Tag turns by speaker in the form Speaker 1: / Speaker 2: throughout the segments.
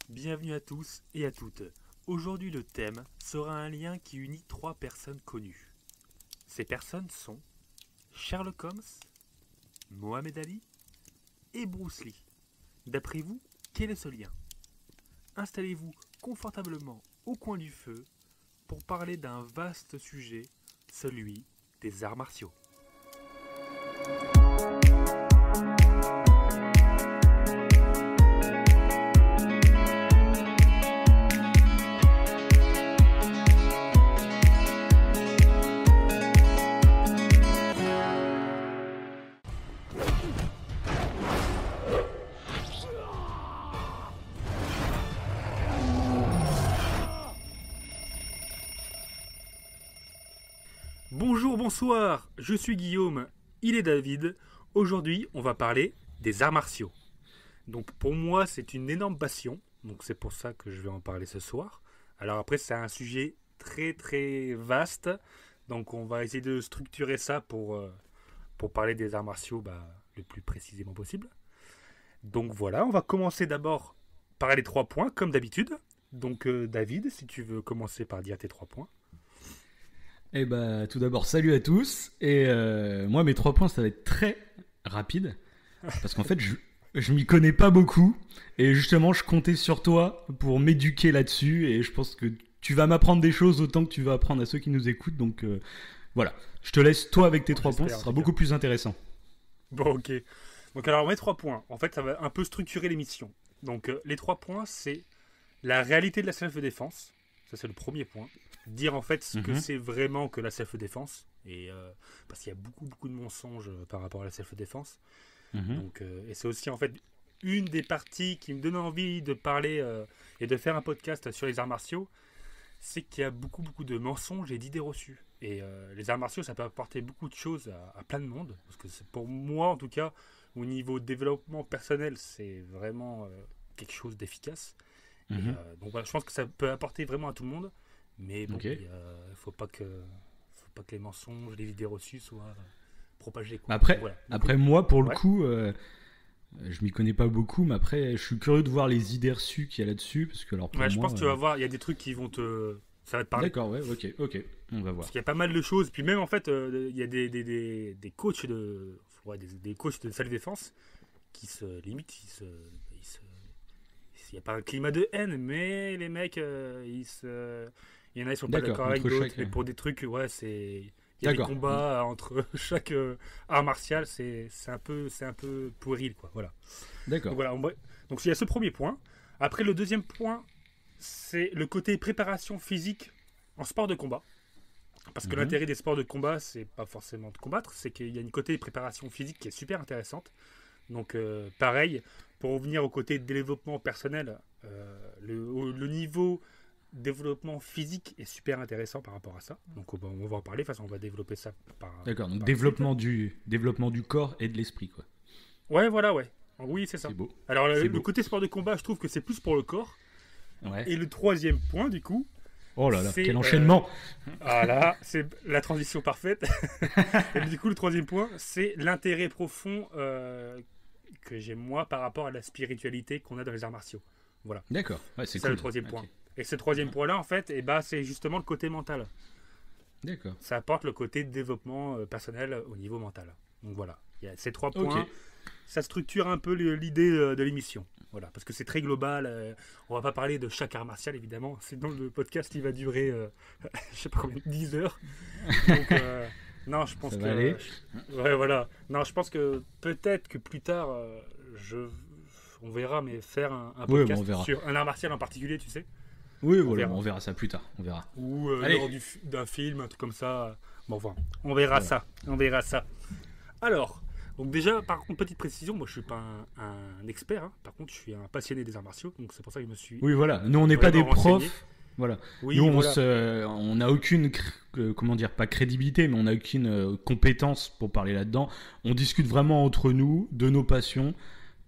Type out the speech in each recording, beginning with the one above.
Speaker 1: Bienvenue à tous et à toutes. Aujourd'hui le thème sera un lien qui unit trois personnes connues. Ces personnes sont Sherlock Holmes, Mohamed Ali et Bruce Lee. D'après vous, quel est ce lien? Installez-vous confortablement au coin du feu pour parler d'un vaste sujet, celui des arts martiaux. Bonjour, bonsoir, je suis Guillaume, il est David. Aujourd'hui, on va parler des arts martiaux. Donc pour moi, c'est une énorme passion, donc c'est pour ça que je vais en parler ce soir. Alors après, c'est un sujet très très vaste, donc on va essayer de structurer ça pour parler des arts martiaux le plus précisément possible. Donc voilà, on va commencer d'abord par les 3 points, comme d'habitude. Donc David, si tu veux commencer par dire tes 3 points.
Speaker 2: Eh bah, tout d'abord, salut à tous. Et moi, mes 3 points, ça va être très rapide. Parce qu'en fait, je m'y connais pas beaucoup. Et justement, je comptais sur toi pour m'éduquer là-dessus. Et je pense que tu vas m'apprendre des choses autant que tu vas apprendre à ceux qui nous écoutent. Donc voilà, je te laisse toi avec tes 3 points. Ce sera beaucoup plus intéressant.
Speaker 1: Bon, ok. Donc alors, mes 3 points. En fait, ça va un peu structurer l'émission. Donc les 3 points, c'est la réalité de la self-défense. Ça, c'est le premier point. Dire en fait ce que c'est vraiment que la self-défense. Et, parce qu'il y a beaucoup de mensonges par rapport à la self-défense. Donc, et c'est aussi en fait une des parties qui me donne envie de parler et de faire un podcast sur les arts martiaux. C'est qu'il y a beaucoup de mensonges et d'idées reçues. Et les arts martiaux, ça peut apporter beaucoup de choses à plein de monde. Parce que pour moi, en tout cas, au niveau développement personnel, c'est vraiment quelque chose d'efficace. Donc voilà, je pense que ça peut apporter vraiment à tout le monde. Mais bon, il faut pas que les mensonges, les idées reçues soient propagées. Quoi.
Speaker 2: Après,
Speaker 1: voilà.
Speaker 2: après moi, pour le coup, je m'y connais pas beaucoup, mais après, je suis curieux de voir les idées reçues qu'il y a là-dessus. Parce que alors pour moi,
Speaker 1: je pense que tu vas voir, il y a des trucs qui vont ça va te parler.
Speaker 2: D'accord, ouais, ok, on va voir.
Speaker 1: Parce qu'il y a pas mal de choses. Puis même en fait, il y a des coachs des coachs de self-défense qui se limitent, il n'y a pas un climat de haine, mais les mecs, il y en a qui sont pas d'accord avec d'autres, mais pour des trucs, il y a des combats entre chaque art martial, c'est un peu puéril, quoi. Voilà.
Speaker 2: D'accord.
Speaker 1: Donc il y a ce premier point. Après, le deuxième point, c'est le côté préparation physique en sport de combat. Parce que l'intérêt des sports de combat, c'est pas forcément de combattre, c'est qu'il y a une côté préparation physique qui est super intéressante. Donc pareil, pour revenir au côté développement personnel, le niveau développement physique est super intéressant par rapport à ça. Donc on va en parler, on va développer ça
Speaker 2: D'accord, donc développement du corps et de l'esprit, quoi.
Speaker 1: Ouais, voilà, ouais. Oui, c'est ça.
Speaker 2: C'est beau.
Speaker 1: Alors le côté sport de combat, je trouve que c'est plus pour le corps.
Speaker 2: Ouais.
Speaker 1: Et le troisième point, du coup...
Speaker 2: Oh là là, quel enchaînement.
Speaker 1: Voilà, c'est la transition parfaite. Et du coup, le troisième point, c'est l'intérêt profond que j'ai moi par rapport à la spiritualité qu'on a dans les arts martiaux. Voilà.
Speaker 2: D'accord, ouais, c'est
Speaker 1: ça
Speaker 2: cool.
Speaker 1: Le troisième point. Et ce troisième point-là, en fait, c'est justement le côté mental.
Speaker 2: D'accord.
Speaker 1: Ça apporte le côté développement personnel au niveau mental. Donc voilà, il y a ces 3 points.
Speaker 2: Okay.
Speaker 1: Ça structure un peu l'idée de l'émission. Voilà, parce que c'est très global. On va pas parler de chaque art martial, évidemment. Sinon, le podcast, il va durer, je sais pas combien, 10 heures. Donc, non, je pense
Speaker 2: ça
Speaker 1: que...
Speaker 2: va aller.
Speaker 1: Ouais, voilà. Non, je pense que peut-être que plus tard, on verra, mais faire un podcast sur un art martial en particulier, tu sais.
Speaker 2: Oui, on verra ça plus tard. On verra.
Speaker 1: Ou lors d'un film, un truc comme ça. Bon, enfin, on verra ça. On verra ça. Alors... Donc déjà, par contre, petite précision, moi je suis pas un expert, hein. Par contre je suis un passionné des arts martiaux, donc c'est pour ça que je me suis...
Speaker 2: Oui, voilà, nous on n'est pas des profs, voilà.
Speaker 1: Oui,
Speaker 2: nous
Speaker 1: voilà.
Speaker 2: on n'a aucune, comment dire, pas crédibilité, mais on n'a aucune compétence pour parler là-dedans. On discute vraiment entre nous, de nos passions,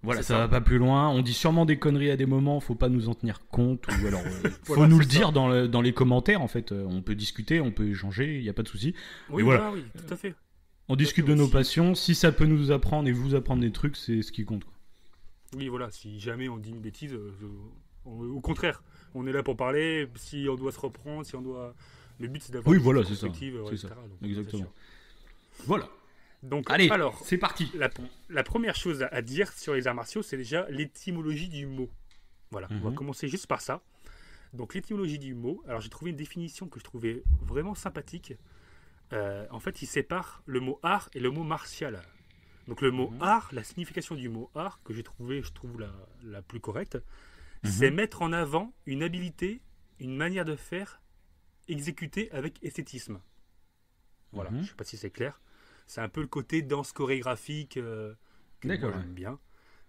Speaker 2: voilà, ça va pas plus loin. On dit sûrement des conneries à des moments, faut pas nous en tenir compte, ou alors faut voilà, nous le dire dans les commentaires, en fait. On peut discuter, on peut échanger, il n'y a pas de souci.
Speaker 1: Oui, voilà, oui, tout à fait.
Speaker 2: On discute de nos passions. Si ça peut nous apprendre et vous apprendre des trucs, c'est ce qui compte, quoi.
Speaker 1: Oui, voilà. Si jamais on dit une bêtise, Au contraire, on est là pour parler. Si on doit se reprendre, si on doit. Le but, c'est d'avoir
Speaker 2: oui, voilà, c'est ça.
Speaker 1: perspective,
Speaker 2: C'est
Speaker 1: etc.
Speaker 2: ça.
Speaker 1: Donc,
Speaker 2: Exactement. Voilà.
Speaker 1: Donc,
Speaker 2: Allez,
Speaker 1: alors,
Speaker 2: c'est parti.
Speaker 1: la première chose à dire sur les arts martiaux, c'est déjà l'étymologie du mot. Voilà, on va
Speaker 2: Mhm.
Speaker 1: commencer juste par ça. Donc, l'étymologie du mot. Alors, j'ai trouvé une définition que je trouvais vraiment sympathique. En fait, il sépare le mot art et le mot martial. Donc, le mot
Speaker 2: Mhm.
Speaker 1: art, la signification du mot art, que j'ai trouvé, je trouve la plus correcte,
Speaker 2: Mhm.
Speaker 1: c'est mettre en avant une habilité, une manière de faire exécutée avec esthétisme. Voilà,
Speaker 2: Mhm.
Speaker 1: je sais pas si c'est clair. C'est un peu le côté danse chorégraphique que moi
Speaker 2: D'accord,
Speaker 1: j'aime bien.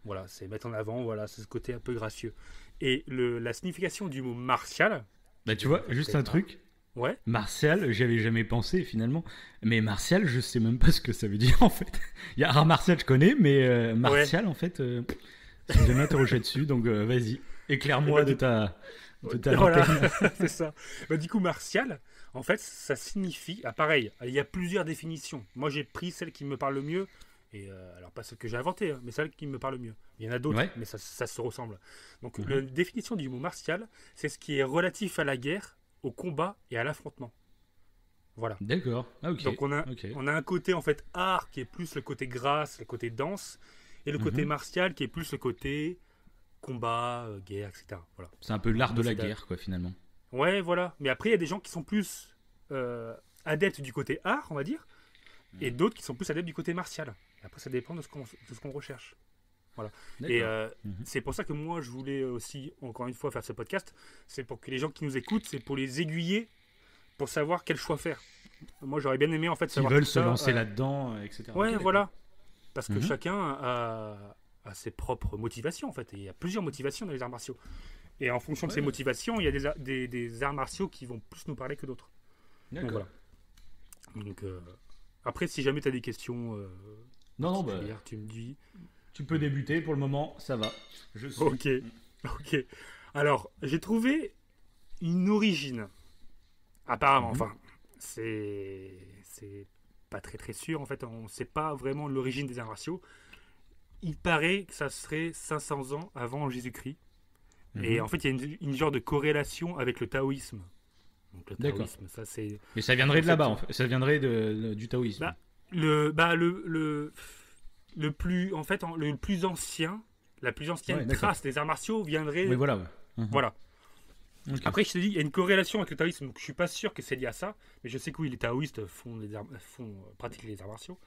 Speaker 1: Voilà, c'est mettre en avant, voilà, c'est ce côté un peu gracieux. Et la signification du mot martial,
Speaker 2: Bah, tu vois, juste un truc.
Speaker 1: ouais,
Speaker 2: Martial, j'y avais jamais pensé finalement. Mais martial, je sais même pas ce que ça veut dire en fait. Il y a art martial, je connais, mais martial en fait, je suis jamais interrogé dessus. Donc vas-y, éclaire-moi
Speaker 1: Eh ben,
Speaker 2: de ta
Speaker 1: voilà,
Speaker 2: lanterne.
Speaker 1: c'est ça. Bah, du coup, martial, en fait, ça signifie, pareil, il y a plusieurs définitions. Moi, j'ai pris celle qui me parle le mieux, et alors pas celle que j'ai inventée, hein, mais celle qui me parle le mieux. Il y en a d'autres,
Speaker 2: Ouais.
Speaker 1: mais ça se ressemble. Donc,
Speaker 2: Mhm.
Speaker 1: la définition du mot martial, c'est ce qui est relatif à la guerre, au combat et à l'affrontement. Voilà.
Speaker 2: D'accord. Ah, ok.
Speaker 1: Donc,
Speaker 2: Ok.
Speaker 1: on a un côté, en fait, art, qui est plus le côté grâce, le côté danse, et le côté
Speaker 2: Mhm.
Speaker 1: martial, qui est plus le côté combat, guerre, etc. Voilà.
Speaker 2: C'est un peu l'art de la
Speaker 1: C'est
Speaker 2: guerre, quoi, finalement.
Speaker 1: Ouais, voilà. Mais après, il y a des gens qui sont plus adeptes du côté art, on va dire, et d'autres qui sont plus adeptes du côté martial. Et après, ça dépend de ce qu'on recherche. Voilà. Et
Speaker 2: D'accord. Mhm.
Speaker 1: c'est pour ça que moi, je voulais aussi, encore une fois, faire ce podcast. C'est pour que les gens qui nous écoutent, c'est pour les aiguiller, pour savoir quel choix faire. Moi, j'aurais bien aimé, en fait,
Speaker 2: S'ils
Speaker 1: savoir
Speaker 2: veulent
Speaker 1: tout
Speaker 2: se
Speaker 1: ça,
Speaker 2: lancer là-dedans, etc.
Speaker 1: Ouais,
Speaker 2: Ok, d'accord.
Speaker 1: voilà. Parce que
Speaker 2: Mhm.
Speaker 1: chacun a ses propres motivations, en fait. Et il y a plusieurs motivations dans les arts martiaux. Et en fonction de ces
Speaker 2: Ouais.
Speaker 1: motivations, il y a des arts martiaux qui vont plus nous parler que d'autres. Donc
Speaker 2: D'accord.
Speaker 1: voilà. Donc après, si jamais tu as des questions
Speaker 2: Non, non, bah,
Speaker 1: particulières, tu me dis.
Speaker 2: tu peux débuter pour le moment, ça va. Je suis.
Speaker 1: Ok, ok. Alors, j'ai trouvé une origine. Apparemment,
Speaker 2: Mhm.
Speaker 1: enfin, c'est pas très très sûr. En fait, on ne sait pas vraiment l'origine des arts martiaux. Il paraît que ça serait 500 ans avant Jésus-Christ. Et
Speaker 2: Mhm.
Speaker 1: en fait, il y a une genre de corrélation avec le taoïsme. Donc le
Speaker 2: D'accord.
Speaker 1: taoïsme, ça c'est
Speaker 2: Mais ça viendrait
Speaker 1: en
Speaker 2: de
Speaker 1: fait,
Speaker 2: là-bas, en fait. Ça viendrait du taoïsme.
Speaker 1: bah, le plus en fait le plus ancien, la plus ancienne
Speaker 2: Ouais, d'accord.
Speaker 1: trace des arts martiaux viendrait.
Speaker 2: Oui, voilà. Ouais. Mhm.
Speaker 1: Voilà.
Speaker 2: Ok.
Speaker 1: Après, je te dis, il y a une corrélation avec le taoïsme. Donc, je suis pas sûr que c'est lié à ça, mais je sais que oui, les taoïstes pratiquent les arts martiaux.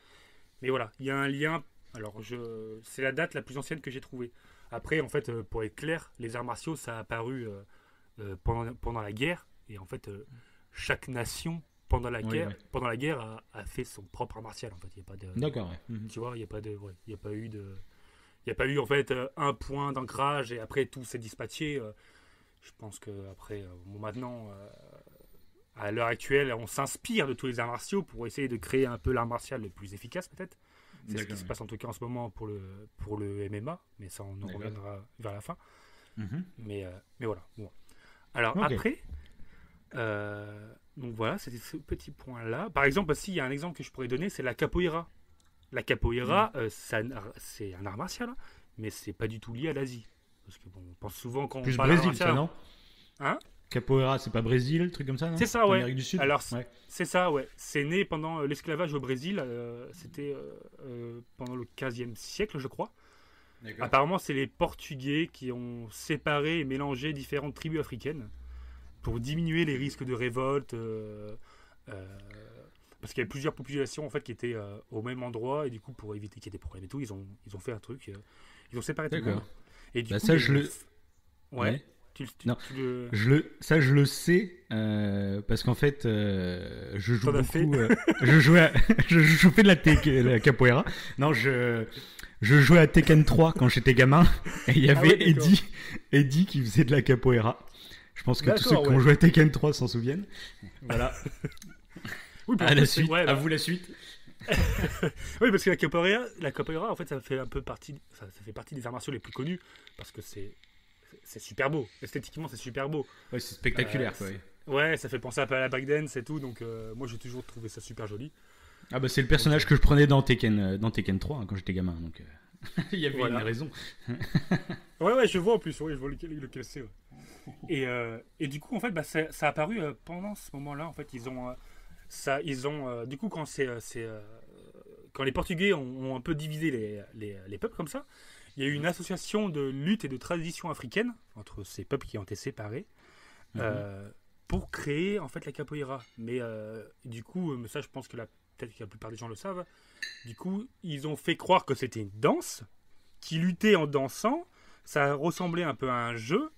Speaker 1: Mais voilà, il y a un lien. Alors, c'est la date la plus ancienne que j'ai trouvée. Après, en fait, pour être clair, les arts martiaux, ça a apparu pendant la guerre. Et en fait, chaque nation, pendant la
Speaker 2: Oui,
Speaker 1: guerre,
Speaker 2: oui.
Speaker 1: a fait son propre art martial. En fait, il y a pas de,
Speaker 2: D'accord, ouais. Mhm.
Speaker 1: tu vois, il y a pas de, ouais, il y a pas eu de, il y a pas eu en fait un point d'ancrage et après tout s'est dispatché. Je pense que après, bon, maintenant, à l'heure actuelle, on s'inspire de tous les arts martiaux pour essayer de créer un peu l'art martial le plus efficace, peut-être. C'est ce
Speaker 2: D'accord,
Speaker 1: qui se
Speaker 2: ouais.
Speaker 1: passe en tout cas en ce moment pour le MMA, mais ça, on en
Speaker 2: D'accord.
Speaker 1: reviendra vers la fin.
Speaker 2: Mhm.
Speaker 1: Mais voilà. Bon. Alors
Speaker 2: Ok.
Speaker 1: après, donc voilà, c'était ce petit point-là. Par exemple, aussi, il y a un exemple que je pourrais donner, c'est la capoeira. La capoeira, c'est un art martial, hein, mais c'est pas du tout lié à l'Asie. Parce que bon, on pense souvent quand on
Speaker 2: Plus
Speaker 1: parle d'art
Speaker 2: Brésil, ça,
Speaker 1: martial,
Speaker 2: non?
Speaker 1: hein?
Speaker 2: Capoeira, c'est pas Brésil, le truc comme ça, non?
Speaker 1: C'est ça, ouais.
Speaker 2: Amérique du Sud.
Speaker 1: Alors,
Speaker 2: Ouais.
Speaker 1: c'est ça, ouais. C'est né pendant l'esclavage au Brésil. C'était pendant le 15e siècle, je crois.
Speaker 2: D'accord.
Speaker 1: Apparemment, c'est les Portugais qui ont séparé et mélangé différentes tribus africaines pour diminuer les risques de révolte. Parce qu'il y avait plusieurs populations en fait, qui étaient au même endroit. Et du coup, pour éviter qu'il y ait des problèmes et tout, ils ont fait un truc. Ils ont séparé tout le monde.
Speaker 2: D'accord.
Speaker 1: Et du
Speaker 2: Bah,
Speaker 1: coup,
Speaker 2: ça,
Speaker 1: il y a
Speaker 2: je
Speaker 1: une-
Speaker 2: le.
Speaker 1: Ouais.
Speaker 2: Ouais.
Speaker 1: Tu
Speaker 2: Non.
Speaker 1: le...
Speaker 2: Ça, je le sais parce qu'en fait, je joue
Speaker 1: T'en as fait.
Speaker 2: beaucoup. Je jouais, je fais de la capoeira. Non, je jouais à Tekken 3 quand j'étais gamin. Et il y avait
Speaker 1: Ah ouais, d'accord.
Speaker 2: Eddie qui faisait de la capoeira. Je pense que tous ceux
Speaker 1: D'accord,
Speaker 2: qui ont
Speaker 1: ouais.
Speaker 2: joué à Tekken 3 s'en souviennent. Voilà.
Speaker 1: Oui, puis en
Speaker 2: À la
Speaker 1: plus, c'est-
Speaker 2: suite.
Speaker 1: ouais,
Speaker 2: À
Speaker 1: bah,
Speaker 2: vous la suite.
Speaker 1: oui, parce que la capoeira, en fait, ça fait un peu partie, ça fait partie des arts martiaux les plus connus parce que c'est super beau. Esthétiquement, c'est super beau.
Speaker 2: Ouais, c'est spectaculaire.
Speaker 1: Euh,
Speaker 2: quoi, ouais.
Speaker 1: Ouais, ça fait penser un peu à la breakdance et tout, donc moi j'ai toujours trouvé ça super joli.
Speaker 2: Ah bah c'est le personnage que je prenais dans Tekken 3 hein, quand j'étais gamin. Donc Il y avait
Speaker 1: Voilà.
Speaker 2: une raison.
Speaker 1: Ouais, je vois en plus, ouais, je vois lequel c'est. Ouais. Et du coup, en fait, bah, ça a apparu pendant ce moment-là. En fait, du coup, quand les Portugais ont un peu divisé les peuples comme ça, il y a eu une association de lutte et de tradition africaine entre ces peuples qui ont été séparés pour créer en fait la capoeira. Mais du coup, ça, je pense que peut-être que la plupart des gens le savent. Du coup, ils ont fait croire que c'était une danse qui luttait en dansant. Ça ressemblait un peu à un jeu.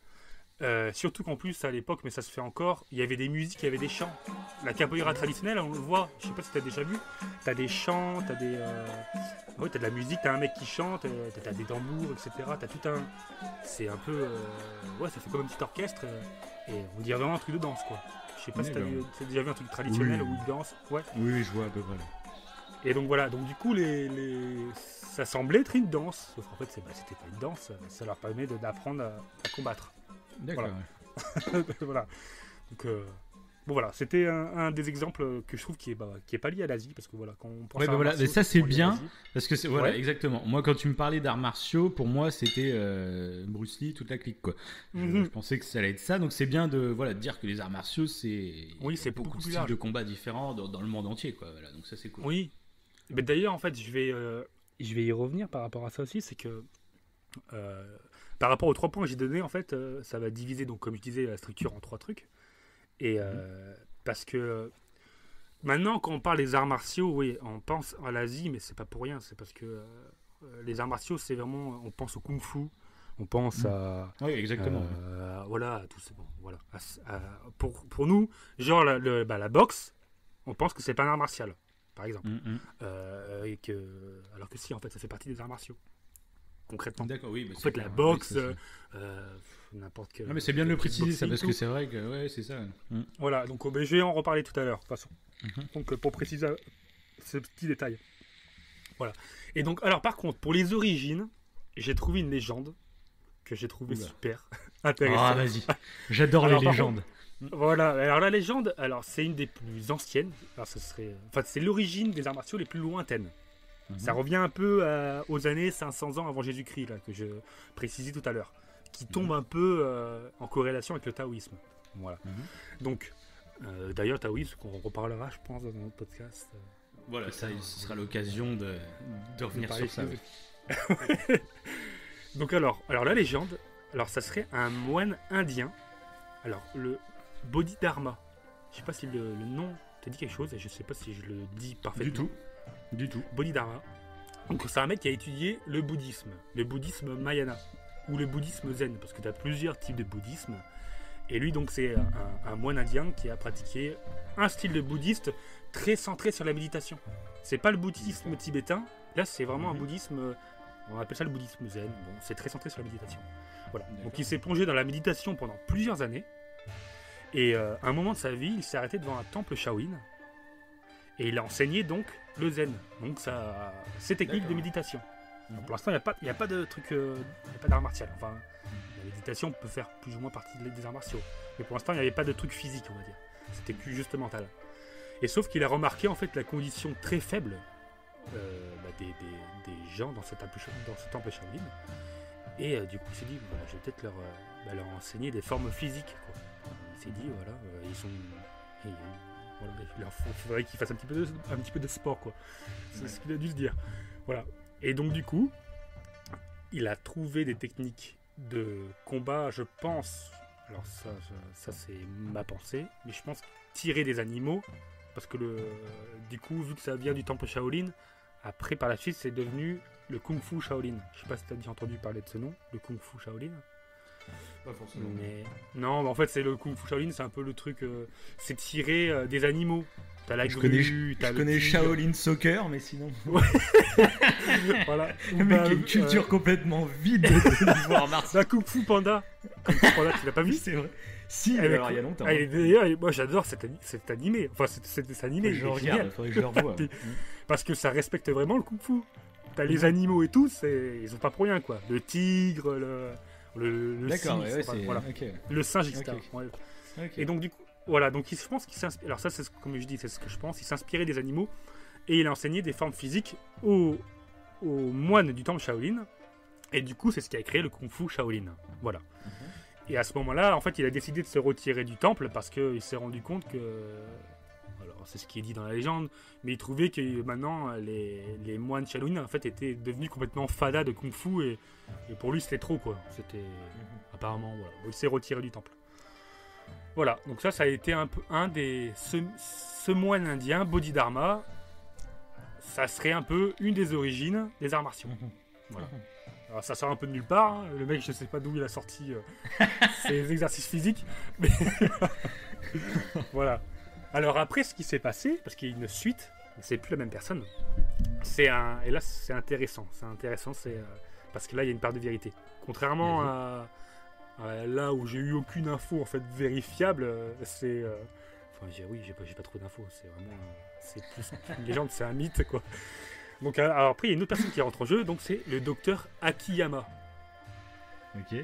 Speaker 1: Surtout qu'en plus, à l'époque, mais ça se fait encore, il y avait des musiques, il y avait des chants. La capoeira traditionnelle, on le voit, je sais pas si tu as déjà vu, tu as des chants, tu as ouais, t'as de la musique, tu as un mec qui chante, tu as des tambours, etc. Tu as tout un. C'est un peu. Ouais, ça fait comme un petit orchestre, et on dirait vraiment un truc de danse, quoi. Je sais pas si tu as déjà vu un truc traditionnel où ils dansent. Ouais.
Speaker 2: Oui, je vois à peu près.
Speaker 1: Et donc voilà, donc du coup, ça semblait être une danse. Sauf qu'en fait, c'était pas une danse, ça leur permet d'apprendre à combattre.
Speaker 2: D'accord.
Speaker 1: Voilà. Voilà. Donc, bon voilà, c'était un des exemples que je trouve qui est pas lié à l'Asie, parce que voilà, quand on pense
Speaker 2: Ouais,
Speaker 1: à
Speaker 2: bah voilà,
Speaker 1: martiaux,
Speaker 2: mais ça c'est
Speaker 1: souvent lié à
Speaker 2: bien,
Speaker 1: l'Asie.
Speaker 2: parce que voilà,
Speaker 1: Ouais.
Speaker 2: exactement. Moi, quand tu me parlais d'arts martiaux, pour moi c'était Bruce Lee, toute la clique, quoi. Je pensais que ça allait être ça, donc c'est bien de dire que les arts martiaux,
Speaker 1: Oui, c'est
Speaker 2: beaucoup
Speaker 1: beaucoup
Speaker 2: de
Speaker 1: plus
Speaker 2: styles
Speaker 1: large.
Speaker 2: de combat différents dans le monde entier, quoi. Voilà, donc ça c'est cool.
Speaker 1: Oui. Mais d'ailleurs, en fait, je vais y revenir par rapport à ça aussi, c'est que par rapport aux 3 points que j'ai donnés, en fait, ça va diviser, donc comme je disais, la structure en 3 trucs. Et parce que maintenant, quand on parle des arts martiaux, oui, on pense à l'Asie, mais c'est pas pour rien. C'est parce que les arts martiaux, c'est vraiment, on pense au kung-fu, on pense à,
Speaker 2: Oui, exactement.
Speaker 1: voilà, à tout ça. Bon, voilà. Pour nous, genre la boxe, on pense que c'est pas un art martial, par exemple, alors que si, en fait, ça fait partie des arts martiaux, concrètement.
Speaker 2: D'accord, oui. Bah,
Speaker 1: En fait, la
Speaker 2: clair,
Speaker 1: boxe,
Speaker 2: oui,
Speaker 1: n'importe quel.
Speaker 2: non, mais c'est bien de le préciser, ça,
Speaker 1: kickboxing,
Speaker 2: parce que
Speaker 1: tout.
Speaker 2: c'est vrai que ouais, c'est ça.
Speaker 1: Voilà, donc ben, je vais en reparler tout à l'heure, de toute façon. Donc pour préciser ce petit détail. Voilà. Et donc, alors par contre, pour les origines, j'ai trouvé une légende que j'ai trouvée
Speaker 2: Oula.
Speaker 1: super
Speaker 2: Ah,
Speaker 1: intéressante.
Speaker 2: vas-y. J'adore les
Speaker 1: Alors, par
Speaker 2: légendes.
Speaker 1: Voilà, alors la légende, alors c'est une des plus anciennes. Alors c'est l'origine des arts martiaux les plus lointaines. Ça revient un peu aux années 500 ans avant Jésus-Christ, là, que je précisais tout à l'heure, qui tombe un peu en corrélation avec le taoïsme. Voilà. Donc, d'ailleurs, taoïsme, qu'on reparlera, je pense, dans notre podcast.
Speaker 2: Voilà, ça, ce sera l'occasion de revenir
Speaker 1: parler
Speaker 2: sur ça.
Speaker 1: philosophique. Donc alors la légende, alors ça serait un moine indien. Alors le Bodhidharma. Je sais pas si le nom te dit quelque chose, et je sais pas si je le dis parfaitement.
Speaker 2: Du tout.
Speaker 1: Bodhidharma. Donc c'est un mec qui a étudié le bouddhisme Mahayana, ou le bouddhisme zen, parce que tu as plusieurs types de bouddhisme. Et lui, donc, c'est un moine indien qui a pratiqué un style de bouddhiste très centré sur la méditation. C'est pas le bouddhisme tibétain, là c'est vraiment un bouddhisme, on appelle ça le bouddhisme zen. Bon, c'est très centré sur la méditation. Voilà. Donc il s'est plongé dans la méditation pendant plusieurs années. Et à un moment de sa vie, il s'est arrêté devant un temple Shaolin. Et il a enseigné donc le zen, donc ces techniques de méditation. Donc, pour l'instant, il n'y a pas de truc, il n'y a pas d'art martial. Enfin, la méditation peut faire plus ou moins partie des arts martiaux. Mais pour l'instant, il n'y avait pas de truc physique, on va dire. C'était que juste mental. Et sauf qu'il a remarqué en fait la condition très faible des gens dans ce temple Shaolin. Et du coup, il s'est dit, voilà, je vais peut-être leur enseigner des formes physiques, quoi. Il s'est dit, voilà, voilà, il faudrait qu'ils fassent un petit peu de sport, quoi. C'est ce qu'il a dû se dire. Voilà. Et donc, du coup, il a trouvé des techniques de combat, je pense. Alors, ça c'est ma pensée. Mais je pense tirer des animaux. Parce que, du coup, vu que ça vient du temple Shaolin, après, par la suite, c'est devenu le Kung Fu Shaolin. Je sais pas si tu as déjà entendu parler de ce nom, le Kung Fu Shaolin.
Speaker 2: Pas forcément.
Speaker 1: Mais non, en fait, c'est le Kung Fu Shaolin, c'est un peu le truc. C'est tirer des animaux. T'as la grue,
Speaker 2: je connais Shaolin Soccer, mais sinon.
Speaker 1: Voilà.
Speaker 2: Le mec a une culture complètement vide de l'histoire martiale.
Speaker 1: La Kung Fu Panda. Kung Fu Panda, tu l'as pas vu?
Speaker 2: C'est vrai. Si,
Speaker 1: alors
Speaker 2: il y a longtemps.
Speaker 1: D'ailleurs, moi j'adore cet animé. Enfin, cet animé.
Speaker 2: Je regarde, il faudrait que je le revoie.
Speaker 1: Parce que ça respecte vraiment le Kung Fu. T'as les animaux et tout, ils sont pas pour rien, quoi. Le tigre, le
Speaker 2: D'accord,
Speaker 1: singe,
Speaker 2: ouais,
Speaker 1: voilà.
Speaker 2: Okay.
Speaker 1: Le singe, etc.
Speaker 2: Okay.
Speaker 1: Ouais.
Speaker 2: Okay.
Speaker 1: Et donc, du coup, voilà. Donc, je pense qu'il s'inspire. Alors, ça, comme je dis, c'est ce que je pense. Il s'inspirait des animaux et il a enseigné des formes physiques aux aux moines du temple Shaolin. Et du coup, c'est ce qui a créé le Kung Fu Shaolin. Voilà. Et à ce moment-là, en fait, il a décidé de se retirer du temple parce qu'il s'est rendu compte que... Alors, c'est ce qui est dit dans la légende, mais il trouvait que maintenant, les moines Shaolin, en fait, étaient devenus complètement fada de Kung Fu et pour lui, c'était trop, quoi. C'était... Apparemment, voilà. Il s'est retiré du temple. Voilà. Donc ça a été un des... Ce moine indien, Bodhidharma, ça serait un peu une des origines des arts martiaux. Voilà. Alors ça sort un peu de nulle part, hein. Le mec je sais pas d'où il a sorti ses exercices physiques, mais voilà. Alors après ce qui s'est passé, parce qu'il y a une suite, c'est plus la même personne, et là c'est intéressant, parce que là il y a une part de vérité. Contrairement à là où j'ai eu aucune info en fait vérifiable, c'est... Enfin j'ai pas trop d'infos, c'est vraiment... c'est plus une légende, c'est un mythe quoi. Donc alors après, il y a une autre personne qui rentre en jeu, donc c'est le docteur Akiyama.
Speaker 2: Ok.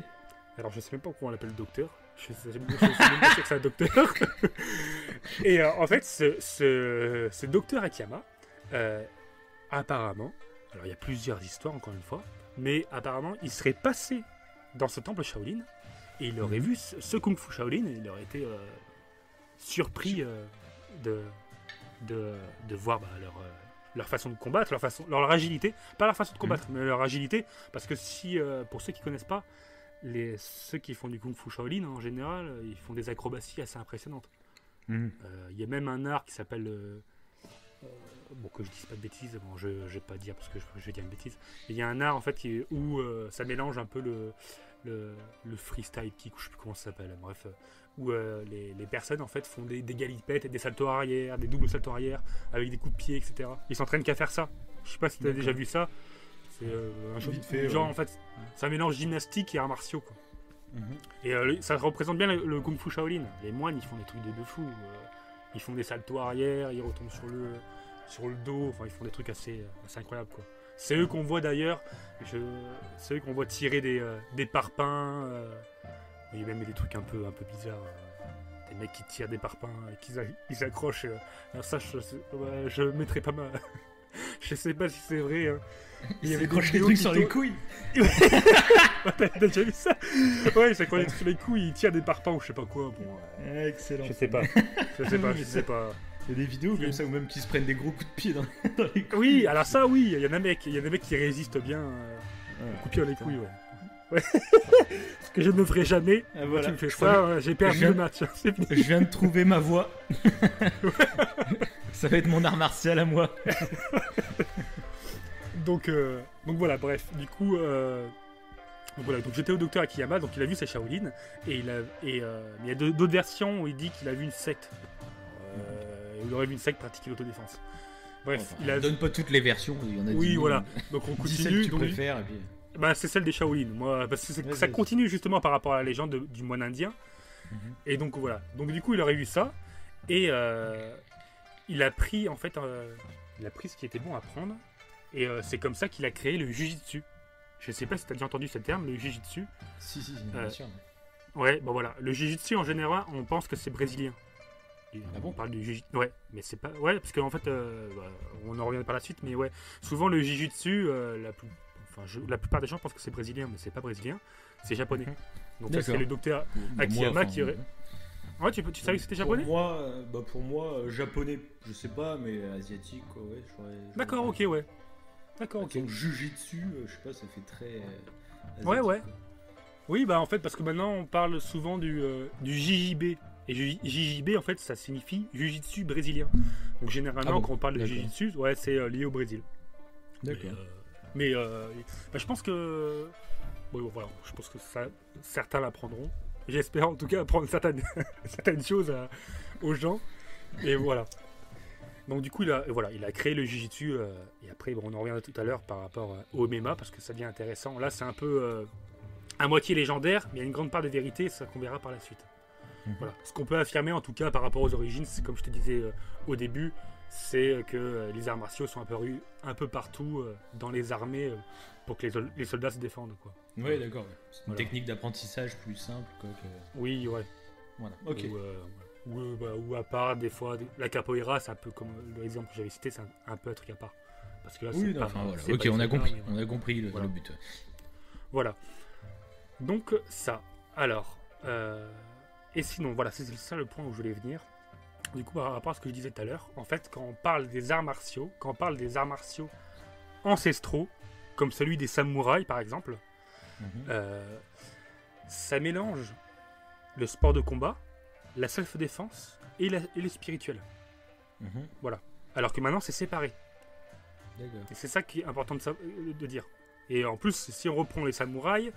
Speaker 1: Alors je sais même pas pourquoi on l'appelle docteur. Je sais même pas sûr que c'est un docteur. Et en fait, ce docteur Akiyama, apparemment, alors il y a plusieurs histoires encore une fois, mais apparemment, il serait passé dans ce temple Shaolin et il aurait vu ce Kung Fu Shaolin et il aurait été surpris de voir leur façon de combattre, leur agilité, pas leur façon de combattre, mais leur agilité, parce que si, pour ceux qui connaissent pas, ceux qui font du Kung Fu Shaolin, en général, ils font des acrobaties assez impressionnantes. Il y a même un art qui s'appelle, bon que je dise pas de bêtises, bon je vais pas dire parce que je vais dire une bêtise, il y a un art en fait où ça mélange un peu le freestyle kick, je sais plus comment ça s'appelle, bref, où les personnes en fait font des galipettes et des saltos arrière, des doubles saltos arrière avec des coups de pied, etc. Ils s'entraînent qu'à faire ça. Je sais pas si tu as déjà vu ça. C'est un genre en fait, c'est un mélange gymnastique et arts martiaux quoi. Et ça représente bien le Kung Fu Shaolin. Les moines ils font des trucs de fou. Ils font des saltos arrière, ils retombent sur le dos, enfin ils font des trucs assez incroyables quoi. C'est eux qu'on voit d'ailleurs, c'est eux qu'on voit tirer des parpaings. Il y a même des trucs un peu bizarres. Des mecs qui tirent des parpaings et qu'ils accrochent. Alors ça, je mettrai pas ma. Je sais pas si c'est vrai. Hein.
Speaker 2: Il y avait des trucs sur les couilles.
Speaker 1: T'as déjà vu ça? Ouais, c'est quand ils sur les couilles, ils tirent des parpaings ou je sais pas quoi. Bon,
Speaker 2: excellent.
Speaker 1: Je sais pas.
Speaker 2: Il y a des vidéos comme ça, ou même qui se prennent des gros coups de pied dans les couilles.
Speaker 1: Oui, alors ça, oui, il y en a des mecs qui résistent bien aux coups de pied dans les couilles, ouais. Ce que je ne ferai jamais.
Speaker 2: Voilà.
Speaker 1: Tu me fais ça, j'ai perdu le match.
Speaker 2: Je viens de trouver ma voie. Ça va être mon art martial à moi.
Speaker 1: Donc voilà, bref. Du coup, donc j'étais au docteur Akiyama, donc il a vu sa Shaolin, et il y a d'autres versions où il dit qu'il a vu une secte. Il aurait vu une secte pratiquer l'autodéfense. Bref,
Speaker 2: il donne pas toutes les versions, il y en a.
Speaker 1: Oui, voilà. Donc on continue.
Speaker 2: Tu préfères, et puis...
Speaker 1: Bah, c'est celle des Shaolin, moi, parce que ça continue justement par rapport à la légende du moine indien. Et donc voilà. Donc du coup, il aurait vu ça et il a pris en fait, il a pris ce qui était bon à prendre et c'est comme ça qu'il a créé le Jiu-Jitsu. Je sais pas si tu as déjà entendu ce terme, le Jiu-Jitsu.
Speaker 2: Si, bien sûr.
Speaker 1: Ouais, bon voilà. Le Jiu-Jitsu en général, on pense que c'est brésilien.
Speaker 2: Ah bon?
Speaker 1: On parle du Jiu-Jitsu. Ouais, mais c'est pas. Ouais, parce qu'en fait, on en revient par la suite, mais ouais, souvent le Jiu-Jitsu, la plupart des gens pensent que c'est brésilien, mais c'est pas brésilien, c'est japonais. Donc ça, c'est le docteur Akiyama qui aurait. Ouais, tu savais que c'était japonais?
Speaker 2: Pour moi, japonais, je sais pas, mais asiatique, quoi, ouais.
Speaker 1: D'accord, ok, ouais. D'accord, ok.
Speaker 2: Donc Jiu-Jitsu, je sais pas, ça fait très. Asiatique,
Speaker 1: ouais.
Speaker 2: quoi.
Speaker 1: Oui, bah en fait, parce que maintenant on parle souvent du JJB. Et JJB, en fait, ça signifie Jiu-Jitsu brésilien. Donc généralement, quand on parle de Jiu-Jitsu, ouais, c'est lié au Brésil.
Speaker 2: D'accord.
Speaker 1: Mais je pense que. Bon, voilà, je pense que certains l'apprendront. J'espère en tout cas apprendre certaines choses aux gens. Et voilà. Donc du coup, il a créé le Jiu-Jitsu. Et après, on en revient tout à l'heure par rapport au MMA, parce que ça devient intéressant. Là, c'est un peu à moitié légendaire, mais il y a une grande part de vérité, ça qu'on verra par la suite. Voilà. Ce qu'on peut affirmer en tout cas par rapport aux origines, c'est comme je te disais au début, c'est que les arts martiaux sont apparus un peu partout dans les armées pour que les soldats se défendent, quoi.
Speaker 2: Oui, d'accord. C'est une technique d'apprentissage plus simple, quoi.
Speaker 1: Oui, ouais.
Speaker 2: Voilà. Ok.
Speaker 1: Ou à part des fois, la capoeira, c'est un peu comme l'exemple que j'avais cité, c'est un peu un truc à part. Parce que là,
Speaker 2: oui,
Speaker 1: c'est pas,
Speaker 2: enfin voilà.
Speaker 1: c'est
Speaker 2: Ok,
Speaker 1: pas
Speaker 2: on a
Speaker 1: etc.,
Speaker 2: compris.
Speaker 1: mais
Speaker 2: On a compris le but.
Speaker 1: voilà. Donc ça. Alors, et sinon, voilà, c'est ça le point où je voulais venir. Du coup, par rapport à ce que je disais tout à l'heure, en fait, quand on parle des arts martiaux, ancestraux, comme celui des samouraïs par exemple, euh, ça mélange le sport de combat, la self-défense et le spirituel. Voilà. Alors que maintenant, c'est séparé.
Speaker 2: D'accord.
Speaker 1: Et c'est ça qui est important de dire. Et en plus, si on reprend les samouraïs,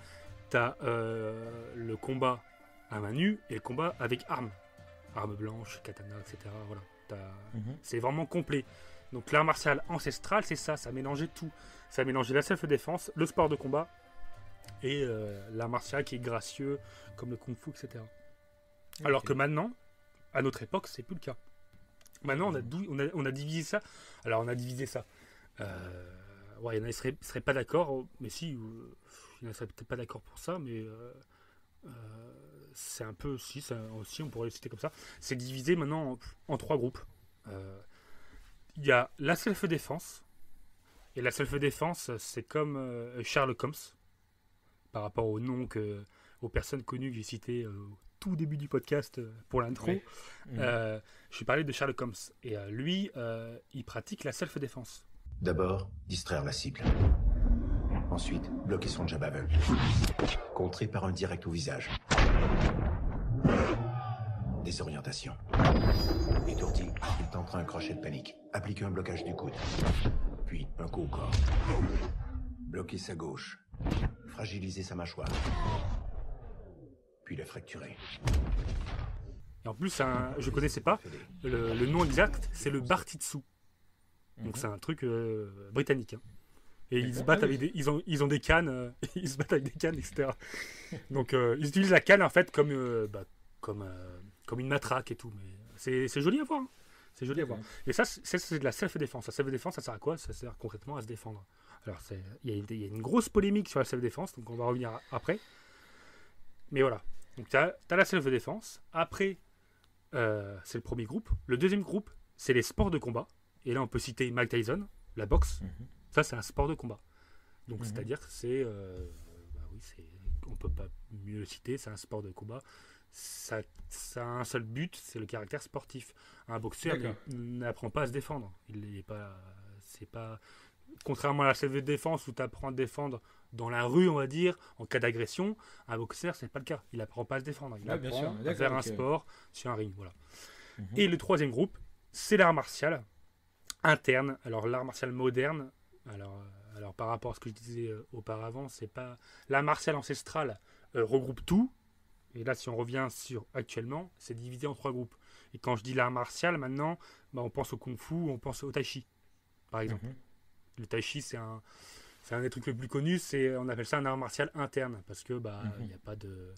Speaker 1: t'as le combat à main nue et le combat avec armes. Armes blanches, katana, etc. Voilà. C'est vraiment complet. Donc l'art martial ancestral, c'est ça. Ça mélangeait tout. Ça mélangeait la self-défense, le sport de combat et l'art martial qui est gracieux, comme le kung-fu, etc. Okay. Alors que maintenant, à notre époque, c'est plus le cas. Maintenant, on a divisé ça. Alors, on a divisé ça. Ouais, il y en a qui seraient pas d'accord, mais si, il y en a qui seraient peut-être pas d'accord pour ça, mais c'est un peu, si, ça aussi, on pourrait le citer comme ça. C'est divisé maintenant en 3 groupes. Il y a la self-défense, et la self-défense, c'est comme Sherlock Holmes, par rapport au nom aux personnes connues que j'ai citées au tout début du podcast pour l'intro. Oui. Je suis parlé de Sherlock Holmes, et lui, il pratique la self-défense.
Speaker 3: D'abord, distraire la cible. Ensuite, bloquer son jab aveugle. Contré par un direct au visage. Désorientation. Étourdi, il tentera un crochet de panique. Appliquer un blocage du coude. Puis un coup au corps. Bloquer sa gauche. Fragiliser sa mâchoire. Puis le fracturer.
Speaker 1: Et en plus, je connaissais pas. Le nom exact, c'est le Bartitsu. Donc c'est un truc britannique. Hein. Et ils se battent avec ils ont des cannes, ils se battent avec des cannes, etc. Donc ils utilisent la canne en fait comme une matraque et tout. Mais c'est joli à voir. Hein. C'est joli à voir. Et ça, c'est de la self-défense. La self-défense, ça sert à quoi? Ça sert concrètement à se défendre. Alors il y a une grosse polémique sur la self-défense, donc on va revenir après. Mais voilà. Donc tu as la self-défense. Après, c'est le premier groupe. Le deuxième groupe, c'est les sports de combat. Et là, on peut citer Mike Tyson, la boxe. Ça, c'est un sport de combat. Donc, c'est-à-dire que c'est... on peut pas mieux le citer, c'est un sport de combat. Ça a un seul but, c'est le caractère sportif. Un boxeur n'apprend pas à se défendre. C'est pas... Contrairement à la self-défense où tu apprends à te défendre dans la rue, on va dire, en cas d'agression, un boxeur, c'est pas le cas. Il apprend pas à se défendre. Il apprend à faire un sport sur un ring. Voilà. Et le troisième groupe, c'est l'art martial interne. Alors l'art martial moderne, alors par rapport à ce que je disais auparavant, c'est pas l'art martial ancestral regroupe tout. Et là, si on revient sur actuellement, c'est divisé en 3 groupes. Et quand je dis l'art martial, maintenant, on pense au kung-fu, on pense au tai chi, par exemple. Le tai chi, c'est un des trucs les plus connus. On appelle ça un art martial interne parce que il y a pas de,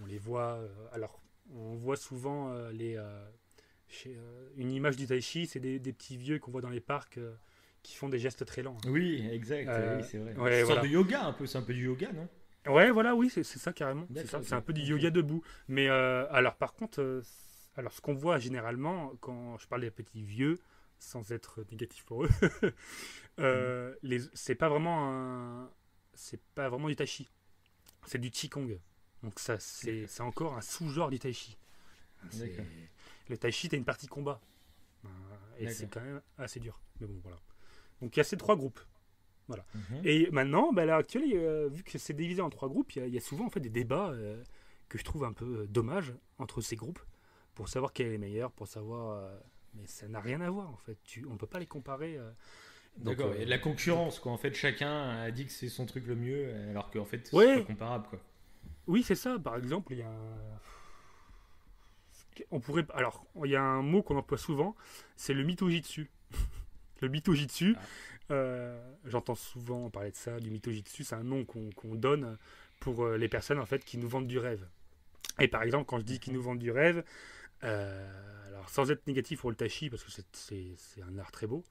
Speaker 1: on les voit. Alors, on voit souvent une image du tai chi, c'est des petits vieux qu'on voit dans les parcs qui font des gestes très lents.
Speaker 2: Oui, exact, oui, c'est vrai.
Speaker 1: Ouais,
Speaker 2: c'est une sorte de yoga, un peu, c'est un peu du yoga, non?
Speaker 1: Ouais, voilà, oui, c'est ça carrément. C'est un peu du yoga debout. Mais alors, par contre, ce qu'on voit généralement, quand je parle des petits vieux, sans être négatif pour eux, c'est pas vraiment du tai chi. C'est du qigong. Donc ça, c'est encore un sous-genre du tai chi. Le tai chi, t'as une partie combat. Et c'est quand même assez dur. Mais bon, voilà. Donc il y a ces 3 groupes. Voilà. Et maintenant, à l'heure actuelle, vu que c'est divisé en 3 groupes, il y a souvent en fait des débats que je trouve un peu dommages entre ces groupes pour savoir quel est le meilleur, pour savoir. Mais ça n'a rien à voir en fait. On ne peut pas les comparer.
Speaker 2: D'accord. Et la concurrence, quoi. En fait, chacun a dit que c'est son truc le mieux, alors qu'en fait, c'est pas comparable, quoi.
Speaker 1: Oui, c'est ça. Par exemple, il y a il y a un mot qu'on emploie souvent, c'est le mythojitsu. Le mythojitsu, j'entends souvent parler de ça, du mythojitsu, c'est un nom qu'on donne pour les personnes en fait qui nous vendent du rêve. Et par exemple, quand je dis qu'ils nous vendent du rêve, alors sans être négatif pour le tai chi, parce que c'est un art très beau,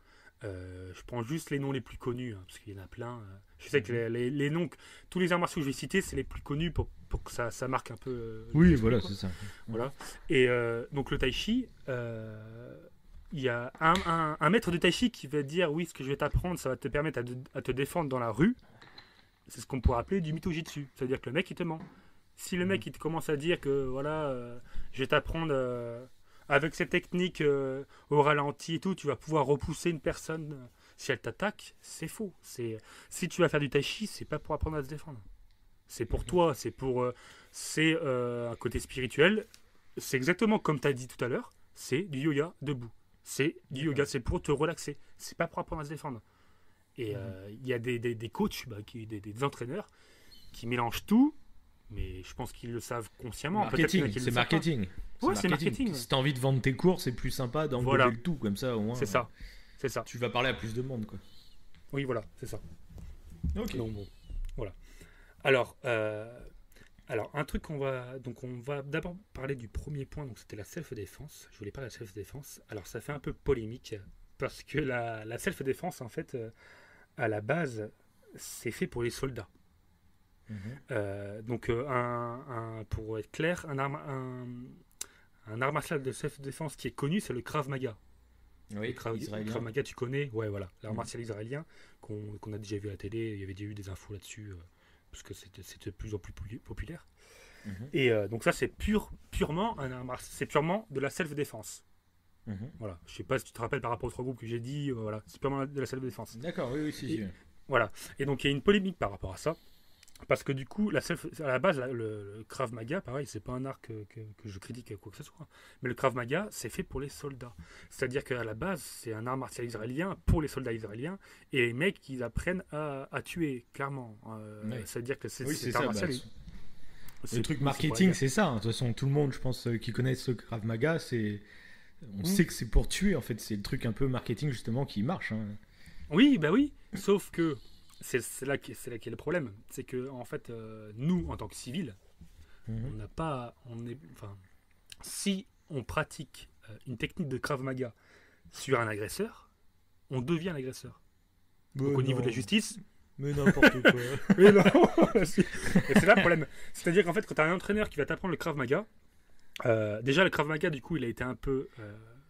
Speaker 1: je prends juste les noms les plus connus, hein, parce qu'il y en a plein. Je sais que les noms, tous les arts martiaux que je vais citer, c'est les plus connus pour que ça marque un peu.
Speaker 2: Oui, voilà, c'est ça.
Speaker 1: Voilà. Et donc le tai chi, il y a un maître de tai chi qui va dire oui, ce que je vais t'apprendre, ça va te permettre à te défendre dans la rue. C'est ce qu'on pourrait appeler du mythojitsu. C'est-à-dire que le mec, il te ment. Si le mec, il te commence à dire que voilà, je vais t'apprendre avec cette technique au ralenti et tout, tu vas pouvoir repousser une personne si elle t'attaque, c'est faux. Si tu vas faire du tai chi, c'est pas pour apprendre à se défendre. C'est pour toi, c'est un côté spirituel. C'est exactement comme tu as dit tout à l'heure, c'est du yoga debout. C'est du yoga, c'est pour te relaxer. C'est pas pour apprendre à se défendre. Et il y a des coachs, des entraîneurs qui mélangent tout, mais je pense qu'ils le savent consciemment.
Speaker 2: Marketing, c'est marketing.
Speaker 1: Ouais, c'est marketing.
Speaker 2: Si tu as envie de vendre tes cours, c'est plus sympa d'enlever le tout, comme ça au moins.
Speaker 1: C'est ça. C'est ça.
Speaker 2: Tu vas parler à plus de monde, quoi.
Speaker 1: Oui, voilà, c'est ça.
Speaker 2: Ok.
Speaker 1: Donc, bon, voilà. Alors, un truc on va d'abord parler du premier point, donc c'était la self-défense. Je voulais parler de la self-défense. Alors, ça fait un peu polémique, parce que la self-défense, en fait, à la base, c'est fait pour les soldats. Donc, pour être clair, un art martial de self-défense qui est connu, c'est le Krav Maga.
Speaker 2: Oui,
Speaker 1: Krav Maga, tu connais? Ouais, voilà. L'art martial israélien qu'on a déjà vu à la télé. Il y avait déjà eu des infos là-dessus, parce que c'était de plus en plus populaire. Et donc ça, c'est purement un art martial. C'est purement de la self-défense. Voilà. Je sais pas si tu te rappelles par rapport aux trois groupes que j'ai dit. Voilà. C'est purement de la self-défense.
Speaker 2: D'accord, oui, si.
Speaker 1: Voilà. Et donc, il y a une polémique par rapport à ça. Parce que du coup, à la base, le Krav Maga, pareil, c'est pas un art que je critique quoi que ce soit. Mais le Krav Maga, c'est fait pour les soldats. C'est-à-dire qu'à la base, c'est un art martial israélien pour les soldats israéliens. Et les mecs, ils apprennent à tuer, clairement. C'est-à-dire que c'est
Speaker 2: art martial. Le truc marketing, c'est ça. De toute façon, tout le monde, je pense, qui connaît ce Krav Maga, on sait que c'est pour tuer. En fait, c'est le truc un peu marketing, justement, qui marche.
Speaker 1: Oui, bah oui. Sauf que c'est là qu'est le problème. C'est que, en fait, nous, en tant que civils, on n'a pas. Si on pratique une technique de Krav Maga sur un agresseur, on devient l'agresseur. Donc, au niveau de la justice.
Speaker 2: Mais n'importe quoi.
Speaker 1: Mais non. Et c'est là le problème. C'est-à-dire qu'en fait, quand tu as un entraîneur qui va t'apprendre le Krav Maga, déjà le Krav Maga, du coup, il a été un peu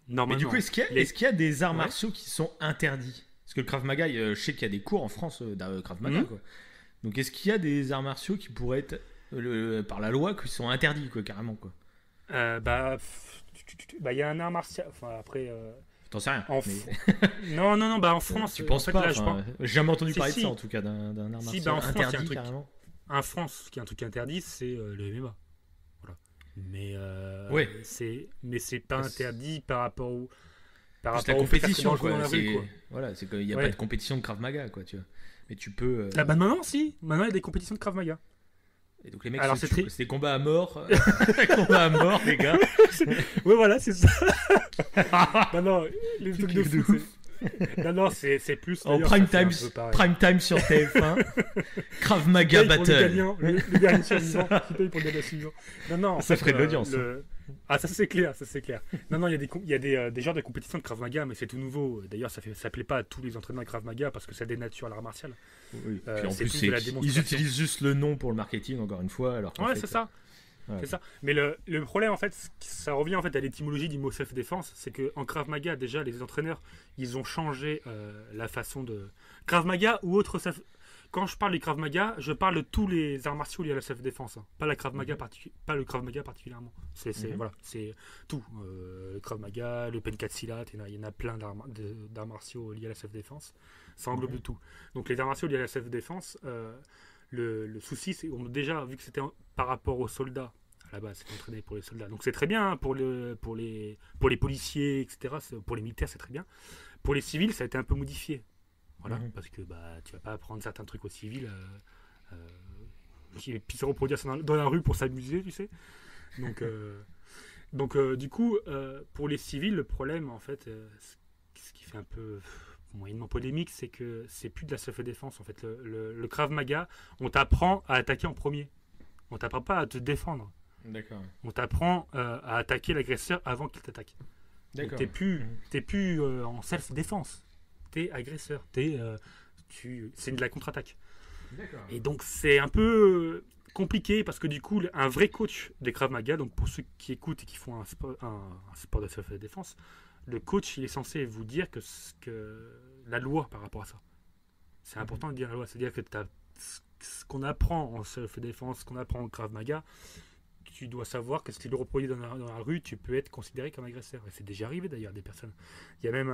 Speaker 1: normalement.
Speaker 2: Mais du coup, est-ce qu'il y a des arts martiaux qui sont interdits? Parce que le Krav Maga, je sais qu'il y a des cours en France de Krav Maga, quoi. Donc, est-ce qu'il y a des arts martiaux qui pourraient être, par la loi, qui sont interdits, quoi, carrément, quoi?
Speaker 1: Il y a un art martial. Enfin, après.
Speaker 2: T'en sais rien.
Speaker 1: Non, en France.
Speaker 2: Tu penses pas? J'ai jamais entendu parler de ça, en tout cas, d'un art martial
Speaker 1: en France,
Speaker 2: interdit, carrément.
Speaker 1: En France, ce qui est un truc interdit, c'est le MMA. Voilà. Mais c'est pas interdit par rapport au.
Speaker 2: Par rapport à la compétition, quoi. Voilà, c'est qu'il n'y a pas de compétition de Krav Maga, quoi, tu vois. Mais tu peux.
Speaker 1: Maintenant, si. Maintenant, il y a des compétitions de Krav Maga.
Speaker 2: Et donc les mecs, c'est des combats à mort. Combats à mort, les gars.
Speaker 1: Ouais, voilà, c'est ça. Non, les trucs de fou. Non, c'est plus.
Speaker 2: En prime time sur TF1. Krav Maga Battle.
Speaker 1: Le dernier survivant qui paye pour le dernier survivant. Non,
Speaker 2: ça ferait de l'audience.
Speaker 1: Ah, ça c'est clair. Non, il y a des genres de compétitions de Krav Maga, mais c'est tout nouveau. D'ailleurs, ça plaît pas à tous les entraîneurs de Krav Maga parce que ça dénature l'art martial.
Speaker 2: Oui. Puis en plus, ils utilisent juste le nom pour le marketing, encore une fois. Alors
Speaker 1: c'est ça. Ouais. C'est ça. Mais le problème, en fait, ça revient en fait à l'étymologie du mot self-défense. C'est qu'en Krav Maga, déjà, les entraîneurs, ils ont changé la façon de. Krav Maga ou autre self. Quand je parle du Krav Maga, je parle de tous les arts martiaux liés à la self-défense. Pas le Krav Maga particulièrement. Voilà, c'est tout. Le Krav Maga, le Pencak-Silat, il y en a plein d'arts martiaux liés à la self-défense. Ça englobe tout. Donc les arts martiaux liés à la self-défense, le souci, c'est qu'on a déjà vu que c'était par rapport aux soldats. À la base, c'est entraîné pour les soldats. Donc c'est très bien pour les policiers, etc. Pour les militaires, c'est très bien. Pour les civils, ça a été un peu modifié. Voilà, parce que tu vas pas apprendre certains trucs aux civils qui se reproduire dans la rue pour s'amuser, tu sais. Donc du coup, pour les civils, le problème, en fait, ce qui fait un peu moyennement polémique, c'est que c'est plus de la self-défense. En fait, le Krav Maga, on t'apprend à attaquer en premier. On t'apprend pas à te défendre.
Speaker 2: D'accord.
Speaker 1: On t'apprend à attaquer l'agresseur avant qu'il t'attaque. D'accord. Donc, t'es plus en self-défense. T'es agresseur. C'est de la contre-attaque.
Speaker 2: D'accord.
Speaker 1: Et donc c'est un peu compliqué parce que du coup un vrai coach des Krav Maga, donc pour ceux qui écoutent et qui font un sport de self-défense, le coach, il est censé vous dire que la loi par rapport à ça. C'est important de dire la loi. C'est-à-dire que ce qu'on apprend en self-défense, ce qu'on apprend en Krav Maga, tu dois savoir que si tu le reproduis dans la rue, tu peux être considéré comme agresseur. Et c'est déjà arrivé d'ailleurs, des personnes. Il y a même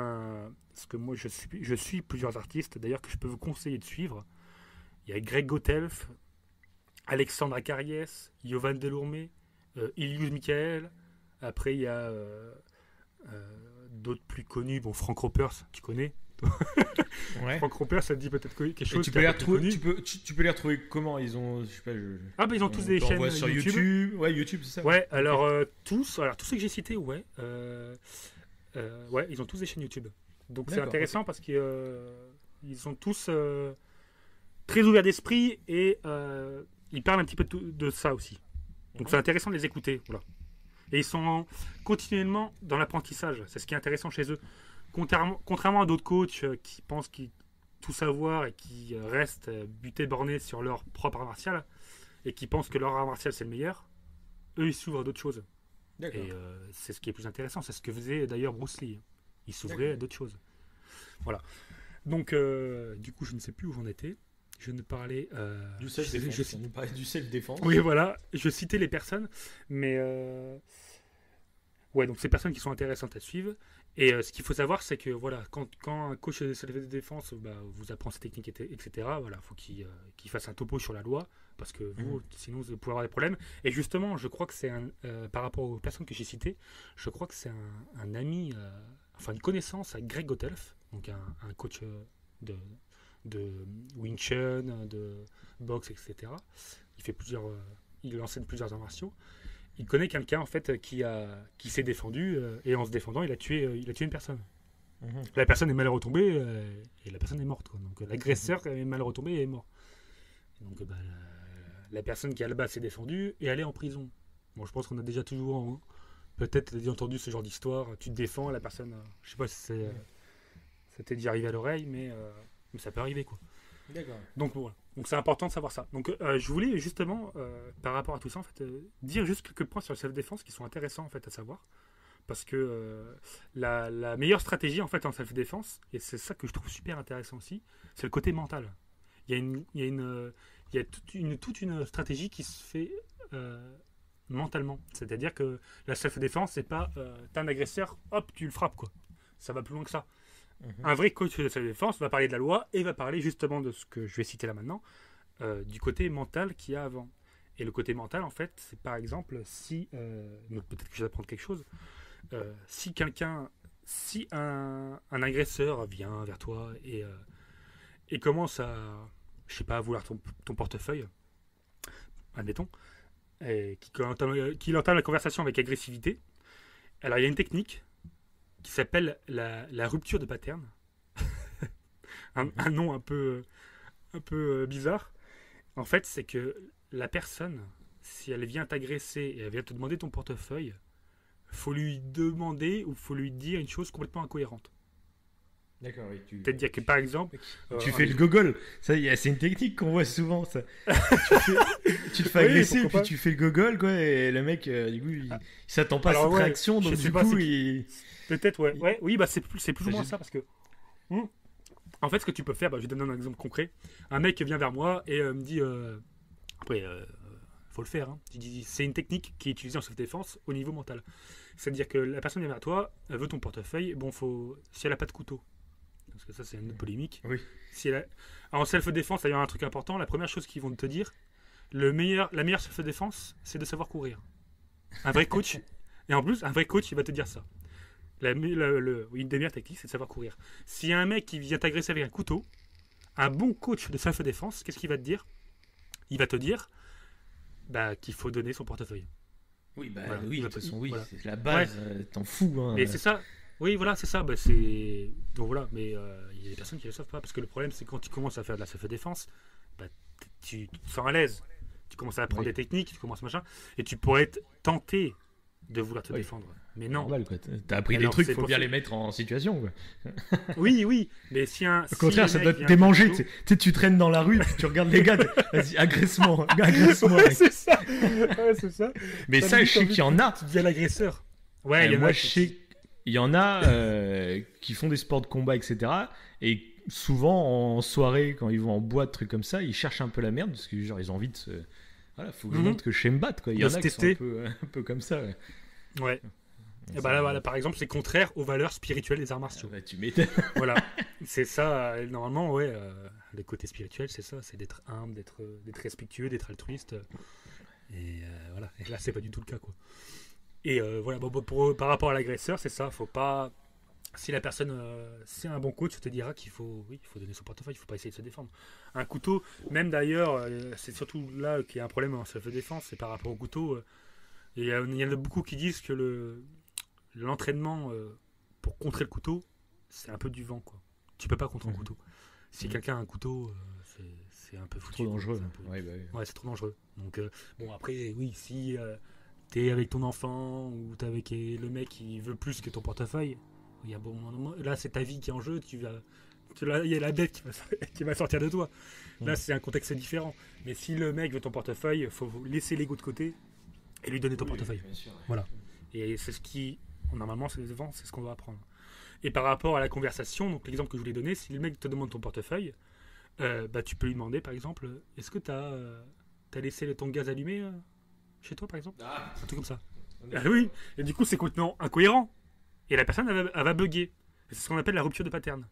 Speaker 1: parce que moi je suis plusieurs artistes d'ailleurs que je peux vous conseiller de suivre. Il y a Greg Gotelf, Alexandre Acariès, Yovan Delourmé, Ilius Michael. Après il y a d'autres plus connus. Bon, Frank Ropers, tu connais.
Speaker 4: Ouais.
Speaker 1: Frank Ropers, ça te dit peut-être quelque chose.
Speaker 4: Tu peux les retrouver comment? Ils ont, je sais pas,
Speaker 1: ils ont tous des chaînes
Speaker 4: sur YouTube. Ouais, YouTube, c'est ça.
Speaker 1: Ouais, alors tous ceux que j'ai cités, ouais, ils ont tous des chaînes YouTube. Donc c'est intéressant parce qu'ils sont tous très ouverts d'esprit et ils parlent un petit peu de ça aussi. Donc c'est intéressant de les écouter, voilà. Et ils sont continuellement dans l'apprentissage. C'est ce qui est intéressant chez eux. Contrairement à d'autres coachs qui pensent tout savoir et qui restent butés bornés sur leur propre art martial et qui pensent que leur art martial c'est le meilleur, eux ils s'ouvrent à d'autres choses.
Speaker 4: D'accord.
Speaker 1: Et c'est ce qui est plus intéressant. C'est ce que faisait d'ailleurs Bruce Lee. Il s'ouvrait à d'autres choses. Voilà. Donc du coup je ne sais plus où j'en étais. Je ne parlais
Speaker 4: du self-défense. On parlait du self-défense.
Speaker 1: Oui, voilà. Je citais les personnes, mais ouais, donc ces personnes qui sont intéressantes à suivre. Et ce qu'il faut savoir, c'est que voilà, quand un coach de self-défense vous apprend ses techniques, etc., voilà, faut qu'il fasse un topo sur la loi, parce que sinon vous pouvez avoir des problèmes. Et justement, je crois que c'est par rapport aux personnes que j'ai citées, je crois que c'est un ami, une connaissance à Greg Gotelf, donc un coach de Wing Chun, de boxe, etc. Il enseigne plusieurs arts martiaux. Il connaît quelqu'un en fait qui s'est défendu et en se défendant il a tué une personne. La personne est mal retombée et la personne est morte, quoi. Donc l'agresseur est mal retombé et est mort. Et donc la personne qui à la base s'est défendue est allée en prison. Bon, je pense qu'on a déjà toujours peut-être entendu ce genre d'histoire. Tu te défends, la personne, je sais pas si ça t'est déjà arrivé à l'oreille, mais ça peut arriver, quoi.
Speaker 4: D'accord.
Speaker 1: Donc voilà. Donc c'est important de savoir ça. Donc je voulais justement par rapport à tout ça en fait dire juste quelques points sur le self-défense qui sont intéressants en fait à savoir, parce que la meilleure stratégie en fait en self-défense, et c'est ça que je trouve super intéressant aussi, c'est le côté mental. Il y a toute une stratégie qui se fait mentalement. C'est-à-dire que la self-défense c'est pas t'as un agresseur, hop tu le frappes, quoi. Ça va plus loin que ça. Un vrai coach de self-défense va parler de la loi et va parler justement de ce que je vais citer là maintenant, du côté mental qu'il y a avant. Et le côté mental, en fait, c'est par exemple si, peut-être que je vais apprendre quelque chose, si un agresseur vient vers toi et commence à, je sais pas, à vouloir ton portefeuille, admettons, et qu'il entame la conversation avec agressivité, alors il y a une technique qui s'appelle la rupture de pattern. un nom un peu bizarre. En fait, c'est que la personne, si elle vient t'agresser et elle vient te demander ton portefeuille, faut lui demander ou faut lui dire une chose complètement incohérente.
Speaker 4: D'accord, oui.
Speaker 1: C'est-à-dire que par exemple...
Speaker 2: tu fais le gogol. Ça, c'est une technique qu'on voit souvent, ça. tu te fais agresser et puis tu fais le gogol, quoi, et le mec, du coup, il s'attend pas à cette réaction, donc du coup,
Speaker 1: peut-être, ouais. Oui, c'est plus ou moins ça, parce que... En fait, ce que tu peux faire, je vais donner un exemple concret. Un mec vient vers moi et me dit... Après, faut le faire. Hein. Je dis, c'est une technique qui est utilisée en self-défense au niveau mental. C'est-à-dire que la personne vient vers toi, elle veut ton portefeuille, si elle n'a pas de couteau, parce que ça c'est une autre polémique.
Speaker 2: Oui.
Speaker 1: En self-défense, il y a un truc important. La première chose qu'ils vont te dire, la meilleure self-défense, c'est de savoir courir. Un vrai coach, et en plus, un vrai coach, il va te dire ça. Une des meilleures techniques, c'est de savoir courir. S'il y a un mec qui vient t'agresser avec un couteau, un bon coach de self-défense, qu'est-ce qu'il va te dire? Il va te dire qu'il faut donner son portefeuille.
Speaker 2: Oui,
Speaker 1: voilà.
Speaker 2: Oui, de toute façon, oui,
Speaker 1: voilà.
Speaker 2: C'est la base, t'en fous. Hein.
Speaker 1: Et c'est ça. Oui, voilà, c'est ça. Donc voilà, mais il y a des personnes qui ne le savent pas, parce que le problème, c'est quand tu commences à faire de la self-défense, tu te sens à l'aise. Tu commences à apprendre des techniques, tu commences machin, et tu pourrais être tenté de vouloir te défendre. Mais non.
Speaker 2: Normal, quoi. T'as appris des trucs, il faut bien les mettre en situation, quoi.
Speaker 1: Oui, mais
Speaker 2: au contraire, ça doit te démanger. Tu traînes dans la rue, puis tu regardes les gars, vas-y, agresse-moi.
Speaker 1: Ouais, c'est ça.
Speaker 2: Mais ça, je sais qu'il y en a.
Speaker 1: Tu dis à l'agresseur. Ouais,
Speaker 2: moi, je sais. il y en a qui font des sports de combat, etc. Et souvent en soirée, quand ils vont en boîte, trucs comme ça, ils cherchent un peu la merde parce que genre ils ont envie de se... Voilà, faut que je montre que je sais me battre, quoi. Il y en a qui sont un peu comme ça.
Speaker 1: Ouais. Et bah là, par exemple, c'est contraire aux valeurs spirituelles des arts martiaux.
Speaker 2: Bah, tu m'étonnes.
Speaker 1: Voilà. C'est ça, normalement, ouais. Le côté spirituel, c'est ça, c'est d'être humble, d'être respectueux, d'être altruiste. Et voilà. Et là, c'est pas du tout le cas, quoi. Et voilà, par rapport à l'agresseur, c'est ça, faut pas... Si la personne, c'est un bon coach, te dira qu'il faut donner son portefeuille, il faut pas essayer de se défendre. Un couteau, même d'ailleurs, c'est surtout là qu'il y a un problème en self-défense, c'est par rapport au couteau. Il y en a beaucoup qui disent que l'entraînement pour contrer le couteau, c'est un peu du vent, quoi. Tu peux pas contrer un couteau. Si quelqu'un a un couteau, c'est un peu foutu.
Speaker 2: Trop dangereux.
Speaker 1: Ouais, c'est trop dangereux. Donc, bon, après, oui, si t'es avec ton enfant ou t'es avec le mec qui veut plus que ton portefeuille, il y a bon moment, là, c'est ta vie qui est en jeu, il y a la bête qui va sortir de toi. Là, c'est un contexte différent. Mais si le mec veut ton portefeuille, il faut laisser l'ego de côté et lui donner ton portefeuille.
Speaker 4: Bien sûr, ouais.
Speaker 1: Voilà. Et c'est ce qui, normalement, c'est ce qu'on va apprendre. Et par rapport à la conversation, donc l'exemple que je voulais donner, si le mec te demande ton portefeuille, tu peux lui demander, par exemple, est-ce que t'as laissé ton gaz allumé chez toi, par exemple, un truc comme ça. Ah oui. Et du coup, c'est complètement incohérent. Et la personne, elle va bugger. C'est ce qu'on appelle la rupture de pattern.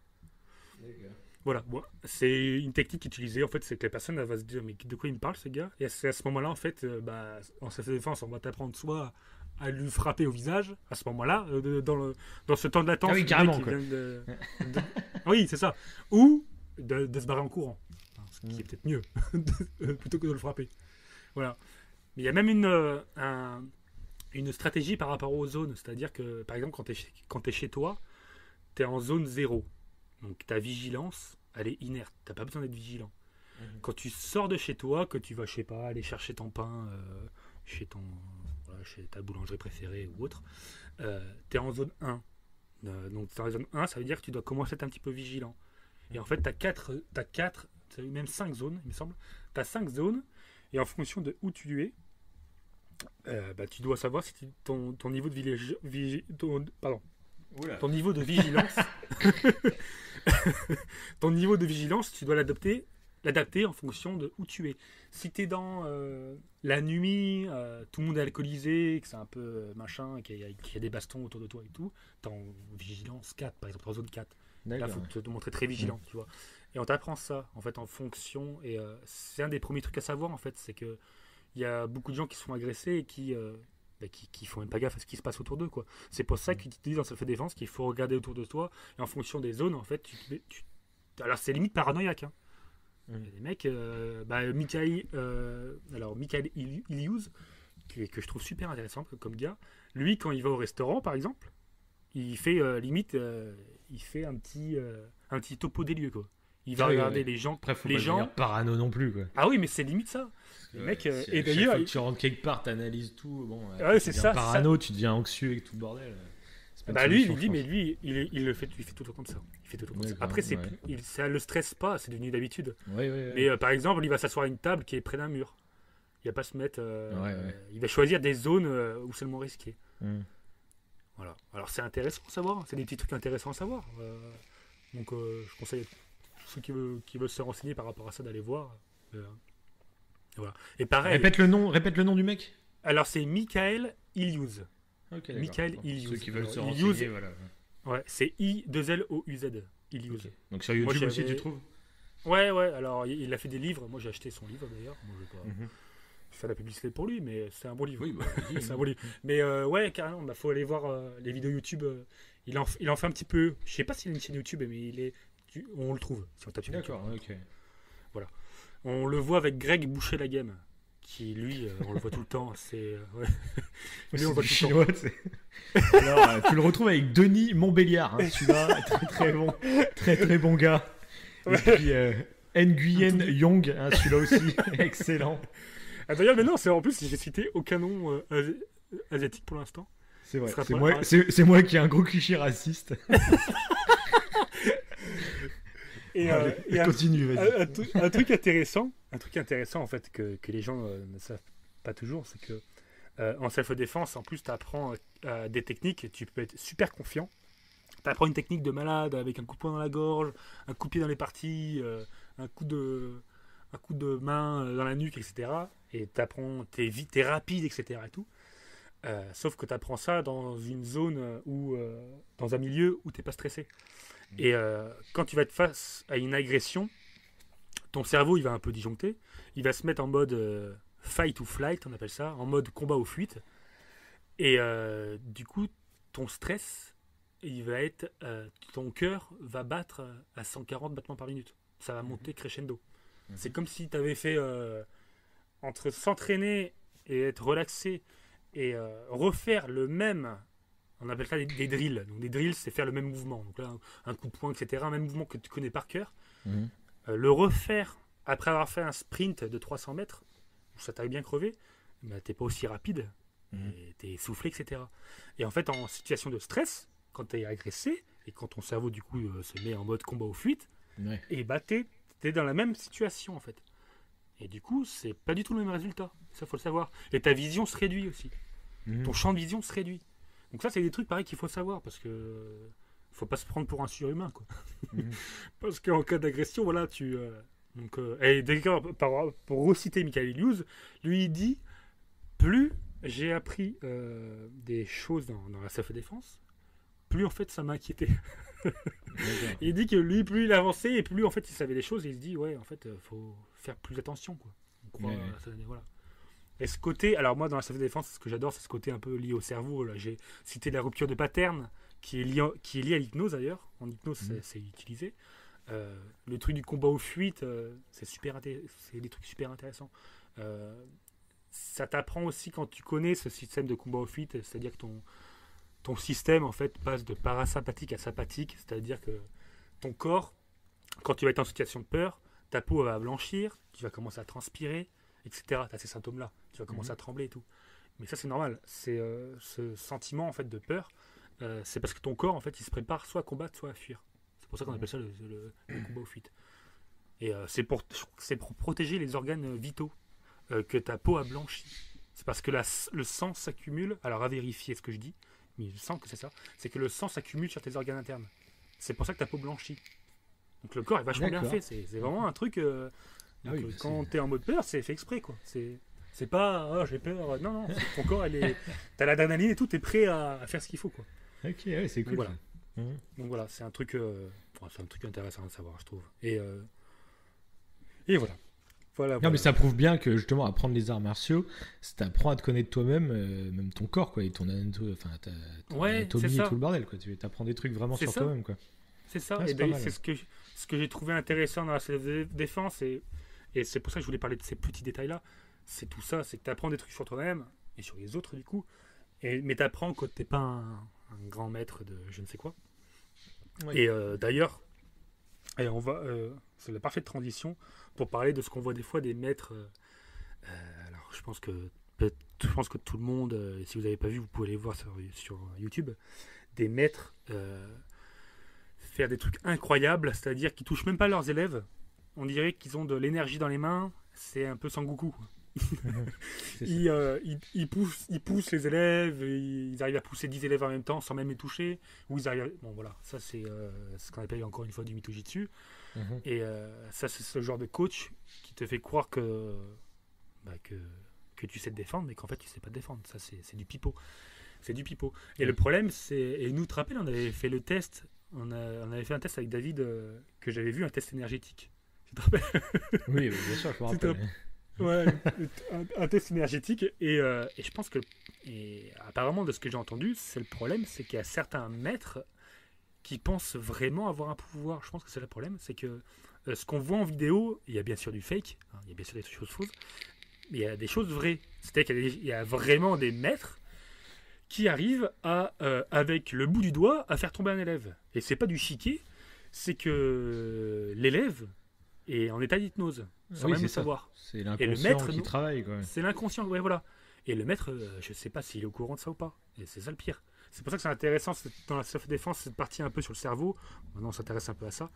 Speaker 1: Voilà, bon, c'est une technique utilisée, en fait, c'est que la personne, elle va se dire, mais de quoi il me parle, ce gars? Et c'est à ce moment-là, en fait, en self-défense, on va t'apprendre soit à lui frapper au visage, à ce moment-là, dans ce temps de latence.
Speaker 2: Ah oui, carrément, quoi.
Speaker 1: Oui, c'est ça. Ou de se barrer en courant. Ce qui est peut-être mieux, plutôt que de le frapper. Voilà. Mais il y a même une stratégie par rapport aux zones. C'est-à-dire que, par exemple, quand tu es chez toi, tu es en zone 0. Donc ta vigilance, elle est inerte. Tu n'as pas besoin d'être vigilant. Quand tu sors de chez toi, que tu vas, je sais pas, aller chercher ton pain chez ta boulangerie préférée ou autre, tu es en zone 1. Donc dans la zone 1, ça veut dire que tu dois commencer à être un petit peu vigilant. Et en fait, tu as 4, même 5 zones, il me semble. Tu as 5 zones, et en fonction de où tu es, tu dois savoir si ton niveau de ton niveau de vigilance ton niveau de vigilance, tu dois l'adapter en fonction de où tu es. Si tu es dans la nuit, tout le monde est alcoolisé, que c'est un peu machin, qu'il y a des bastons autour de toi et tout, tu es en vigilance 4, par exemple, en zone 4. Là, il faut te montrer très vigilant, tu vois. Et on t'apprend ça, en fait, en fonction. Et c'est un des premiers trucs à savoir, en fait, c'est que il y a beaucoup de gens qui se font agresser et qui font même pas gaffe à ce qui se passe autour d'eux, quoi. C'est pour ça qu'ils te disent dans self-défense qu'il faut regarder autour de toi, et en fonction des zones, en fait, alors c'est limite paranoïaque, hein. Les mecs, Michael Iliuz, que je trouve super intéressant comme gars, lui, quand il va au restaurant, par exemple, il fait il fait un petit topo des lieux, quoi. Il va regarder les gens.
Speaker 2: Après, faut pas devenir parano non plus, quoi.
Speaker 1: Ah oui, mais c'est limite ça. Les mecs, et d'ailleurs,
Speaker 2: tu rentres quelque part, t'analyses tout. Bon,
Speaker 1: c'est ça.
Speaker 2: Parano, tu deviens anxieux avec tout le bordel.
Speaker 1: Lui, il dit, mais lui, il fait tout le temps comme ça. Il fait tout le temps comme ça. Après, ça le stresse pas, c'est devenu d'habitude. Mais par exemple, il va s'asseoir à une table qui est près d'un mur. Il va pas se mettre. Il va choisir des zones où c'est le moins risqué. Voilà. Alors c'est intéressant à savoir. C'est des petits trucs intéressants à savoir. Donc je conseille à tous ceux qui veulent se renseigner par rapport à ça d'aller voir. Voilà. Et pareil.
Speaker 2: Répète le nom du mec.
Speaker 1: Alors c'est Michael Iliuz.
Speaker 2: Okay,
Speaker 1: Michael Iliuz.
Speaker 2: Ceux qui veulent se renseigner, voilà.
Speaker 1: Ouais, c'est I2LOUZ. Iliuz.
Speaker 2: Okay. Donc sur YouTube aussi, tu trouves?
Speaker 1: Ouais. Alors il a fait des livres. Moi j'ai acheté son livre d'ailleurs. Moi je vais pas faire la publicité pour lui, mais c'est un bon livre.
Speaker 2: Oui,
Speaker 1: c'est un bon livre. Mais ouais, carrément, faut aller voir les vidéos YouTube. Il en fait un petit peu. Je sais pas s'il a une chaîne YouTube, mais on le trouve si on tape sur YouTube.
Speaker 2: D'accord, ok.
Speaker 1: Voilà. On le voit avec Greg Boucher-Lagame, qui lui, on le voit tout le temps. C'est
Speaker 2: lui, on le voit tout chinois, le temps. Alors, tu le retrouves avec Denis Montbéliard, hein, celui-là, très bon, très bon gars. Et puis Nguyen Yong, hein, celui-là aussi, excellent.
Speaker 1: Ah, d'ailleurs, mais non, c'est en plus, j'ai cité aucun nom asiatique pour l'instant.
Speaker 2: C'est vrai. C'est moi qui ai un gros cliché raciste.
Speaker 1: Et
Speaker 2: continue, vas-y.
Speaker 1: Un truc intéressant en fait que les gens ne savent pas toujours, c'est que En self-défense, en plus, tu apprends des techniques, tu peux être super confiant. Tu apprends une technique de malade avec un coup de poing dans la gorge, un coup de pied dans les parties, un coup de main dans la nuque, etc. Et t'es vite, t'es rapide, etc. Et tout. Sauf que tu apprends ça dans une zone dans un milieu où t'es pas stressé. Et quand tu vas être face à une agression, ton cerveau il va un peu disjoncter. Il va se mettre en mode fight ou flight, on appelle ça, en mode combat ou fuite. Et du coup, ton stress, il va être, ton cœur va battre à 140 battements par minute. Ça va monter crescendo. C'est comme si tu avais fait entre s'entraîner et être relaxé et refaire le même, on appelle ça des drills. Donc des drills, c'est faire le même mouvement. Donc là, un coup de poing, etc. Un même mouvement que tu connais par cœur. Le refaire après avoir fait un sprint de 300 mètres, où ça t'avait bien crevé, bah, t'es pas aussi rapide, et t'es essoufflé, etc. Et en fait, en situation de stress, quand t'es agressé, et quand ton cerveau, du coup, se met en mode combat ou fuite, et bah t'es dans la même situation, en fait. Et du coup, c'est pas du tout le même résultat. Ça, faut le savoir. Et ta vision se réduit aussi. Ton champ de vision se réduit. Donc ça, c'est des trucs pareil qu'il faut savoir, parce que faut pas se prendre pour un surhumain, quoi. Parce qu'en cas d'agression, voilà, et d'ailleurs, pour reciter Michael Hughes, lui, il dit, plus j'ai appris des choses dans la self-défense, plus en fait ça m'a inquiété. Il dit que lui, plus il avançait et plus en fait il savait des choses, et il se dit ouais, en fait faut faire plus attention, quoi. Voilà. Et ce côté, alors moi dans la self-défense, ce que j'adore, c'est ce côté un peu lié au cerveau. Là, j'ai cité la rupture de pattern qui est liée à l'hypnose d'ailleurs. En hypnose, c'est utilisé. Le truc du combat aux fuites, c'est des trucs super intéressants. Ça t'apprend aussi quand tu connais ce système de combat aux fuites, c'est-à-dire que ton système en fait passe de parasympathique à sympathique, c'est-à-dire que ton corps, quand tu vas être en situation de peur, ta peau va blanchir, tu vas commencer à transpirer, etc. Tu as ces symptômes-là, tu vas commencer à trembler et tout. Mais ça c'est normal, c'est ce sentiment en fait de peur, c'est parce que ton corps en fait il se prépare soit à combattre, soit à fuir. C'est pour ça qu'on appelle ça le combat aux fuites. Et c'est pour protéger les organes vitaux que ta peau a blanchi. C'est parce que le sang s'accumule, alors à vérifier ce que je dis, mais je sens que c'est ça, c'est que le sang s'accumule sur tes organes internes. C'est pour ça que ta peau blanchit. Donc le corps est vachement bien fait, c'est vraiment un truc, quand t'es en mode peur, c'est fait exprès, quoi. C'est pas, j'ai peur, non, ton corps, t'as l'adrénaline et tout, t'es prêt à faire ce qu'il faut, quoi.
Speaker 2: Ok, ouais, c'est cool.
Speaker 1: Donc voilà, c'est un truc intéressant à savoir, je trouve. Et voilà.
Speaker 2: Non, mais ça prouve bien que justement apprendre les arts martiaux, ça t'apprend à te connaître toi-même, même ton corps, quoi, et ton anatomie, et tout le bordel, quoi. Tu apprends des trucs vraiment sur toi-même, quoi.
Speaker 1: C'est ça. Et c'est ce que j'ai trouvé intéressant dans la self-défense, et c'est pour ça que je voulais parler de ces petits détails-là. C'est tout ça, c'est que tu apprends des trucs sur toi-même et sur les autres, du coup. Mais tu apprends que t'es pas un grand maître de je ne sais quoi. Oui. Et d'ailleurs, on va, c'est la parfaite transition pour parler de ce qu'on voit des fois des maîtres. Alors, je pense que tout le monde, si vous n'avez pas vu, vous pouvez aller voir sur YouTube, des maîtres faire des trucs incroyables, c'est-à-dire qu'ils touchent même pas leurs élèves. On dirait qu'ils ont de l'énergie dans les mains. C'est un peu Sangoku. Ils poussent les élèves, ils arrivent à pousser 10 élèves en même temps sans même les toucher, ou ils arrivent bon voilà, ça c'est ce qu'on appelle encore une fois du Mitojitsu. Et ça c'est ce genre de coach qui te fait croire que tu sais te défendre, mais qu'en fait tu sais pas te défendre. Ça c'est du pipeau, et le problème c'est, et nous te rappelles, on avait fait le test, on avait fait un test avec David, que j'avais vu, un test énergétique, tu te rappelles?
Speaker 2: Oui, bien sûr, je me rappelle.
Speaker 1: Ouais, un test énergétique, et je pense que, et apparemment de ce que j'ai entendu, c'est le problème, c'est qu'il y a certains maîtres qui pensent vraiment avoir un pouvoir. Je pense que c'est le problème, c'est que ce qu'on voit en vidéo, il y a bien sûr du fake, hein, il y a bien sûr des choses fausses, mais il y a des choses vraies. C'est-à-dire qu'il y a vraiment des maîtres qui arrivent à, avec le bout du doigt, à faire tomber un élève. Et c'est pas du chiquet, c'est que l'élève est en état d'hypnose, sans même le savoir.
Speaker 2: C'est l'inconscient qui travaille, quoi.
Speaker 1: C'est l'inconscient, ouais, voilà. Et le maître, je sais pas s'il est au courant de ça ou pas. Et c'est ça le pire. C'est pour ça que c'est intéressant dans la self-défense, cette partie un peu sur le cerveau. Maintenant, on s'intéresse un peu à ça.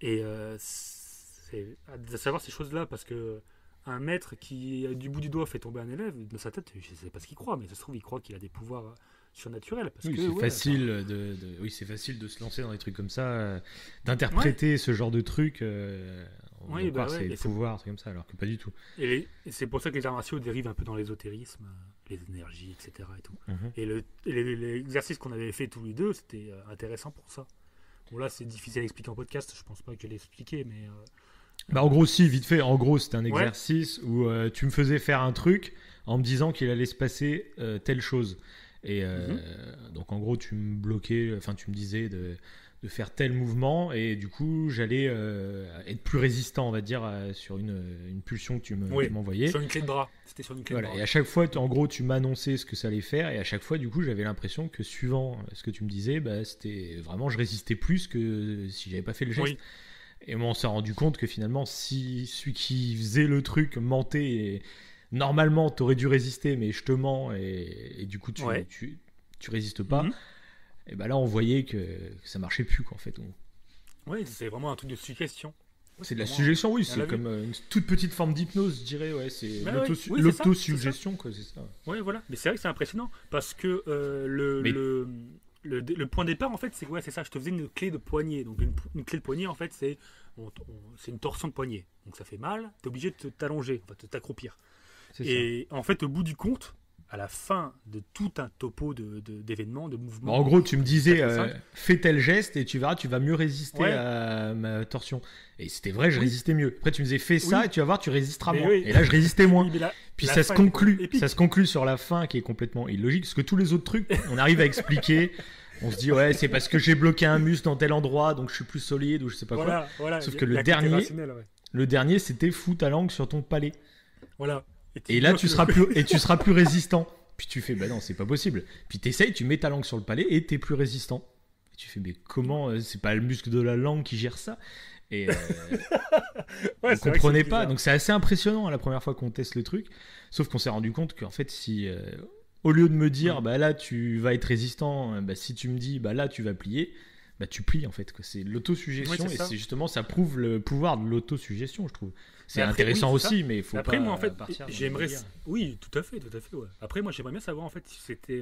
Speaker 1: Et c'est de savoir ces choses-là, parce que un maître qui, du bout du doigt, fait tomber un élève, dans sa tête, je sais pas ce qu'il croit, mais ça se trouve, il croit qu'il a des pouvoirs surnaturels. Parce
Speaker 2: oui,
Speaker 1: que,
Speaker 2: c'est facile oui, c'est facile de se lancer dans des trucs comme ça, d'interpréter ce genre de trucs. On va croire que c'est des pouvoirs, c'est comme ça, alors que pas du tout.
Speaker 1: Et c'est pour ça que les arts martiaux dérivent un peu dans l'ésotérisme, les énergies, etc. Et tout. Et l'exercice qu'on avait fait tous les deux, c'était intéressant pour ça. Bon, là, c'est difficile à expliquer en podcast, je pense pas que je l'ai expliqué, mais.
Speaker 2: En gros, si, vite fait. En gros, c'était un exercice où tu me faisais faire un truc en me disant qu'il allait se passer telle chose. Et donc, en gros, tu me bloquais, enfin, tu me disais de faire tel mouvement, et du coup, j'allais être plus résistant, on va dire, sur une pulsion que tu m'envoyais.
Speaker 1: Sur une clé de bras. C'était sur une clé de bras.
Speaker 2: Et à chaque fois, en gros, tu m'annonçais ce que ça allait faire, et à chaque fois, du coup, j'avais l'impression que suivant ce que tu me disais, c'était vraiment, je résistais plus que si j'avais pas fait le geste.
Speaker 1: Oui.
Speaker 2: Et on s'est rendu compte que finalement, si celui qui faisait le truc mentait, et normalement, t'aurais dû résister, mais je te mens, et du coup, tu résistes pas. Et ben là, on voyait que ça marchait plus, quoi, en fait.
Speaker 1: Oui, c'est vraiment un truc de suggestion.
Speaker 2: C'est de la suggestion, oui. C'est comme une toute petite forme d'hypnose, je dirais. Ouais, c'est l'autosuggestion, quoi, c'est ça.
Speaker 1: Oui, voilà. Mais c'est vrai que c'est impressionnant parce que le point de départ, en fait, c'est ça. Je te faisais une clé de poignet. Donc, une clé de poignet, en fait, c'est une torsion de poignet. Donc, ça fait mal. Tu es obligé de t'allonger, de t'accroupir. Et en fait, au bout du compte, à la fin de tout un topo d'événements, de mouvements.
Speaker 2: En gros, tu me disais, fais tel geste et tu verras, tu vas mieux résister à ma torsion. Et c'était vrai, je résistais mieux. Après, tu me disais, fais ça et tu vas voir, tu résisteras moins. Et là, je résistais moins. Puis ça se conclut sur la fin qui est complètement illogique. Parce que tous les autres trucs, on arrive à expliquer. On se dit, ouais, c'est parce que j'ai bloqué un muscle dans tel endroit, donc je suis plus solide ou je sais pas quoi. Sauf que le dernier, c'était fous ta langue sur ton palais.
Speaker 1: Voilà.
Speaker 2: Et là, tu seras plus résistant. Puis tu fais, bah non, c'est pas possible. Puis t'essayes, tu mets ta langue sur le palais et t'es plus résistant. Et tu fais, mais comment c'est pas le muscle de la langue qui gère ça. Et on comprenait pas. Donc c'est assez impressionnant la première fois qu'on teste le truc. Sauf qu'on s'est rendu compte qu'en fait, si au lieu de me dire, bah là, tu vas être résistant, bah, si tu me dis, bah là, tu vas plier, bah tu plies en fait. C'est l'autosuggestion et c'est justement, ça prouve le pouvoir de l'autosuggestion, je trouve. C'est intéressant aussi, mais il faut
Speaker 1: après,
Speaker 2: pas.
Speaker 1: Moi, en fait, j'aimerais. Oui, tout à fait, ouais. Après, moi, j'aimerais bien savoir en fait si c'était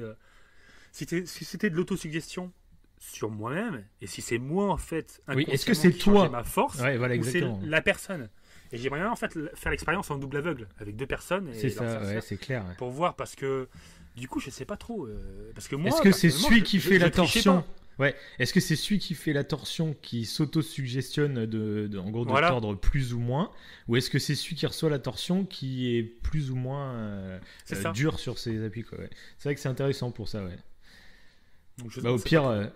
Speaker 1: de l'autosuggestion sur moi-même et si c'est moi en fait.
Speaker 2: Oui, est-ce que c'est toi
Speaker 1: ma force
Speaker 2: voilà,
Speaker 1: ou c'est la personne. Et j'aimerais bien en fait faire l'expérience en double aveugle avec deux personnes.
Speaker 2: C'est ça, c'est clair.
Speaker 1: Pour voir parce que du coup, je sais pas trop. Parce que moi.
Speaker 2: Est-ce que c'est celui qui fait la torsion? Ouais. Est-ce que c'est celui qui fait la torsion qui s'auto-suggestionne en gros de tordre plus ou moins, ou est-ce que c'est celui qui reçoit la torsion qui est plus ou moins dur sur ses appuis, quoi, ouais. C'est vrai que c'est intéressant pour ça, ouais. Donc, au pire,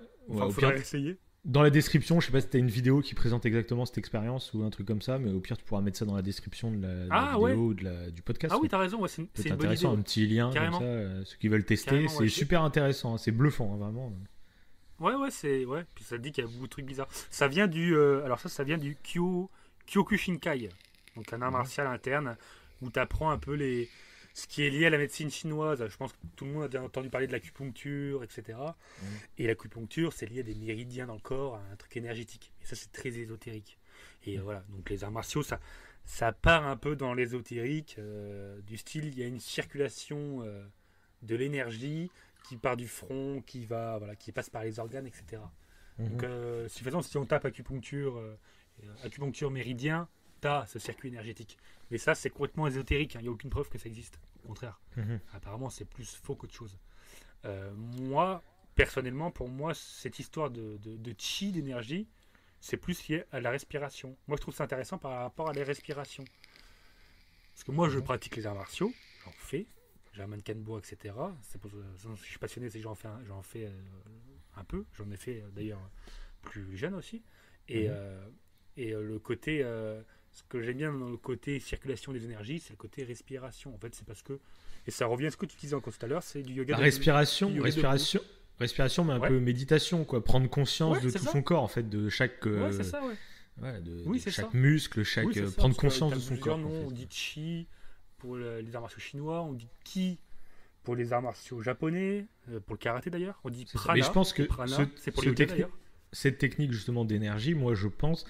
Speaker 1: essayer.
Speaker 2: Dans la description, je sais pas si tu as une vidéo qui présente exactement cette expérience ou un truc comme ça, mais au pire tu pourras mettre ça dans la description de la vidéo ou du podcast.
Speaker 1: Ah oui, t'as raison, c'est une
Speaker 2: intéressant,
Speaker 1: bonne idée,
Speaker 2: un petit lien comme ça, ceux qui veulent tester, c'est super intéressant, c'est bluffant, hein, vraiment.
Speaker 1: Ouais, puis ça te dit qu'il y a beaucoup de trucs bizarres. Ça vient du Kyokushinkai, donc un art martial interne où tu apprends un peu ce qui est lié à la médecine chinoise. Je pense que tout le monde a déjà entendu parler de l'acupuncture, etc. Et l'acupuncture, c'est lié à des méridiens dans le corps, à un truc énergétique. Et ça, c'est très ésotérique. Et voilà, donc les arts martiaux, ça part un peu dans l'ésotérique, du style, il y a une circulation de l'énergie qui part du front, qui passe par les organes, etc. Donc, si on tape acupuncture méridien, t'as ce circuit énergétique. Mais ça, c'est complètement ésotérique. Il n'y a aucune preuve que ça existe. Au contraire. Apparemment, c'est plus faux qu'autre chose. Moi, personnellement, pour moi, cette histoire de chi, d'énergie, c'est plus lié à la respiration. Moi, je trouve ça intéressant par rapport à la respiration. Parce que moi, je pratique les arts martiaux, j'en fais. J'ai un mannequin de bois, etc. C'est pour ça que je suis passionné, c'est que j'en fais un peu. J'en ai fait d'ailleurs plus jeune aussi. Et le côté, ce que j'aime bien dans le côté circulation des énergies, c'est le côté respiration. En fait, c'est parce que, et ça revient à ce que tu disais encore tout à l'heure, c'est du yoga.
Speaker 2: Respiration, mais un peu méditation, quoi. Prendre conscience de tout son corps, en fait, de chaque.
Speaker 1: C'est ça,
Speaker 2: chaque muscle, prendre conscience de son corps.
Speaker 1: On dit chi pour les arts martiaux chinois, on dit ki pour les arts martiaux japonais, pour le karaté d'ailleurs, on dit prana.
Speaker 2: Mais je pense que
Speaker 1: c'est pour les yoga d'ailleurs.
Speaker 2: Cette technique justement d'énergie, moi je pense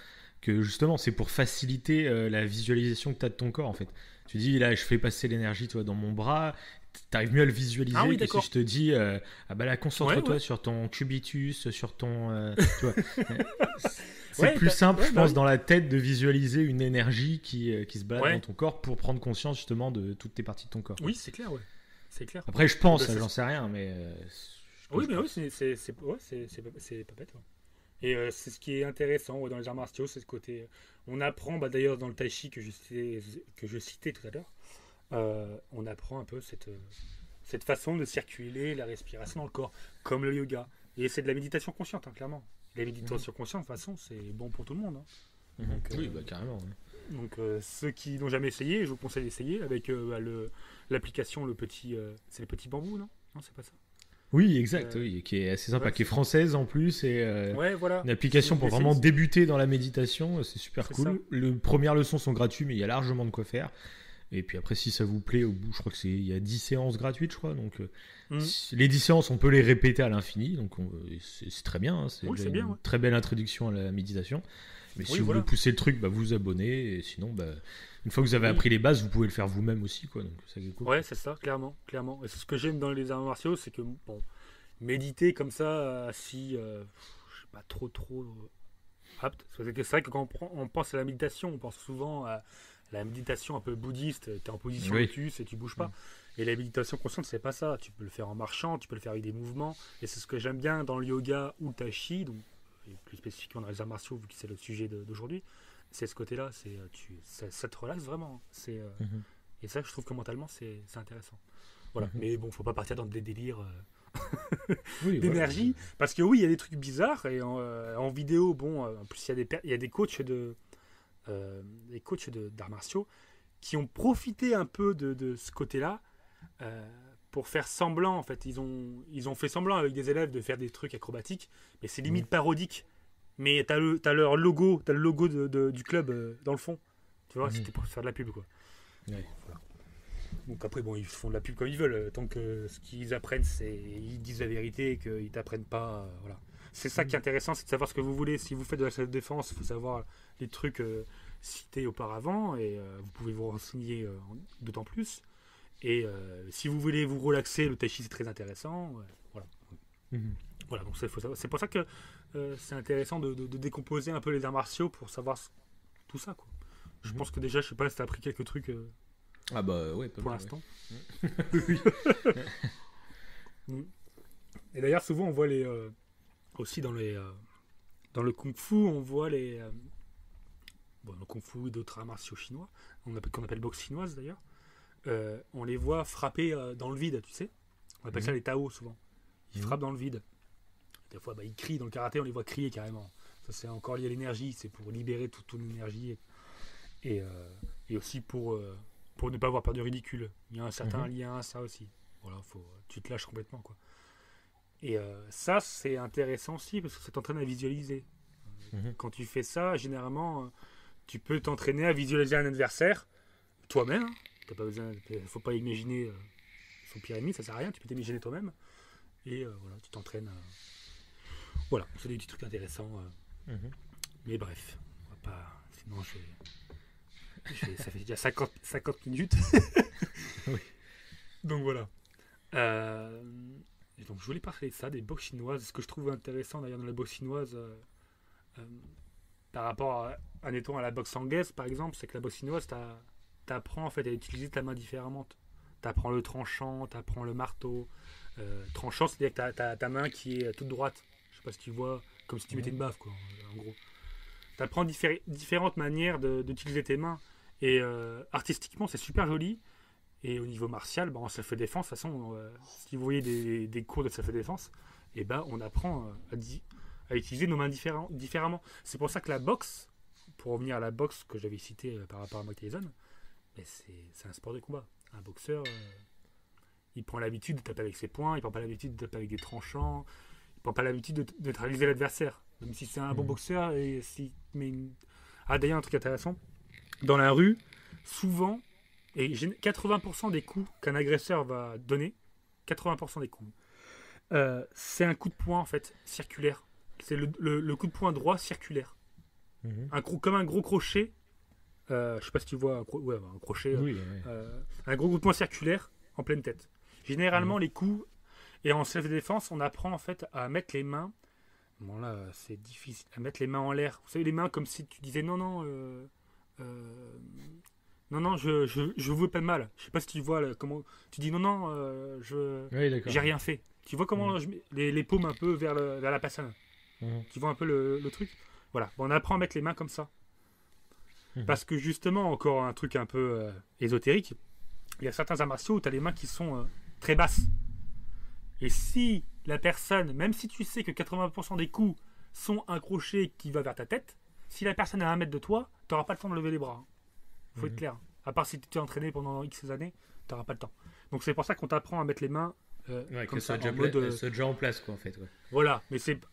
Speaker 2: que justement, c'est pour faciliter la visualisation que tu as de ton corps, en fait. Tu dis, là, je fais passer l'énergie, toi, dans mon bras. T'arrives mieux à le visualiser que si je te dis, là, concentre-toi sur ton cubitus, sur ton... tu vois. C'est plus simple, je pense, dans la tête de visualiser une énergie qui se balade dans ton corps pour prendre conscience, justement, de toutes tes parties de ton corps.
Speaker 1: Oui, c'est clair, c'est clair.
Speaker 2: Après, je pense, j'en sais rien, mais...
Speaker 1: oui, c'est pas bête. Et c'est ce qui est intéressant dans les arts martiaux, c'est ce côté. On apprend, d'ailleurs dans le tai chi que je citais tout à l'heure, on apprend un peu cette façon de circuler la respiration dans le corps, comme le yoga. Et c'est de la méditation consciente, clairement. La méditation consciente, de toute façon, c'est bon pour tout le monde.
Speaker 2: Donc, oui, carrément.
Speaker 1: Donc ceux qui n'ont jamais essayé, je vous conseille d'essayer avec l'application, c'est le petit bambou, non? Non, c'est pas ça.
Speaker 2: Oui, exact, qui est assez sympa, qui est française en plus, et une application pour vraiment débuter dans la méditation, c'est super cool. Les premières leçons sont gratuites, mais il y a largement de quoi faire. Et puis après, si ça vous plaît, au bout, je crois il y a 10 séances gratuites, je crois. Donc, les 10 séances, on peut les répéter à l'infini, donc c'est très bien. C'est une très belle introduction à la méditation. Mais si vous voulez pousser le truc, vous vous abonnez, et sinon, une fois que vous avez appris les bases, vous pouvez le faire vous-même aussi, quoi. Donc, ça, c'est cool.
Speaker 1: Ouais, c'est ça, clairement. Et c'est ce que j'aime dans les arts martiaux, c'est que méditer comme ça, si je suis pas trop apte. C'est vrai que quand on pense à la méditation, on pense souvent à la méditation un peu bouddhiste. Tu es en position lotus et tu bouges pas. Et la méditation consciente, c'est pas ça. Tu peux le faire en marchant, tu peux le faire avec des mouvements. Et c'est ce que j'aime bien dans le yoga ou le tai chi, donc et plus spécifiquement dans les arts martiaux, vu que c'est le sujet d'aujourd'hui. C'est ce côté-là, ça te relaxe vraiment. Et ça, je trouve que mentalement, c'est intéressant. Voilà. Mais bon, faut pas partir dans des délires d'énergie, parce que il y a des trucs bizarres, et en vidéo, en plus, il y a des coachs d'arts martiaux qui ont profité un peu de ce côté-là pour faire semblant, en fait. Ils ont fait semblant avec des élèves de faire des trucs acrobatiques, mais c'est limite parodique. Mais t'as le logo du club dans le fond. Tu vois, c'était pour faire de la pub, quoi. Voilà. Donc après, ils font de la pub comme ils veulent. Tant que ce qu'ils apprennent, ils disent la vérité et qu'ils t'apprennent pas. Voilà. C'est ça qui est intéressant, c'est de savoir ce que vous voulez. Si vous faites de la self-défense, il faut savoir les trucs cités auparavant, et vous pouvez vous renseigner d'autant plus. Et si vous voulez vous relaxer, le tai chi, c'est très intéressant. Voilà. Voilà, donc c'est pour ça que c'est intéressant de décomposer un peu les arts martiaux pour savoir tout ça, quoi. Je pense que déjà, je sais pas si tu as appris quelques trucs pour l'instant. Oui. Et d'ailleurs, souvent, on voit aussi dans le kung-fu, on voit le kung-fu et d'autres arts martiaux chinois, qu'on appelle boxe chinoise d'ailleurs, on les voit frapper dans le vide, tu sais. On appelle ça les Tao souvent. Ils frappent dans le vide. Des fois, ils crient. Dans le karaté, on les voit crier carrément. Ça, c'est encore lié à l'énergie. C'est pour libérer toute ton énergie. Et aussi pour ne pas avoir peur du ridicule. Il y a un certain lien à ça aussi. Voilà, tu te lâches complètement, quoi. Et ça, c'est intéressant aussi parce que ça t'entraîne à visualiser. Quand tu fais ça, généralement, tu peux t'entraîner à visualiser un adversaire toi-même. Faut pas imaginer son pire ennemi, ça sert à rien. Tu peux t'imaginer toi-même. Et voilà, tu t'entraînes. Voilà, c'est des petits trucs intéressants. Mais bref, on va pas. Sinon, ça fait déjà 50 minutes. Oui. Donc voilà. Et donc je voulais parler de ça, des boxes chinoises. Ce que je trouve intéressant d'ailleurs dans la boxe chinoise, par rapport à la boxe anglaise par exemple, c'est que la boxe chinoise, t'apprends en fait à utiliser ta main différemment. T'apprends le tranchant, t'apprends le marteau. Tranchant, c'est-à-dire que t'as ta main qui est toute droite. Je sais pas si tu vois, comme si tu mettais une baffe, quoi, en gros. T'apprends différentes manières d'utiliser tes mains. Et artistiquement, c'est super joli. Et au niveau martial, en self-défense, de toute façon, si vous voyez des cours de self-défense, on apprend à utiliser nos mains différemment. C'est pour ça que la boxe, pour revenir à la boxe que j'avais citée par rapport à Mike Tyson, c'est un sport de combat. Un boxeur, il prend l'habitude de taper avec ses poings, il prend pas l'habitude de taper avec des tranchants, il prend pas l'habitude de neutraliser l'adversaire. Même si c'est un bon boxeur, d'ailleurs, un truc intéressant, dans la rue, souvent, et 80% des coups qu'un agresseur va donner, 80% des coups, c'est un coup de poing en fait circulaire. C'est le coup de poing droit circulaire. comme un gros crochet. Je sais pas si tu vois un crochet. Un gros coup de poing circulaire en pleine tête. Généralement, les coups, et en self-défense, on apprend en fait à mettre les mains. Bon, là, c'est difficile. À mettre les mains en l'air. Vous savez, les mains comme si tu disais non, je veux pas de mal. Je sais pas si tu vois comment. Tu dis non, j'ai rien fait. Tu vois comment je mets les paumes un peu vers la personne. Tu vois un peu le truc. Voilà. Bon, on apprend à mettre les mains comme ça. Parce que justement, encore un truc un peu ésotérique, il y a certains arts martiaux où tu as les mains qui sont très basses. Et si la personne, même si tu sais que 80% des coups sont un crochet qui va vers ta tête, si la personne est à 1 mètre de toi, tu n'auras pas le temps de lever les bras. Faut être clair. À part si tu t'es entraîné pendant X années, tu n'auras pas le temps. Donc c'est pour ça qu'on t'apprend à mettre les mains comme ça, en mode...
Speaker 4: soit déjà en place, quoi, en fait. Ouais.
Speaker 1: Voilà,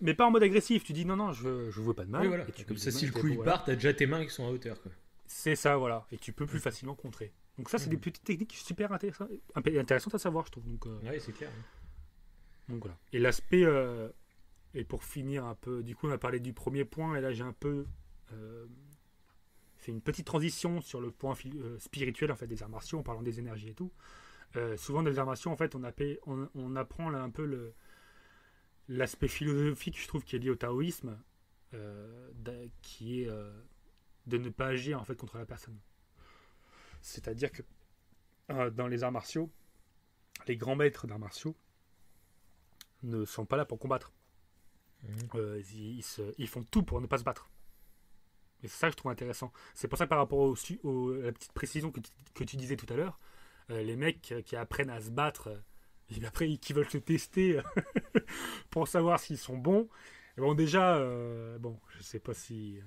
Speaker 1: mais pas en mode agressif. Tu dis non, je veux pas de mal.
Speaker 4: Oui, voilà. Comme ça, si le coup il part, t'as déjà tes mains qui sont à hauteur, quoi.
Speaker 1: C'est ça, voilà. Et tu peux plus facilement contrer. Donc ça, c'est des petites techniques super intéressantes à savoir, je trouve. Donc,
Speaker 4: oui, c'est clair.
Speaker 1: Donc voilà. Et l'aspect... et pour finir un peu... Du coup, on a parlé du premier point. Et là, j'ai un peu... fait une petite transition sur le point spirituel en fait, des arts martiaux, en parlant des énergies et tout. Souvent, dans les arts martiaux, en fait, on apprend là, un peu l'aspect philosophique, je trouve, qui est lié au taoïsme, qui est de ne pas agir en fait, contre la personne. C'est-à-dire que dans les arts martiaux, les grands maîtres d'arts martiaux ne sont pas là pour combattre. Ils font tout pour ne pas se battre. Et c'est ça que je trouve intéressant. C'est pour ça que par rapport à la petite précision que tu disais tout à l'heure, les mecs qui apprennent à se battre, et après qui veulent se tester pour savoir s'ils sont bons, et bon déjà, je sais pas si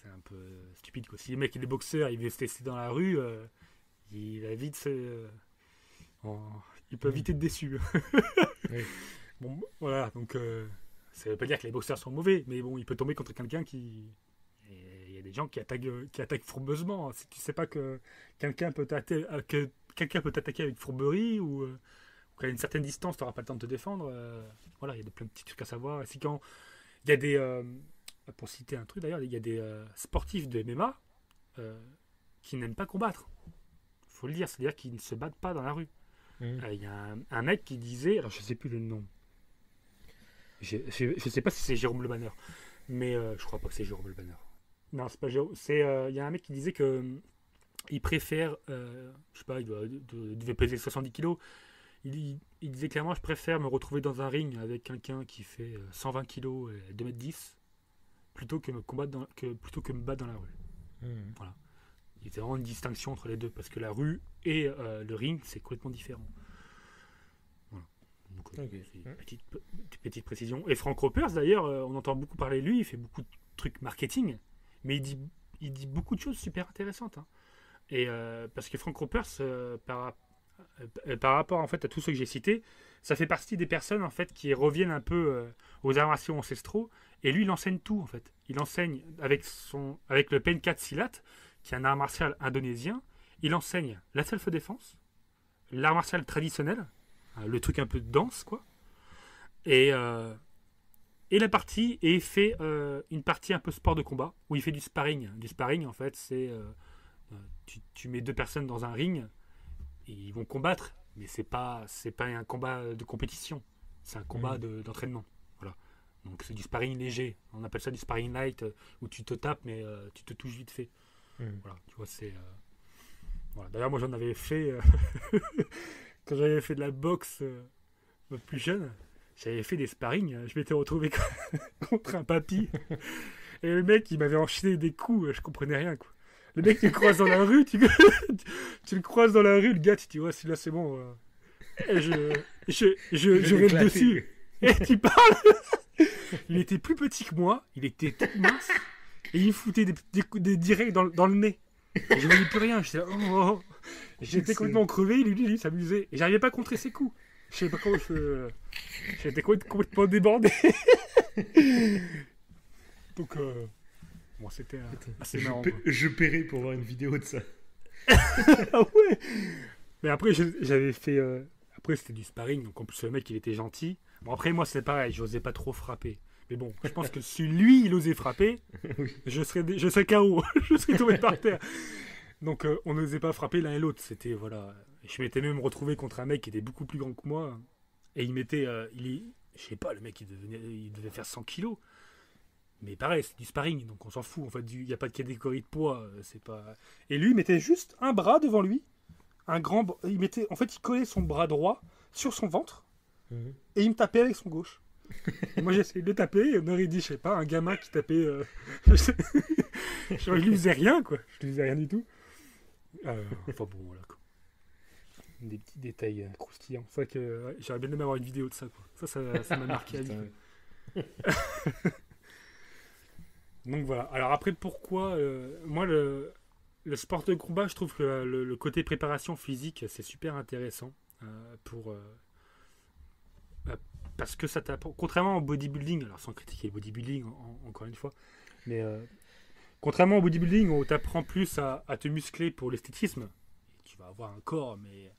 Speaker 1: c'est un peu stupide quoi. Si les mecs, les boxeurs, ils veulent se tester dans la rue, il va vite il peut vite être déçu.
Speaker 4: Oui.
Speaker 1: Bon, voilà, donc ça veut pas dire que les boxeurs sont mauvais, mais bon, il peut tomber contre quelqu'un qui... Il y a des gens qui attaquent fourbeusement. Si tu sais pas que quelqu'un peut t'attaquer avec fourberie ou qu'à une certaine distance, tu n'auras pas le temps de te défendre. Voilà, il y a plein de petits trucs à savoir. Et si quand il y a des... pour citer un truc d'ailleurs, il y a des sportifs de MMA qui n'aiment pas combattre. Il faut le dire, c'est-à-dire qu'ils ne se battent pas dans la rue. Il y a un mec qui disait... Alors je sais plus le nom. Je sais pas si c'est Jérôme Le Banner. Mais je crois pas que c'est Jérôme Le Banner. Non, c'est pas Jérôme. Il y a un mec qui disait que il préfère, je sais pas, il devait peser 70 kilos. Il disait clairement, je préfère me retrouver dans un ring avec quelqu'un qui fait 120 kilos et 2m10 plutôt que me battre dans la rue. Voilà. Il y a vraiment une distinction entre les deux parce que la rue et le ring, c'est complètement différent. Voilà. Donc, c'est une petite précision. Et Frank Ropers, d'ailleurs, on entend beaucoup parler de lui, il fait beaucoup de trucs marketing, mais il dit beaucoup de choses super intéressantes. Hein. Et parce que Frank Ropers, par rapport en fait, à tous ceux que j'ai cités, ça fait partie des personnes en fait, qui reviennent un peu aux arts martiaux ancestraux, et lui, il enseigne tout, en fait. Il enseigne avec le Pencat Silat, qui est un art martial indonésien, il enseigne la self-défense, l'art martial traditionnel, le truc un peu de danse, quoi, et la partie, et il fait une partie un peu sport de combat, où il fait du sparring. Du sparring, en fait, c'est... tu mets deux personnes dans un ring, et ils vont combattre, mais c'est pas un combat de compétition, c'est un combat d'entraînement. Voilà. Donc c'est du sparring léger, on appelle ça du sparring light, où tu te tapes, mais tu te touches vite fait. Voilà, tu vois, c'est... Voilà. D'ailleurs, moi, j'en avais fait... quand j'avais fait de la boxe plus jeune, j'avais fait des sparring, je m'étais retrouvé contre un papy, et le mec, il m'avait enchaîné des coups, je comprenais rien, quoi. Le mec, tu le croises dans la rue, tu le croises dans la rue, le gars, tu dis, ouais, celui-là, c'est bon. Et je vais dessus. Et tu parles. Il était plus petit que moi, il était tout mince, et il me foutait des directs dans le nez. Et je voyais plus rien, j'étais complètement crevé, lui, il s'amusait. Et j'arrivais pas à contrer ses coups. Je sais pas comment j'étais complètement débordé. Donc, bon, c'était assez marrant.
Speaker 4: Je paierai pour voir une vidéo de ça.
Speaker 1: Ah ouais. Mais après, j'avais fait... Après, c'était du sparring. Donc, en plus, le mec, il était gentil. Bon, après, moi, c'est pareil. J'osais pas trop frapper. Mais bon, je pense que si lui, il osait frapper,
Speaker 4: Oui.
Speaker 1: je serais KO. Je serais tombé par terre. Donc, on n'osait pas frapper l'un et l'autre. C'était, voilà. Je m'étais même retrouvé contre un mec qui était beaucoup plus grand que moi. Et il m'était. Je sais pas, le mec, il devait faire 100 kilos. Mais pareil, c'est du sparring, donc on s'en fout. En fait, il n'y a pas de catégorie de poids. C'est pas... Et lui, il mettait juste un bras devant lui. En fait, il collait son bras droit sur son ventre.
Speaker 4: Mhm.
Speaker 1: Et il me tapait avec son gauche. Et moi, j'essayais de le taper. Et on aurait dit, je sais pas, un gamin qui tapait. Je lui faisais rien, quoi. Je lui faisais rien du tout. Enfin bon, voilà, quoi. Des petits détails croustillants. C'est vrai que ouais, j'aurais bien aimé avoir une vidéo de ça, quoi. Ça m'a marqué à vie.
Speaker 4: Putain.
Speaker 1: Donc voilà. Alors après, pourquoi moi, le sport de combat, je trouve que le côté préparation physique, c'est super intéressant. Parce que ça t'apprend, contrairement au bodybuilding, alors sans critiquer le bodybuilding encore une fois, mais contrairement au bodybuilding où t'apprends plus à te muscler pour l'esthétisme, tu vas avoir un corps, mais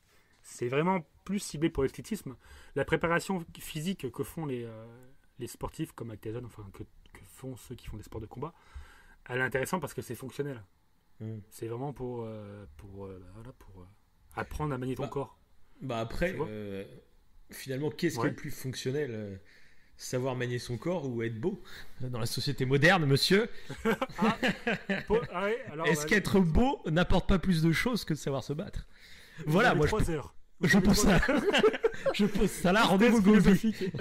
Speaker 1: c'est vraiment plus ciblé pour l'esthétisme. La préparation physique que font les sportifs comme Mike Tyson, enfin que font ceux qui font des sports de combat, elle est intéressante parce que c'est fonctionnel. C'est vraiment pour apprendre à manier ton corps.
Speaker 4: Bah après,
Speaker 1: Tu vois
Speaker 4: finalement, qu'est-ce qui
Speaker 1: Ouais.
Speaker 4: est le plus fonctionnel, savoir manier son corps ou être beau dans la société moderne, monsieur?
Speaker 1: Alors,
Speaker 4: Est-ce qu'être beau n'apporte pas plus de choses que de savoir se battre? Voilà, moi
Speaker 1: 3 heures.
Speaker 4: je pose ça. Je pose ça là, rendez-vous Gobi.
Speaker 1: philosophique.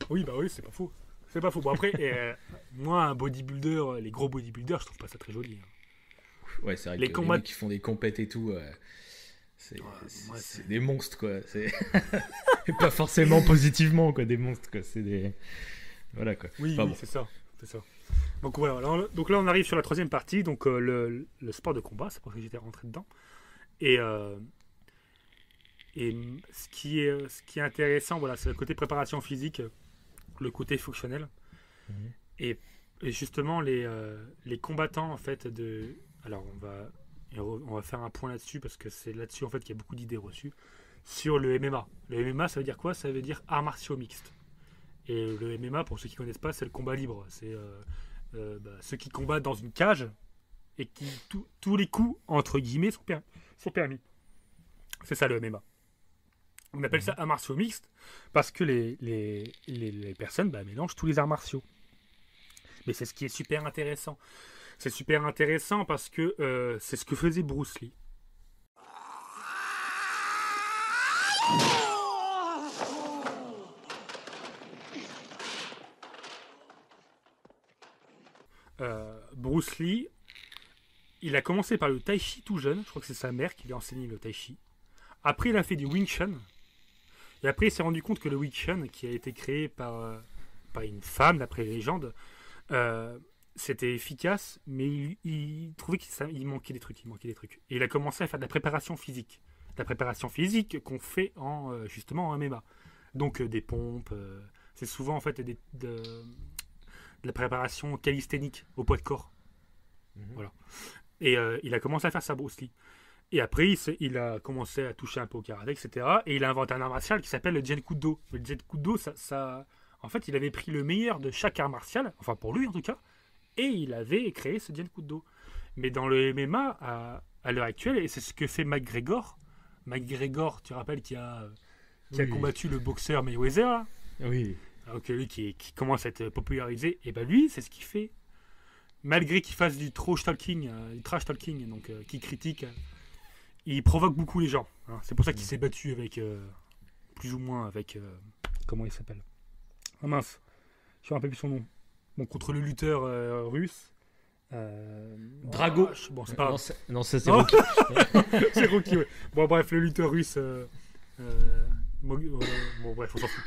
Speaker 1: Oui, bah oui, c'est pas faux. C'est pas faux. Bon, après, moi, un bodybuilder, les gros bodybuilders, je trouve pas ça très joli.
Speaker 4: Ouais, c'est vrai
Speaker 1: Les
Speaker 4: que
Speaker 1: combats-
Speaker 4: les mecs qui font des compètes et tout, c'est
Speaker 1: moi,
Speaker 4: c'est des monstres, quoi. C'est et pas forcément positivement, quoi, des monstres, quoi. C'est des... Voilà, quoi.
Speaker 1: Oui,
Speaker 4: Enfin,
Speaker 1: oui,
Speaker 4: bon.
Speaker 1: c'est ça. Donc voilà. Donc là, on arrive sur la troisième partie, donc le sport de combat. C'est pour ça que j'étais rentré dedans. Et ce qui est intéressant, voilà, c'est le côté préparation physique, le côté fonctionnel.
Speaker 4: Mhm.
Speaker 1: Et justement, les combattants, en fait, alors, on va faire un point là-dessus, parce que c'est là-dessus, en fait, qu'il y a beaucoup d'idées reçues. Sur le MMA. Le MMA, ça veut dire quoi? Ça veut dire arts martiaux mixtes. Et le MMA, pour ceux qui ne connaissent pas, c'est le combat libre. C'est ceux qui combattent dans une cage et qui, tous les coups, entre guillemets, sont permis. C'est ça le MMA. On appelle ça arts martiaux mixtes parce que les personnes mélangent tous les arts martiaux. Mais c'est ce qui est super intéressant. C'est super intéressant parce que c'est ce que faisait Bruce Lee. Bruce Lee, il a commencé par le tai chi tout jeune. Je crois que c'est sa mère qui lui a enseigné le tai chi. Après, il a fait du Wing Chun. Et après, il s'est rendu compte que le Wing Chun, qui a été créé par une femme, d'après les légendes, c'était efficace, mais il trouvait qu'il manquait des trucs. Et il a commencé à faire de la préparation physique. De la préparation physique qu'on fait justement en MMA. Donc des pompes, c'est souvent en fait de la préparation calisthénique au poids de corps. Voilà. Et il a commencé à faire ça, Bruce Lee. Et après, il a commencé à toucher un peu au karaté, etc. Et il a inventé un art martial qui s'appelle le Jian-Kudo. Le Jian-Kudo, en fait, il avait pris le meilleur de chaque art martial, enfin pour lui en tout cas, et il avait créé ce Jian-Kudo. Mais dans le MMA, à l'heure actuelle, et c'est ce que fait McGregor. McGregor, tu te rappelles, qui a combattu le boxeur Mayweather, là.
Speaker 4: Oui.
Speaker 1: Donc lui qui commence à être popularisé, et ben lui, c'est ce qu'il fait. Malgré qu'il fasse du trash talking, donc qui critique, il provoque beaucoup les gens. Hein. C'est pour ça qu'il s'est battu avec, plus ou moins avec, comment il s'appelle? Ah mince, je me rappelle plus son nom. Bon, contre le lutteur russe.
Speaker 4: Drago.
Speaker 1: Bon, c'est pas grave.
Speaker 4: Non, ça c'est
Speaker 1: Non.
Speaker 4: Rocky.
Speaker 1: C'est Rocky, ouais. Bon, bref, le lutteur russe. Bon, bref, on s'en fout.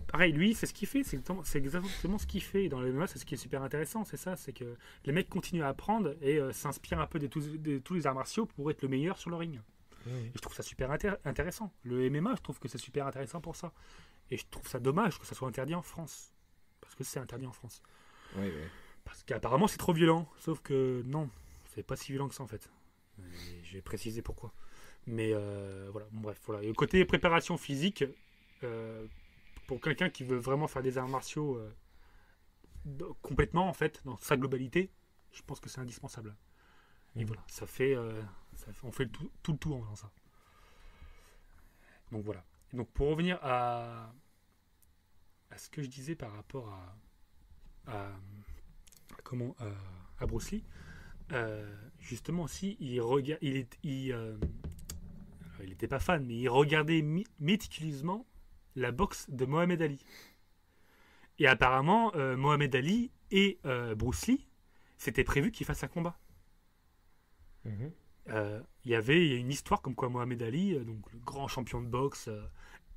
Speaker 1: Pareil, lui, c'est ce qu'il fait, c'est exactement ce qu'il fait. Et dans le MMA, c'est ce qui est super intéressant, c'est ça, c'est que les mecs continuent à apprendre et s'inspirent un peu de tous les arts martiaux pour être le meilleur sur le ring. Et je trouve ça super intéressant. Le MMA, je trouve que c'est super intéressant pour ça. Et je trouve ça dommage que ça soit interdit en France. Parce que c'est interdit en France.
Speaker 4: Oui.
Speaker 1: Parce qu'apparemment, c'est trop violent. Sauf que non, c'est pas si violent que ça en fait. Et je vais préciser pourquoi. Mais voilà, bon, bref, voilà. Et le côté préparation physique, pour quelqu'un qui veut vraiment faire des arts martiaux complètement, en fait, dans sa globalité, je pense que c'est indispensable. Et voilà, on fait tout le tour en faisant ça. Donc voilà. Donc pour revenir à ce que je disais par rapport à Bruce Lee, justement aussi, il n'était pas fan, mais il regardait méticuleusement la boxe de Mohamed Ali. Et apparemment, Mohamed Ali et Bruce Lee, c'était prévu qu'ils fassent un combat. Il y a une histoire comme quoi Mohamed Ali, donc le grand champion de boxe,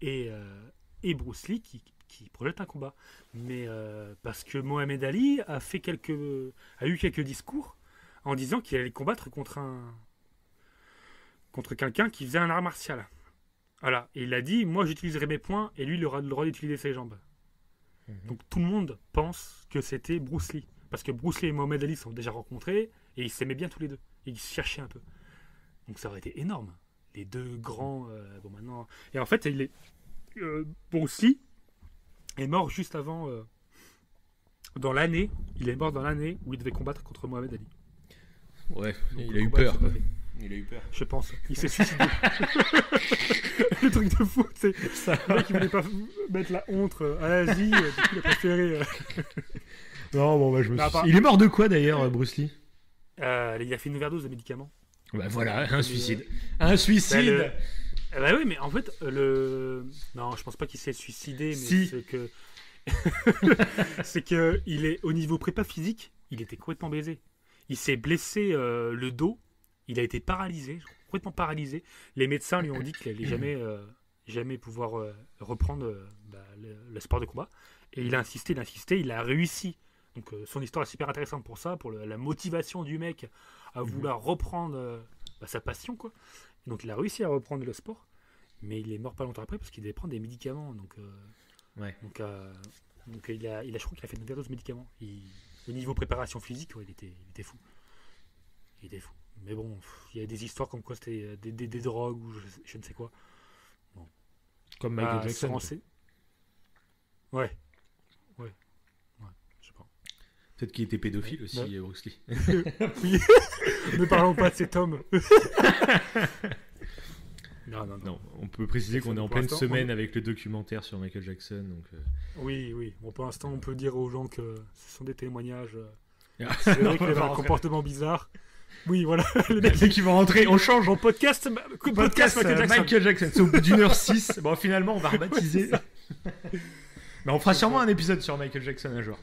Speaker 1: et Bruce Lee qui projettent un combat. Mais parce que Mohamed Ali a eu quelques discours en disant qu'il allait combattre contre quelqu'un qui faisait un art martial. Voilà. Et il a dit, moi j'utiliserai mes poings et lui il aura le droit d'utiliser ses jambes. Donc tout le monde pense que c'était Bruce Lee. Parce que Bruce Lee et Mohamed Ali se sont déjà rencontrés et ils s'aimaient bien tous les deux. Et ils se cherchaient un peu. Donc ça aurait été énorme. Les deux grands... maintenant... Et en fait, Bruce Lee est mort juste avant... dans l'année. Il est mort dans l'année où il devait combattre contre Mohamed Ali.
Speaker 4: Ouais,
Speaker 1: donc,
Speaker 4: il a eu peur.
Speaker 2: Il a eu peur.
Speaker 1: Je pense. Il s'est suicidé. Le truc de fou, c'est ça. Le mec, il voulait pas mettre la honte à l'Asie. Du coup, il a préféré...
Speaker 4: Non, bon, bah, Il est mort de quoi d'ailleurs, Bruce Lee?
Speaker 1: Il a fait une overdose de médicaments.
Speaker 4: Bah voilà, un suicide. Un suicide.
Speaker 1: Bah oui, mais en fait, non, je pense pas qu'il s'est suicidé, mais
Speaker 4: si.
Speaker 1: c'est que il est au niveau prépa physique, il était complètement baisé. Il s'est blessé le dos, il a été paralysé, complètement paralysé. Les médecins lui ont dit qu'il allait jamais pouvoir reprendre le sport de combat. Et il a insisté, il a réussi. Donc son histoire est super intéressante pour ça, pour la motivation du mec à vouloir reprendre sa passion, quoi. Et donc il a réussi à reprendre le sport, mais il est mort pas longtemps après parce qu'il devait prendre des médicaments. Donc je crois qu'il a fait une overdose de médicaments. Au niveau préparation physique, ouais, il était fou. Il était fou. Mais bon, il y a des histoires comme quoi c'était des drogues ou je ne sais quoi. Bon.
Speaker 4: Comme Michael Jackson.
Speaker 1: Ouais, je sais pas.
Speaker 4: Peut-être qu'il était pédophile aussi, Bruce Lee.
Speaker 1: Oui. Ne parlons pas de cet homme. Non.
Speaker 4: On peut préciser qu'on est en pleine semaine avec le documentaire sur Michael Jackson. Donc,
Speaker 1: Oui. Bon, pour l'instant, on peut dire aux gens que ce sont des témoignages. C'est vrai qu'il avait un comportement bizarre. Oui, voilà.
Speaker 4: Les mecs qui vont rentrer, on change.
Speaker 1: Bon, podcast
Speaker 4: Michael Jackson. C'est au bout d'1h06. Bon, finalement, on va rebaptiser. Mais on fera sûrement un épisode sur Michael Jackson un jour.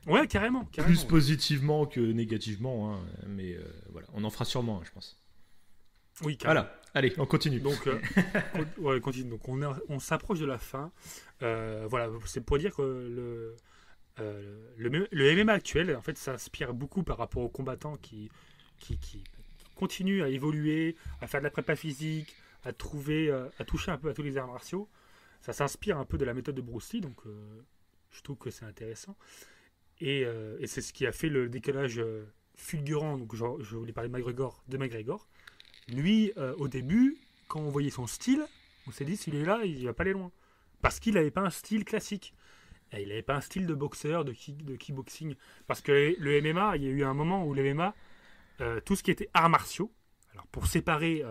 Speaker 1: Ouais, carrément.
Speaker 4: Plus positivement que négativement. Hein. Mais voilà, on en fera sûrement un, je pense.
Speaker 1: Oui, carrément.
Speaker 4: Voilà, allez, on continue.
Speaker 1: Donc, continue. Donc, on s'approche de la fin. Voilà, c'est pour dire que le MMA actuel, en fait, s'inspire beaucoup par rapport aux combattants qui continuent à évoluer, à faire de la prépa physique, à toucher un peu à tous les arts martiaux. Ça s'inspire un peu de la méthode de Bruce Lee, donc je trouve que c'est intéressant. Et c'est ce qui a fait le décalage fulgurant. Donc, je voulais parler de McGregor. Lui, au début, quand on voyait son style, on s'est dit, s'il est là, il va pas aller loin. Parce qu'il n'avait pas un style classique. Et il n'avait pas un style de boxeur, de kickboxing. Parce que le MMA, il y a eu un moment où le MMA, tout ce qui était arts martiaux, alors pour séparer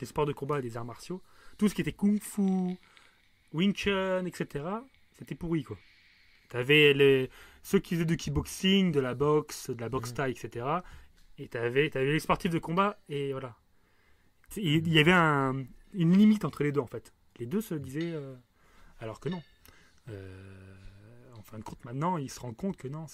Speaker 1: les sports de combat des arts martiaux, tout ce qui était kung-fu, Wing Chun, etc., c'était pourri, quoi. T'avais ceux qui faisaient du kickboxing, de la boxe thaï, etc. Et t'avais les sportifs de combat, et voilà. Il y avait une limite entre les deux, en fait. Les deux se disaient... alors que non. En fin de compte, maintenant, ils se rendent compte que non,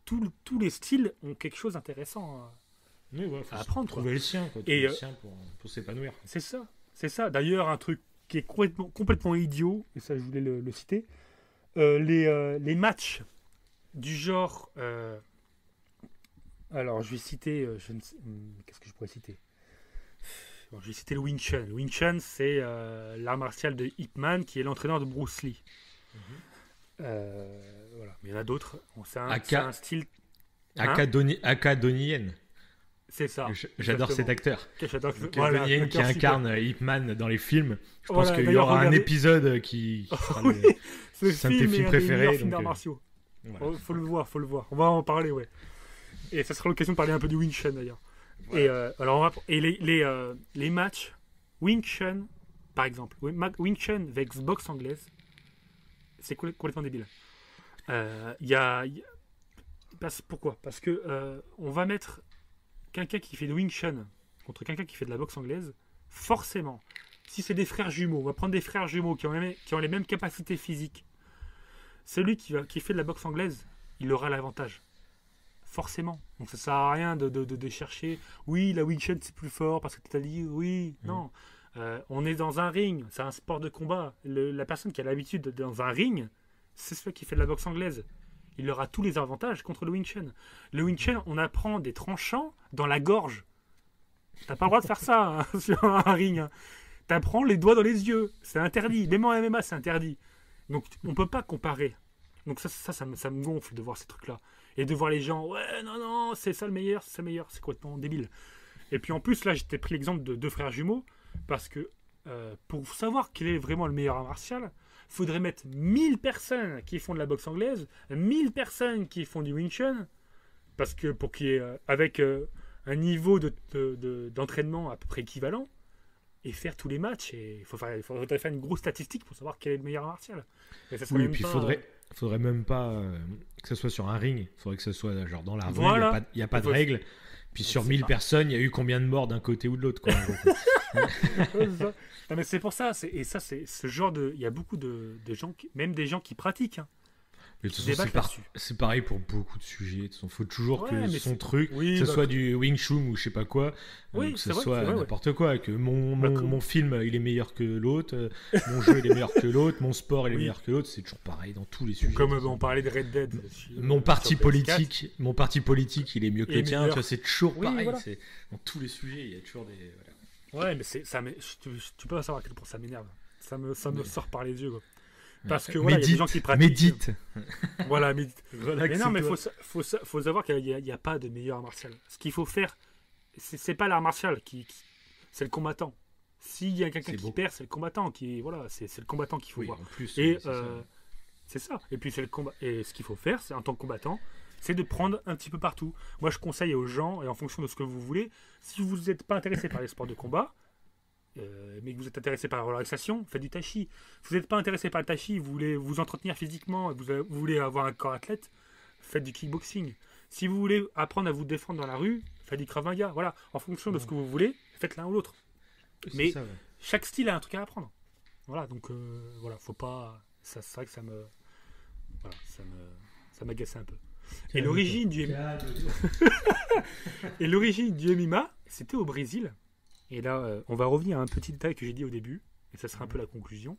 Speaker 1: tous les styles ont quelque chose d'intéressant à apprendre.
Speaker 4: Trouver le sien, quoi.
Speaker 1: Et,
Speaker 4: le sien pour s'épanouir.
Speaker 1: C'est ça. D'ailleurs, un truc qui est complètement idiot, et ça, je voulais le citer, les matchs du genre... alors, je vais citer... qu'est-ce que je pourrais citer? Bon, je vais citer le Wing Chun. Le Wing Chun, c'est l'art martial de Ip Man, qui est l'entraîneur de Bruce Lee. Voilà. Mais il y en a d'autres. C'est un style...
Speaker 4: Aka Donnie Yen.
Speaker 1: C'est ça.
Speaker 2: J'adore cet acteur.
Speaker 1: J'adore.
Speaker 2: Donnie Yen qui incarne Ip Man dans les films. Je pense
Speaker 1: Voilà,
Speaker 2: qu'il y
Speaker 1: d'ailleurs,
Speaker 2: aura un
Speaker 1: regardez-
Speaker 2: épisode qui sera
Speaker 1: Oui,
Speaker 2: c'est un de tes films
Speaker 1: est un des
Speaker 2: préférés,
Speaker 1: meilleurs films
Speaker 2: donc,
Speaker 1: d'arts martiaux.
Speaker 2: voilà.
Speaker 1: Faut le voir. On va en parler, ouais. Et ça sera l'occasion de parler un peu du Wing Chun d'ailleurs. Et alors, les matchs Wing Chun, par exemple, Wing Chun avec boxe anglaise, c'est complètement débile. Pourquoi ? Parce que on va mettre quelqu'un qui fait de Wing Chun contre quelqu'un qui fait de la boxe anglaise. Forcément, si c'est des frères jumeaux, on va prendre des frères jumeaux qui ont les mêmes capacités physiques. Celui qui fait de la boxe anglaise, il aura l'avantage. Forcément. Donc ça sert à rien de chercher. Oui, la Wing Chun c'est plus fort parce que tu as dit oui. Non. On est dans un ring. C'est un sport de combat. La personne qui a l'habitude d'être dans un ring, c'est celui qui fait de la boxe anglaise. Il aura tous les avantages contre le Wing Chun. Le Wing Chun, on apprend des tranchants dans la gorge. T'as pas le droit de faire ça hein, sur un ring. Hein. T'apprends les doigts dans les yeux. C'est interdit. Même en MMA, c'est interdit. Donc on peut pas comparer. Donc ça me gonfle de voir ces trucs-là. Et de voir les gens, ouais, non, c'est ça le meilleur, c'est complètement débile. Et puis en plus, là, j'étais pris l'exemple de deux frères jumeaux, parce que pour savoir quel est vraiment le meilleur art martial, il faudrait mettre 1000 personnes qui font de la boxe anglaise, 1000 personnes qui font du Wing Chun, parce que pour qu'il y ait, avec un niveau d'entraînement à peu près équivalent, et faire tous les matchs, et il faudrait faire une grosse statistique pour savoir quel est le meilleur art martial. Et ça serait
Speaker 2: Oui, et
Speaker 1: même
Speaker 2: puis
Speaker 1: pas,
Speaker 2: faudrait même pas que ce soit sur un ring. Il faudrait que ce soit genre dans la rue.
Speaker 1: Voilà.
Speaker 2: Il n'y a pas de
Speaker 1: Faut-
Speaker 2: règle. Puis sur
Speaker 1: C'est
Speaker 2: 1000
Speaker 1: pas-
Speaker 2: personnes, il y a eu combien de morts d'un côté ou de l'autre, quoi.
Speaker 1: Ouais, c'est ça. Non, mais c'est pour ça. Et ça, c'est ce genre de. Il y a beaucoup de gens, même des gens qui pratiquent. Hein,
Speaker 2: Mais de toute
Speaker 1: qui
Speaker 2: façon,
Speaker 1: débattent là-dessus.
Speaker 2: c'est pareil pour beaucoup de sujets. De toute façon, faut toujours
Speaker 1: Ouais,
Speaker 2: que
Speaker 1: mais
Speaker 2: son
Speaker 1: c'est-
Speaker 2: truc,
Speaker 1: oui,
Speaker 2: que ce
Speaker 1: bah-
Speaker 2: soit du Wing Chun ou je sais pas quoi,
Speaker 1: Oui,
Speaker 2: que
Speaker 1: c'est
Speaker 2: ce
Speaker 1: vrai,
Speaker 2: soit
Speaker 1: c'est vrai, ouais.
Speaker 2: n'importe quoi, que
Speaker 1: Bah, comme-
Speaker 2: mon film il est meilleur que l'autre, mon jeu il est meilleur que l'autre, mon sport il est
Speaker 1: Oui.
Speaker 2: meilleur que l'autre, c'est toujours pareil dans tous les sujets.
Speaker 1: Comme on parlait de Red Dead.
Speaker 2: Mon parti
Speaker 1: sur PS4.
Speaker 2: politique, il est mieux que
Speaker 1: Il
Speaker 2: le
Speaker 1: est
Speaker 2: tien.
Speaker 1: meilleur.
Speaker 2: Tu vois, c'est toujours
Speaker 1: Oui,
Speaker 2: pareil.
Speaker 1: voilà.
Speaker 2: C'est dans tous les sujets, il y a toujours des. Voilà.
Speaker 1: Ouais, mais tu peux pas savoir à quel point ça m'énerve. Ça me
Speaker 2: Mais-
Speaker 1: sort par les yeux. Quoi. Parce que voilà, il y a des gens qui pratiquent.
Speaker 2: Médite.
Speaker 1: Voilà, médite. Mais non, mais
Speaker 2: Relaxe-toi.
Speaker 1: faut savoir qu'il n'y a pas de meilleur art martial. Ce qu'il faut faire, c'est pas l'art martial c'est le combattant. S'il y a quelqu'un
Speaker 2: C'est
Speaker 1: qui
Speaker 2: beau.
Speaker 1: perd, c'est le combattant qui voilà, c'est le combattant qu'il faut
Speaker 2: Oui,
Speaker 1: voir.
Speaker 2: en plus.
Speaker 1: Et
Speaker 2: c'est ça.
Speaker 1: c'est ça. Et puis c'est le combat. Et ce qu'il faut faire, c'est en tant que combattant, c'est de prendre un petit peu partout. Moi, je conseille aux gens, et en fonction de ce que vous voulez, si vous n'êtes pas intéressé par les sports de combat, mais que vous êtes intéressé par la relaxation, faites du tai chi. Si vous n'êtes pas intéressé par le tai chi, vous voulez vous entretenir physiquement, et vous voulez avoir un corps athlète, faites du kickboxing. Si vous voulez apprendre à vous défendre dans la rue, faites du Krav Maga. Voilà, en fonction de ce que vous voulez, faites l'un ou l'autre.
Speaker 2: C'est
Speaker 1: mais-
Speaker 2: ça, ouais.
Speaker 1: Chaque style a un truc à apprendre. Voilà, donc voilà, faut pas. C'est vrai que ça m'agaçait un peu. Et l'origine du MMA, c'était au Brésil. Et là, on va revenir à un petit détail que j'ai dit au début, et ça sera un peu la conclusion.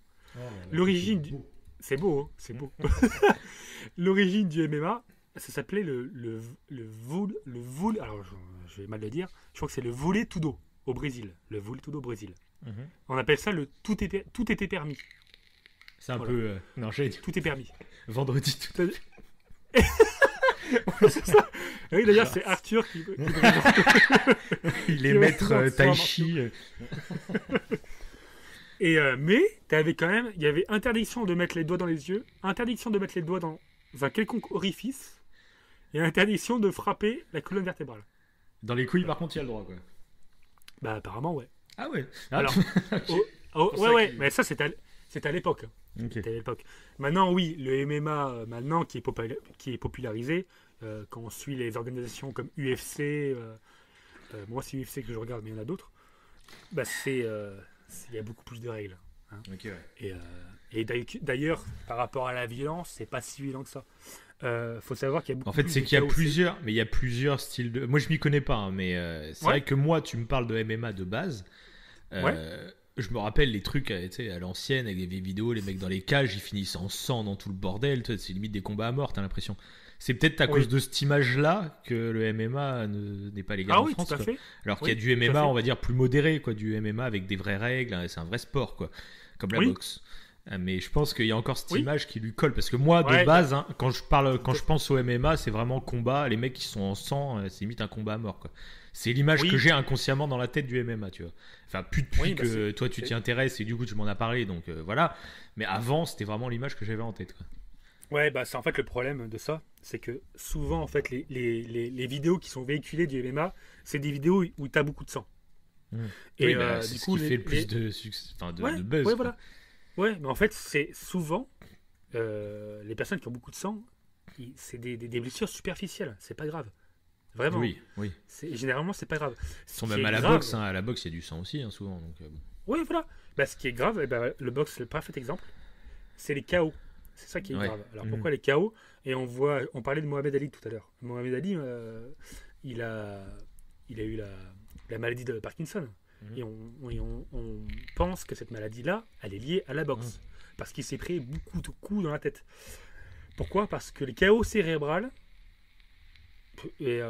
Speaker 1: L'origine du- C'est beau, hein, c'est beau. L'origine du MMA, ça s'appelait le volley. Alors, je vais mal le dire. Je crois que c'est le volley tudo au Brésil. Le volley tudo au Brésil.
Speaker 2: Mhm.
Speaker 1: On appelle ça le tout était permis.
Speaker 2: C'est un
Speaker 1: Voilà.
Speaker 2: peu. Non, j'allais dire
Speaker 1: Tout est permis.
Speaker 2: vendredi tout.
Speaker 1: C'est ça. Oui, d'ailleurs, c'est Arthur qui
Speaker 2: Il est
Speaker 1: Qui va
Speaker 2: maître
Speaker 1: souvent
Speaker 2: tai
Speaker 1: faire
Speaker 2: chi.
Speaker 1: Et mais il y avait interdiction de mettre les doigts dans les yeux, interdiction de mettre les doigts dans un quelconque orifice, et interdiction de frapper la colonne vertébrale.
Speaker 2: Dans les couilles, par contre, il y a le droit, quoi.
Speaker 1: Bah apparemment ouais.
Speaker 2: Ah ouais.
Speaker 1: Alors,
Speaker 2: pour
Speaker 1: ouais
Speaker 2: ça
Speaker 1: ouais,
Speaker 2: qu'il-
Speaker 1: mais ça c'était à l'époque.
Speaker 2: Ok.
Speaker 1: C'était à l'époque. Maintenant oui, le MMA maintenant qui est popularisé, quand on suit les organisations comme UFC, moi c'est UFC que je regarde, mais il y en a d'autres. Bah il y a beaucoup plus de règles.
Speaker 2: Ok, ouais.
Speaker 1: Et d'ailleurs, par rapport à la violence, c'est pas si violent que ça. Faut savoir qu'il y a beaucoup
Speaker 2: En fait,
Speaker 1: plus
Speaker 2: c'est
Speaker 1: de
Speaker 2: qu'il y a
Speaker 1: chaos, c'est-
Speaker 2: plusieurs, mais il y a plusieurs styles de. Moi, je m'y connais pas, hein, mais c'est
Speaker 1: Ouais.
Speaker 2: vrai que moi, tu me parles de MMA de base.
Speaker 1: Ouais.
Speaker 2: Je me rappelle les trucs, tu sais, à l'ancienne, avec les vieilles vidéos, les mecs dans les cages, ils finissent en sang dans tout le bordel. Tu sais, c'est limite des combats à mort, t'as l'impression. C'est peut-être à
Speaker 1: Oui.
Speaker 2: cause de cette image-là que le MMA n'est pas légal
Speaker 1: Ah
Speaker 2: en
Speaker 1: oui,
Speaker 2: France.
Speaker 1: tout à
Speaker 2: quoi.
Speaker 1: fait.
Speaker 2: Alors qu'il
Speaker 1: Oui,
Speaker 2: y a du
Speaker 1: tout à
Speaker 2: MMA,
Speaker 1: fait.
Speaker 2: on va dire, plus modéré, quoi, du MMA avec des vraies règles, hein, c'est un vrai sport, quoi, comme la
Speaker 1: Oui.
Speaker 2: boxe. Mais je pense qu'il y a encore cette
Speaker 1: Oui.
Speaker 2: image qui lui colle, parce que moi, de
Speaker 1: Ouais,
Speaker 2: base, hein, quand je pense au MMA, c'est vraiment combat, les mecs qui sont en sang, c'est limite un combat à mort, quoi.
Speaker 4: C'est l'image
Speaker 1: Oui.
Speaker 4: que j'ai inconsciemment dans la tête du MMA, tu vois. Enfin, plus depuis
Speaker 1: Oui, bah,
Speaker 4: que toi tu t'y intéresses et du coup tu m'en as parlé, donc voilà. Mais avant, c'était vraiment l'image que j'avais en tête, quoi.
Speaker 1: Ouais, bah c'est en fait le problème de ça, c'est que souvent en fait les vidéos qui sont véhiculées du MMA, c'est des vidéos où tu as beaucoup de sang. Et
Speaker 4: Oui, bah, c'est
Speaker 1: du
Speaker 4: ce
Speaker 1: coup,
Speaker 4: qui fait le plus de succès, enfin de buzz.
Speaker 1: ouais,
Speaker 4: quoi.
Speaker 1: voilà. Ouais, mais en fait, c'est souvent les personnes qui ont beaucoup de sang, c'est des blessures superficielles, c'est pas grave. Vraiment.
Speaker 4: Oui, oui.
Speaker 1: Généralement, c'est pas grave.
Speaker 4: Ils sont
Speaker 1: Ce
Speaker 4: même
Speaker 1: qui
Speaker 4: à
Speaker 1: est
Speaker 4: la
Speaker 1: grave-
Speaker 4: boxe, hein. À la boxe, il y a du sang aussi, hein, souvent. Donc, bon.
Speaker 1: Oui, voilà. Bah, ce qui est grave, eh ben, le boxe, c'est le parfait exemple, c'est les KO. C'est ça qui est
Speaker 4: Ouais.
Speaker 1: grave. Alors
Speaker 4: Mhm.
Speaker 1: pourquoi les KO? Et on parlait de Mohamed Ali tout à l'heure. Mohamed Ali, il a eu la maladie de Parkinson.
Speaker 4: Mhm.
Speaker 1: Et on pense que cette maladie-là, elle est liée à la boxe. Parce qu'il s'est pris beaucoup de coups dans la tête. Pourquoi? Parce que les KO cérébrales et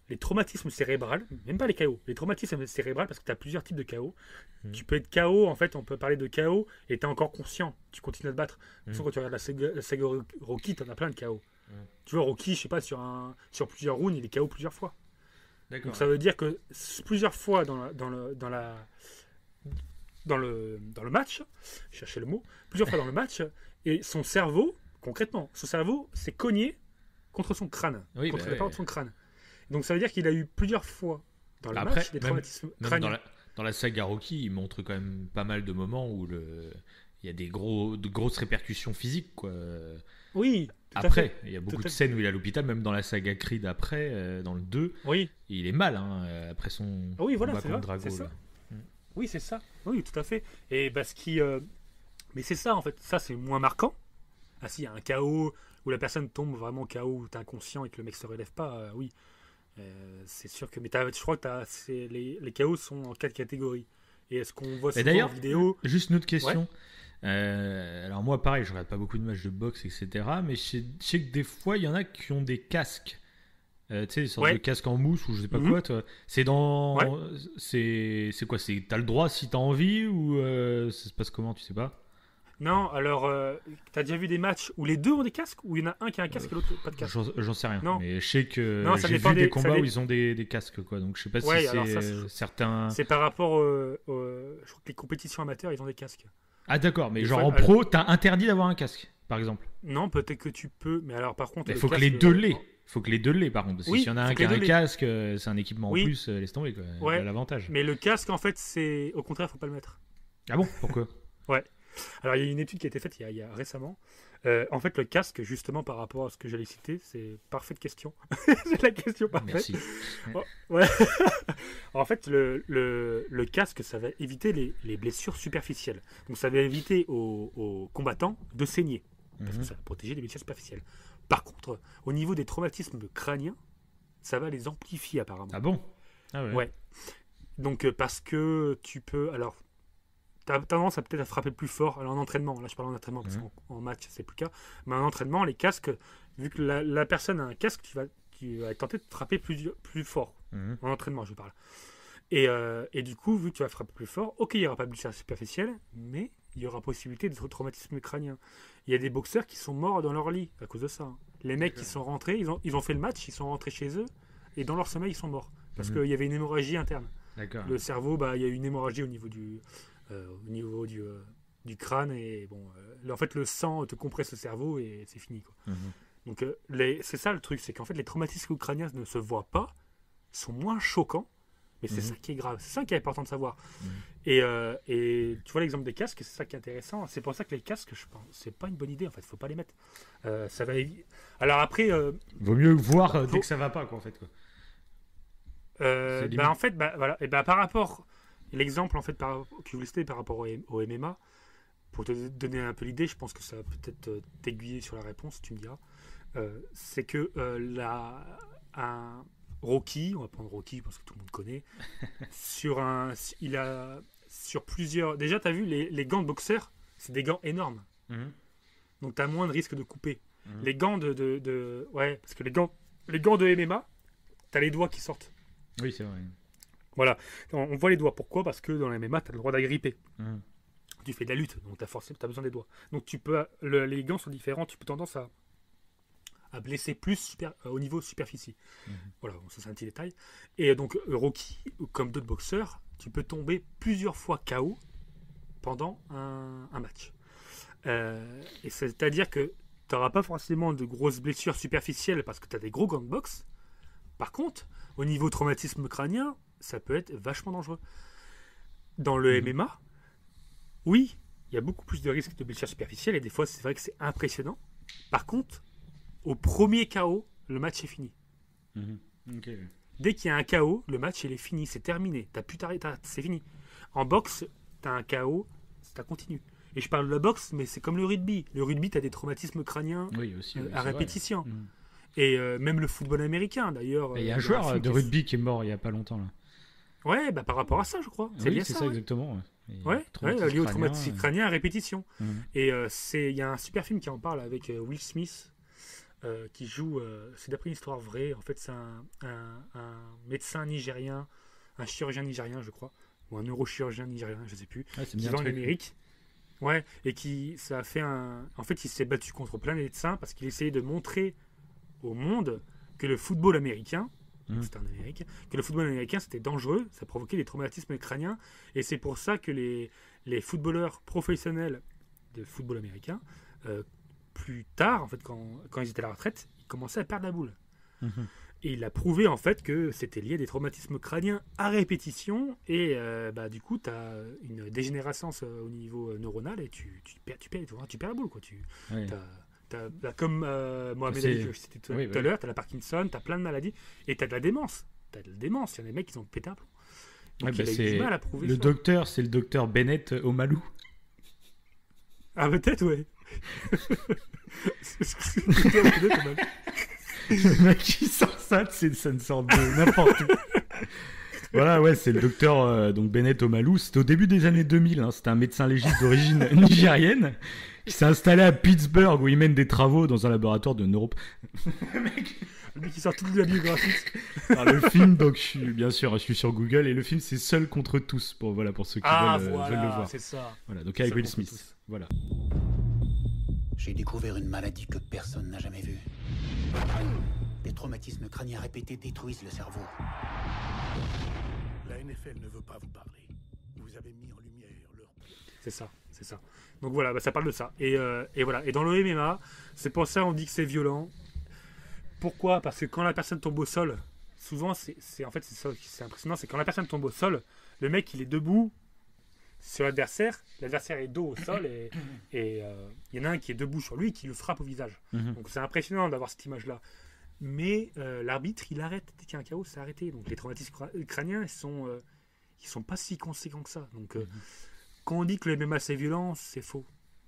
Speaker 1: les traumatismes cérébraux, même pas les KO, les traumatismes cérébraux, parce que tu as plusieurs types de KO. Tu peux être KO, en fait, on peut parler de KO et tu es encore conscient, tu continues à te battre. De toute façon, quand tu regardes la saga Rocky, tu en as plein de KO. Tu vois, Rocky, je sais pas, sur plusieurs rounds, il est KO plusieurs fois.
Speaker 4: D'accord.
Speaker 1: Donc ça veut dire que plusieurs fois dans le match, je cherchais le mot, plusieurs fois dans le match, et son cerveau, concrètement, son cerveau s'est cogné contre son crâne,
Speaker 4: Oui,
Speaker 1: contre
Speaker 4: bah
Speaker 1: les parois de son crâne. Donc ça veut dire qu'il a eu plusieurs fois dans le
Speaker 4: Après,
Speaker 1: match des
Speaker 4: même-
Speaker 1: traumatismes
Speaker 4: Même
Speaker 1: crâniens.
Speaker 4: dans la saga Rocky, il montre quand même pas mal de moments où il y a de grosses répercussions physiques, quoi.
Speaker 1: Oui, tout à
Speaker 4: Après,
Speaker 1: fait.
Speaker 4: il y a beaucoup
Speaker 1: Tout
Speaker 4: de
Speaker 1: à-
Speaker 4: scènes où il est à l'hôpital, même dans la saga Creed après, dans le 2,
Speaker 1: Oui,
Speaker 4: il est mal, hein, après son
Speaker 1: oui, voilà,
Speaker 4: combat
Speaker 1: c'est
Speaker 4: contre
Speaker 1: vrai,
Speaker 4: Drago.
Speaker 1: c'est ça.
Speaker 4: là.
Speaker 1: Oui, c'est ça. Oui, tout à fait. Et parce mais c'est ça, en fait. Ça, c'est moins marquant. Ah, si, il y a un KO où la personne tombe vraiment KO, où t'es inconscient et que le mec se relève pas, oui. C'est sûr que. Mais je crois que les KO sont en 4 catégories. Et est-ce qu'on voit
Speaker 4: Et
Speaker 1: souvent en
Speaker 4: d'ailleurs,
Speaker 1: vidéo?
Speaker 4: juste une autre question. Alors moi, pareil, je regarde pas beaucoup de matchs de boxe, etc. Mais je sais que des fois, il y en a qui ont des casques. Tu sais, des sortes
Speaker 1: Ouais.
Speaker 4: de casques en mousse ou je sais pas
Speaker 1: Mhm.
Speaker 4: quoi. Toi. C'est dans...
Speaker 1: Ouais.
Speaker 4: C'est quoi? T'as le droit si t'as envie ou ça se passe comment? Tu sais pas?
Speaker 1: Non, alors, t'as déjà vu des matchs où les deux ont des casques? Ou il y en a un qui a un casque et l'autre pas de casque?
Speaker 4: J'en sais rien.
Speaker 1: Non.
Speaker 4: Mais je sais que
Speaker 1: Non, ça
Speaker 4: j'ai
Speaker 1: dépend
Speaker 4: vu des
Speaker 1: ça
Speaker 4: combats
Speaker 1: dé-
Speaker 4: où ils ont des casques, quoi. Donc je sais pas
Speaker 1: Ouais,
Speaker 4: si
Speaker 1: alors
Speaker 4: c'est
Speaker 1: ça, c'est-
Speaker 4: certains...
Speaker 1: C'est par rapport je crois que les compétitions amateurs, ils ont des casques.
Speaker 4: Ah d'accord, mais
Speaker 1: Des
Speaker 4: genre
Speaker 1: fois,
Speaker 4: en pro, t'as interdit d'avoir un casque, par exemple.
Speaker 1: Non, peut-être que tu peux, mais alors par contre.
Speaker 4: Il
Speaker 1: le
Speaker 4: faut que
Speaker 1: casque,
Speaker 4: les deux l'aient. Faut que les deux l'aient, par contre. Parce que
Speaker 1: Oui,
Speaker 4: s'il y en a un
Speaker 1: faut que
Speaker 4: qui a
Speaker 1: les
Speaker 4: un
Speaker 1: deux l'aient.
Speaker 4: casque, c'est un équipement
Speaker 1: Oui.
Speaker 4: en plus, laisse tomber, quoi.
Speaker 1: Ouais.
Speaker 4: Il a l'avantage.
Speaker 1: Mais le casque, en fait, c'est. Au contraire, faut pas le mettre.
Speaker 4: Ah bon? Pourquoi?
Speaker 1: Alors, il y a une étude qui a été faite il y a récemment. En fait, le casque, justement, par rapport à ce que j'allais citer, c'est parfaite question. C'est la question parfaite.
Speaker 4: Merci.
Speaker 1: Ouais. En fait, le casque, ça va éviter les blessures superficielles. Donc, ça va éviter aux combattants de saigner. Parce que ça va protéger les blessures superficielles. Par contre, au niveau des traumatismes crâniens, ça va les amplifier apparemment.
Speaker 4: Ah bon? Ah ouais.
Speaker 1: Ouais. Donc, parce que tu peux. Alors, tu as tendance à peut-être à frapper plus fort. Alors, en entraînement, là je parle en entraînement parce qu'en match, c'est plus le cas. Mais en entraînement, les casques, vu que la personne a un casque, tu vas tenter de frapper plus fort.
Speaker 4: Mhm.
Speaker 1: En entraînement, je parle. Et du coup, vu que tu vas frapper plus fort, ok, il n'y aura pas de blessure superficielle, mais il y aura possibilité de traumatisme crânien. Il y a des boxeurs qui sont morts dans leur lit à cause de ça. Les mecs qui sont rentrés, ils ont fait le match, ils sont rentrés chez eux, et dans leur sommeil, ils sont morts. Parce qu'il y avait une hémorragie interne.
Speaker 4: D'accord.
Speaker 1: Le cerveau, il y a eu une hémorragie au niveau du crâne, et bon, en fait, le sang te compresse le cerveau, et c'est fini, quoi.
Speaker 4: Mhm.
Speaker 1: Donc, c'est ça le truc, c'est qu'en fait, les traumatismes crâniens ne se voient pas, sont moins choquants, mais c'est ça qui est grave, c'est ça qui est important de savoir. Et tu vois l'exemple des casques, c'est ça qui est intéressant. C'est pour ça que les casques, je pense, c'est pas une bonne idée en fait, faut pas les mettre. Ça va Alors après,
Speaker 4: Vaut mieux voir dès
Speaker 1: faut-
Speaker 4: que ça va pas, quoi, en fait. Quoi. limite.
Speaker 1: en fait, voilà, et par rapport, l'exemple en fait que je voulais citer par rapport au MMA, pour te donner un peu l'idée, je pense que ça va peut-être t'aiguiller sur la réponse, tu me diras. C'est que un Rocky, on va prendre Rocky parce que tout le monde connaît, sur plusieurs. Déjà, tu as vu les gants de boxeur, c'est des gants énormes.
Speaker 4: Mhm.
Speaker 1: Donc, tu as moins de risque de couper.
Speaker 4: Mhm.
Speaker 1: Les gants ouais, parce que les gants de MMA, tu as les doigts qui sortent.
Speaker 4: Oui, c'est vrai.
Speaker 1: Voilà. On voit les doigts. Pourquoi? Parce que dans le MMA, tu as le droit d'agripper.
Speaker 4: Mhm.
Speaker 1: Tu fais de la lutte, donc tu as besoin des doigts. Donc, les gants sont différents. Tu peux tendance à à blesser plus au niveau superficie. Voilà, ça c'est un petit détail. Et donc Rocky, comme d'autres boxeurs, tu peux tomber plusieurs fois KO pendant un match. Et c'est-à-dire que tu n'auras pas forcément de grosses blessures superficielles parce que tu as des gros gants de boxe. Par contre, au niveau traumatisme crânien, ça peut être vachement dangereux. Dans le MMA, oui, il y a beaucoup plus de risques de blessures superficielles et des fois, c'est vrai que c'est impressionnant. Par contre, au premier KO, le match est fini.
Speaker 2: Okay.
Speaker 1: Dès qu'il y a un KO, le match il est fini, c'est terminé. C'est fini. En boxe, tu as un KO, ça continue. Et je parle de la boxe, mais c'est comme le rugby. Le rugby, tu as des traumatismes crâniens à répétition. Et même le football américain, d'ailleurs.
Speaker 2: Il y a un joueur de rugby qui est mort il n'y a pas longtemps. Là.
Speaker 1: Ouais, bah, par rapport à ça, je crois. C'est lié à ça,
Speaker 2: exactement.
Speaker 1: Lié au traumatisme crânien à répétition. Et il y a un super film qui en parle avec Will Smith, qui joue. C'est d'après une histoire vraie. En fait, c'est un médecin nigérien, un chirurgien nigérien, je crois, ou un neurochirurgien nigérien, je ne sais plus, qui vit en Amérique. Ouais, et ça a fait en fait, il s'est battu contre plein de médecins parce qu'il essayait de montrer au monde que le football américain, c'était en Amérique, que le football américain c'était dangereux, ça provoquait des traumatismes crâniens, et c'est pour ça que les footballeurs professionnels de football américain, plus tard, en fait, quand ils étaient à la retraite, ils commençaient à perdre la boule. Et il a prouvé en fait que c'était lié à des traumatismes crâniens à répétition, et du coup tu as une dégénérescence au niveau neuronal et tu perds la boule, quoi. Comme Mohamed Ali, c'était tout à l'heure, tu as la Parkinson, tu as plein de maladies et tu as de la démence. Il y a des mecs qui ont pété un plomb. Donc il a eu du mal à prouver
Speaker 2: le docteur, c'est le docteur Bennett Omalu.
Speaker 1: Ah, peut-être, ouais.
Speaker 2: Le mec qui sort ça ne sort de n'importe où. Voilà, ouais, c'est le docteur donc Bennett Omalu. C'était au début des années 2000. C'était un médecin légiste d'origine nigérienne qui s'est installé à Pittsburgh où il mène des travaux dans un laboratoire de
Speaker 1: Le mec qui sort toute la biographie.
Speaker 2: Alors, le film, donc je suis sur Google et le film c'est Seul contre tous pour ceux qui veulent le voir.
Speaker 1: C'est ça.
Speaker 2: Voilà, donc avec Will Smith. Voilà.
Speaker 5: J'ai découvert une maladie que personne n'a jamais vue. Des traumatismes crâniens répétés détruisent le cerveau.
Speaker 6: La NFL ne veut pas vous parler. Vous avez mis en lumière leur...
Speaker 1: C'est ça. Donc voilà, ça parle de ça. Et voilà. Et dans le MMA, c'est pour ça qu'on dit que c'est violent. Pourquoi ? Parce que quand la personne tombe au sol, souvent, c'est impressionnant, c'est quand la personne tombe au sol, le mec, il est debout sur l'adversaire est dos au sol, et il y en a un qui est debout sur lui et qui le frappe au visage. Donc c'est impressionnant d'avoir cette image-là. Mais l'arbitre, il arrête. Dès qu'il y a un chaos, c'est arrêté. Donc les traumatismes crâniens, ils sont pas si conséquents que ça. Donc quand on dit que le MMA c'est violent, c'est faux.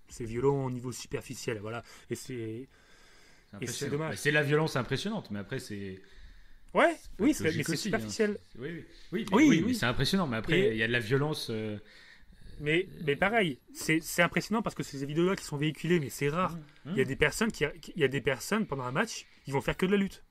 Speaker 1: C'est violent au niveau superficiel, voilà. Et c'est dommage.
Speaker 2: C'est la violence impressionnante, mais après c'est...
Speaker 1: Ouais, oui, mais c'est superficiel.
Speaker 2: Oui, mais c'est impressionnant, mais après il y a de la violence...
Speaker 1: Mais pareil, c'est impressionnant parce que c'est ces vidéos-là qui sont véhiculées, mais c'est rare. Il y a des personnes pendant un match, ils vont faire que de la lutte.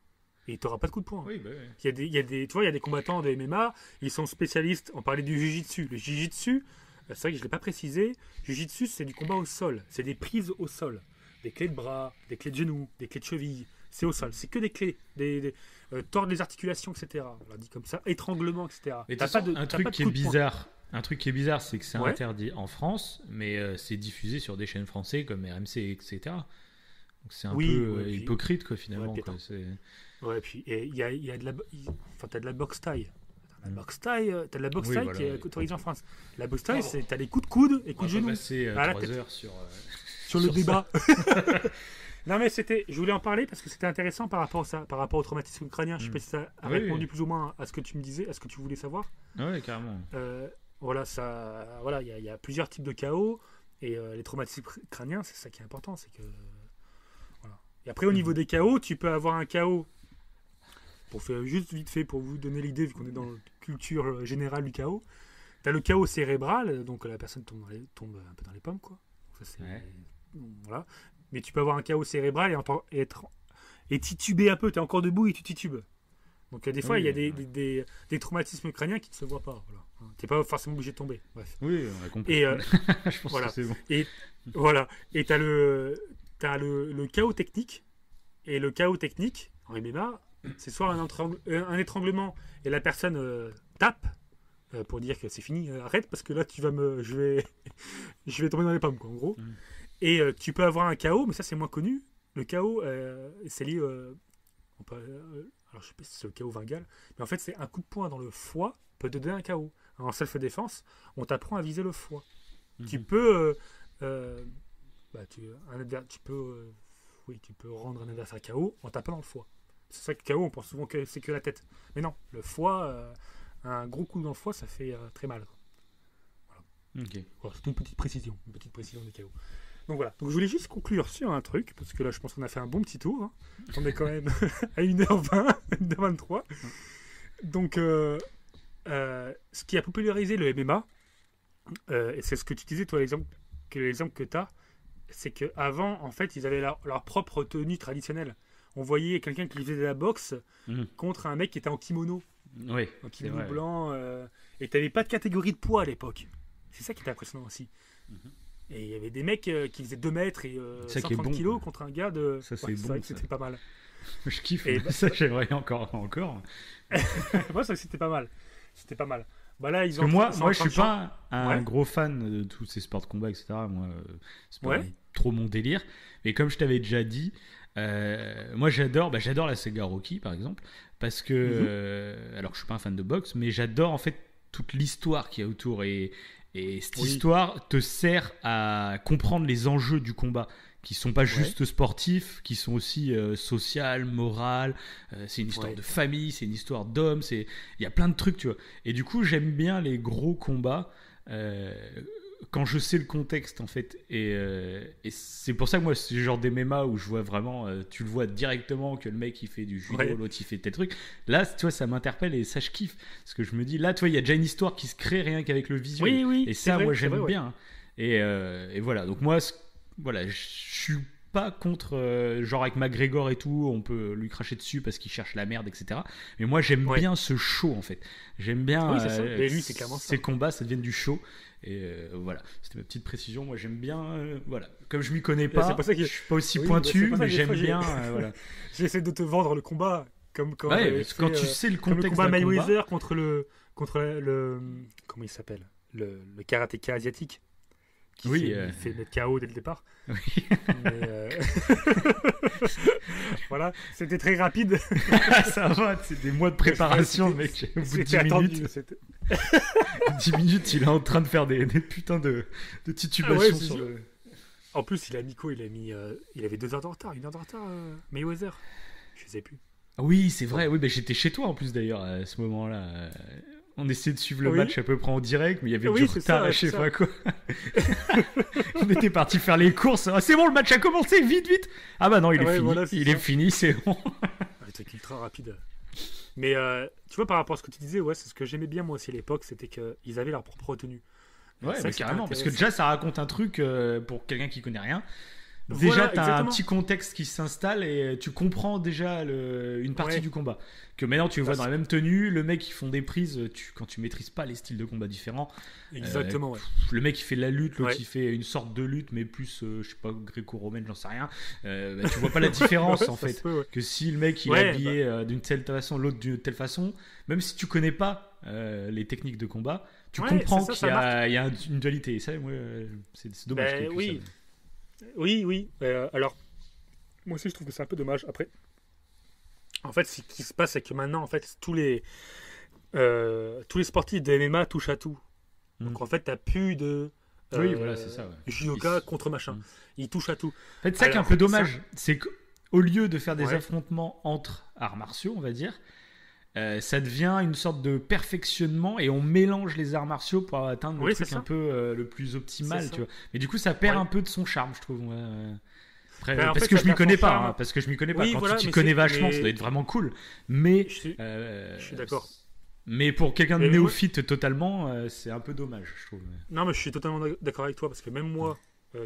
Speaker 1: Et tu n'auras pas de coup de poing. Tu vois, il y a des combattants de MMA, ils sont spécialistes. On parlait du jiu-jitsu. Le jiu-jitsu, c'est vrai que je ne l'ai pas précisé. Jiu-jitsu, c'est du combat au sol. C'est des prises au sol. Des clés de bras, des clés de genoux, des clés de cheville. C'est au sol. C'est que des clés. Tordre les articulations, etc. On l'a dit comme ça. Étranglement, etc.
Speaker 2: Et un truc qui est bizarre, c'est que c'est interdit en France, mais c'est diffusé sur des chaînes françaises comme RMC, etc. Donc c'est un peu hypocrite, quoi, finalement.
Speaker 1: Ouais, puis il y a de la... Enfin, t'as de la boxe taille. T'as de la boxe taille qui est autorisée en France. La boxe taille, t'as des coups de coude et coups de genoux.
Speaker 2: On va passer 3 heures
Speaker 1: sur le débat. Non, mais je voulais en parler parce que c'était intéressant par rapport à ça, par rapport au traumatisme crânien. Je sais pas si ça a répondu plus ou moins à ce que tu me disais, à ce que tu voulais savoir.
Speaker 2: Oui, carrément.
Speaker 1: Voilà, il y a plusieurs types de chaos et les traumatismes crâniens, c'est ça qui est important, c'est que voilà. Et après au niveau des chaos, tu peux avoir un chaos. Pour faire juste vite fait pour vous donner l'idée, vu qu'on est dans la culture générale du chaos, tu as le chaos cérébral, donc la personne tombe un peu dans les pommes, quoi. Donc ça, voilà. Mais tu peux avoir un chaos cérébral et tituber un peu, tu es encore debout et tu titubes. Donc des fois, il y a des traumatismes crâniens qui ne se voient pas. Voilà. Tu n'es pas forcément obligé de tomber. Bref.
Speaker 2: Oui, on a compris.
Speaker 1: Et,
Speaker 2: je pense
Speaker 1: voilà.
Speaker 2: que c'est bon.
Speaker 1: Et voilà. Et tu as le chaos technique Et le KO technique, en MMA, c'est soit un étranglement et la personne tape pour dire que c'est fini, arrête parce que là je vais tomber dans les pommes, quoi, en gros. Et tu peux avoir un KO, mais ça c'est moins connu. Le KO, c'est lié. Alors je sais pas si c'est le KO Vingal, mais en fait c'est un coup de poing dans le foie peut te donner un KO. En self-défense, on t'apprend à viser le foie. Tu peux, tu peux rendre un adversaire KO en tapant dans le foie. C'est ça que KO, on pense souvent que c'est que la tête. Mais non, le foie, un gros coup dans le foie, ça fait très mal. Voilà. Voilà, c'est une petite précision du KO. Donc voilà. Donc je voulais juste conclure sur un truc, parce que là je pense qu'on a fait un bon petit tour. Hein. On est quand même à 1h20, 1h23. Donc ce qui a popularisé le MMA, et c'est ce que tu disais, toi, l'exemple que tu as, c'est qu'avant, en fait, ils avaient leur propre tenue traditionnelle. On voyait quelqu'un qui faisait de la boxe contre un mec qui était en kimono.
Speaker 2: Oui,
Speaker 1: en kimono blanc. Et tu n'avais pas de catégorie de poids à l'époque. C'est ça qui était impressionnant aussi. Et il y avait des mecs qui faisaient 2 mètres et 130 kilos contre un gars de...
Speaker 2: Ça, c'est
Speaker 1: c'est
Speaker 2: bon,
Speaker 1: vrai que c'était pas mal.
Speaker 2: Je kiffe.
Speaker 1: Et
Speaker 2: ça, j'aimerais encore.
Speaker 1: Moi, ça, c'était pas mal. C'était pas mal. Bah là,
Speaker 2: moi, je suis pas un gros fan de tous ces sports de combat, etc. Moi, c'est pas trop mon délire. Mais comme je t'avais déjà dit, moi, j'adore la saga Rocky, par exemple, parce que, alors que je suis pas un fan de boxe, mais j'adore en fait toute l'histoire qu'il y a autour et cette histoire te sert à comprendre les enjeux du combat, qui sont pas juste sportifs, qui sont aussi social, moral. C'est une histoire de famille, c'est une histoire d'hommes. Il y a plein de trucs, tu vois. Et du coup, j'aime bien les gros combats quand je sais le contexte, en fait. Et c'est pour ça que moi, c'est le genre des MMA où je vois vraiment, tu le vois directement que le mec il fait du judo, l'autre il fait tel truc. Là, tu vois, ça m'interpelle et ça je kiffe. Parce que je me dis, là, tu vois, il y a déjà une histoire qui se crée rien qu'avec le visuel. Et ça, moi, j'aime bien. Et voilà. Donc moi, voilà, je suis pas contre genre avec McGregor et tout, on peut lui cracher dessus parce qu'il cherche la merde, etc. Mais moi j'aime bien ce show, en fait. J'aime bien
Speaker 1: lui, c'est clairement
Speaker 2: ces combats, ça devienne du show. Et voilà, c'était ma petite précision. Moi j'aime bien, voilà, comme je m'y connais pas, je suis pas aussi pointu, mais j'aime bien. Voilà.
Speaker 1: J'essaie de te vendre le combat comme quand
Speaker 2: tu sais le contexte,
Speaker 1: comme le combat Mayweather contre le comment il s'appelle, le karatéka asiatique. Qui fait mettre KO dès le départ. Mais voilà, c'était très rapide.
Speaker 2: Ça va, c'est des mois de préparation, mec. Au bout de 10 minutes, 10 minutes, il est en train de faire des putains de titulations sur le...
Speaker 1: En plus, il avait 2 heures de retard, 1 heure de retard, Mayweather. Je sais plus.
Speaker 2: Oui, c'est vrai. Oui, j'étais chez toi en plus d'ailleurs à ce moment-là. On essayait de suivre le match à peu près en direct, mais il y avait du retard, je sais pas quoi. On était parti faire les courses. Ah, c'est bon, le match a commencé, vite. Ah bah non, il est fini. Voilà, il est fini, c'est bon.
Speaker 1: Un truc ultra rapide. Mais tu vois, par rapport à ce que tu disais, c'est ce que j'aimais bien moi aussi à l'époque, c'était qu'ils avaient leur propre tenue.
Speaker 2: Ouais, mais carrément, parce que déjà ça raconte un truc pour quelqu'un qui connaît rien. Déjà, tu as un petit contexte qui s'installe et tu comprends déjà une partie du combat. Que maintenant, tu le vois dans la même tenue, le mec, ils font des prises quand tu maîtrises pas les styles de combat différents.
Speaker 1: Exactement,
Speaker 2: Le mec, il fait de la lutte, l'autre, il fait une sorte de lutte, mais plus, je sais pas, gréco-romaine, j'en sais rien. Tu vois pas la différence, en fait. Que si le mec, il est habillé d'une telle façon, l'autre d'une telle façon, même si tu connais pas les techniques de combat, tu comprends qu'il y a une dualité. Et ça, moi, c'est dommage.
Speaker 1: Oui. Alors, moi aussi, je trouve que c'est un peu dommage. Après, en fait, ce qui se passe, c'est que maintenant, en fait, tous les sportifs de MMA touchent à tout. Donc, en fait, t'as plus de
Speaker 2: voilà, c'est ça.
Speaker 1: judoka contre machin. Ils touchent à tout.
Speaker 2: En fait, c'est ça qui est un peu dommage. C'est qu'au lieu de faire des affrontements entre arts martiaux, on va dire, ça devient une sorte de perfectionnement et on mélange les arts martiaux pour atteindre le truc un peu le plus optimal, tu vois. Mais du coup, ça perd un peu de son charme, je trouve. Après, parce que je m'y connais pas, Quand tu t'y connais vachement, ça doit être vraiment cool. Mais
Speaker 1: je suis d'accord.
Speaker 2: Mais pour quelqu'un de néophyte totalement, c'est un peu dommage, je trouve.
Speaker 1: Non, mais je suis totalement d'accord avec toi parce que même moi,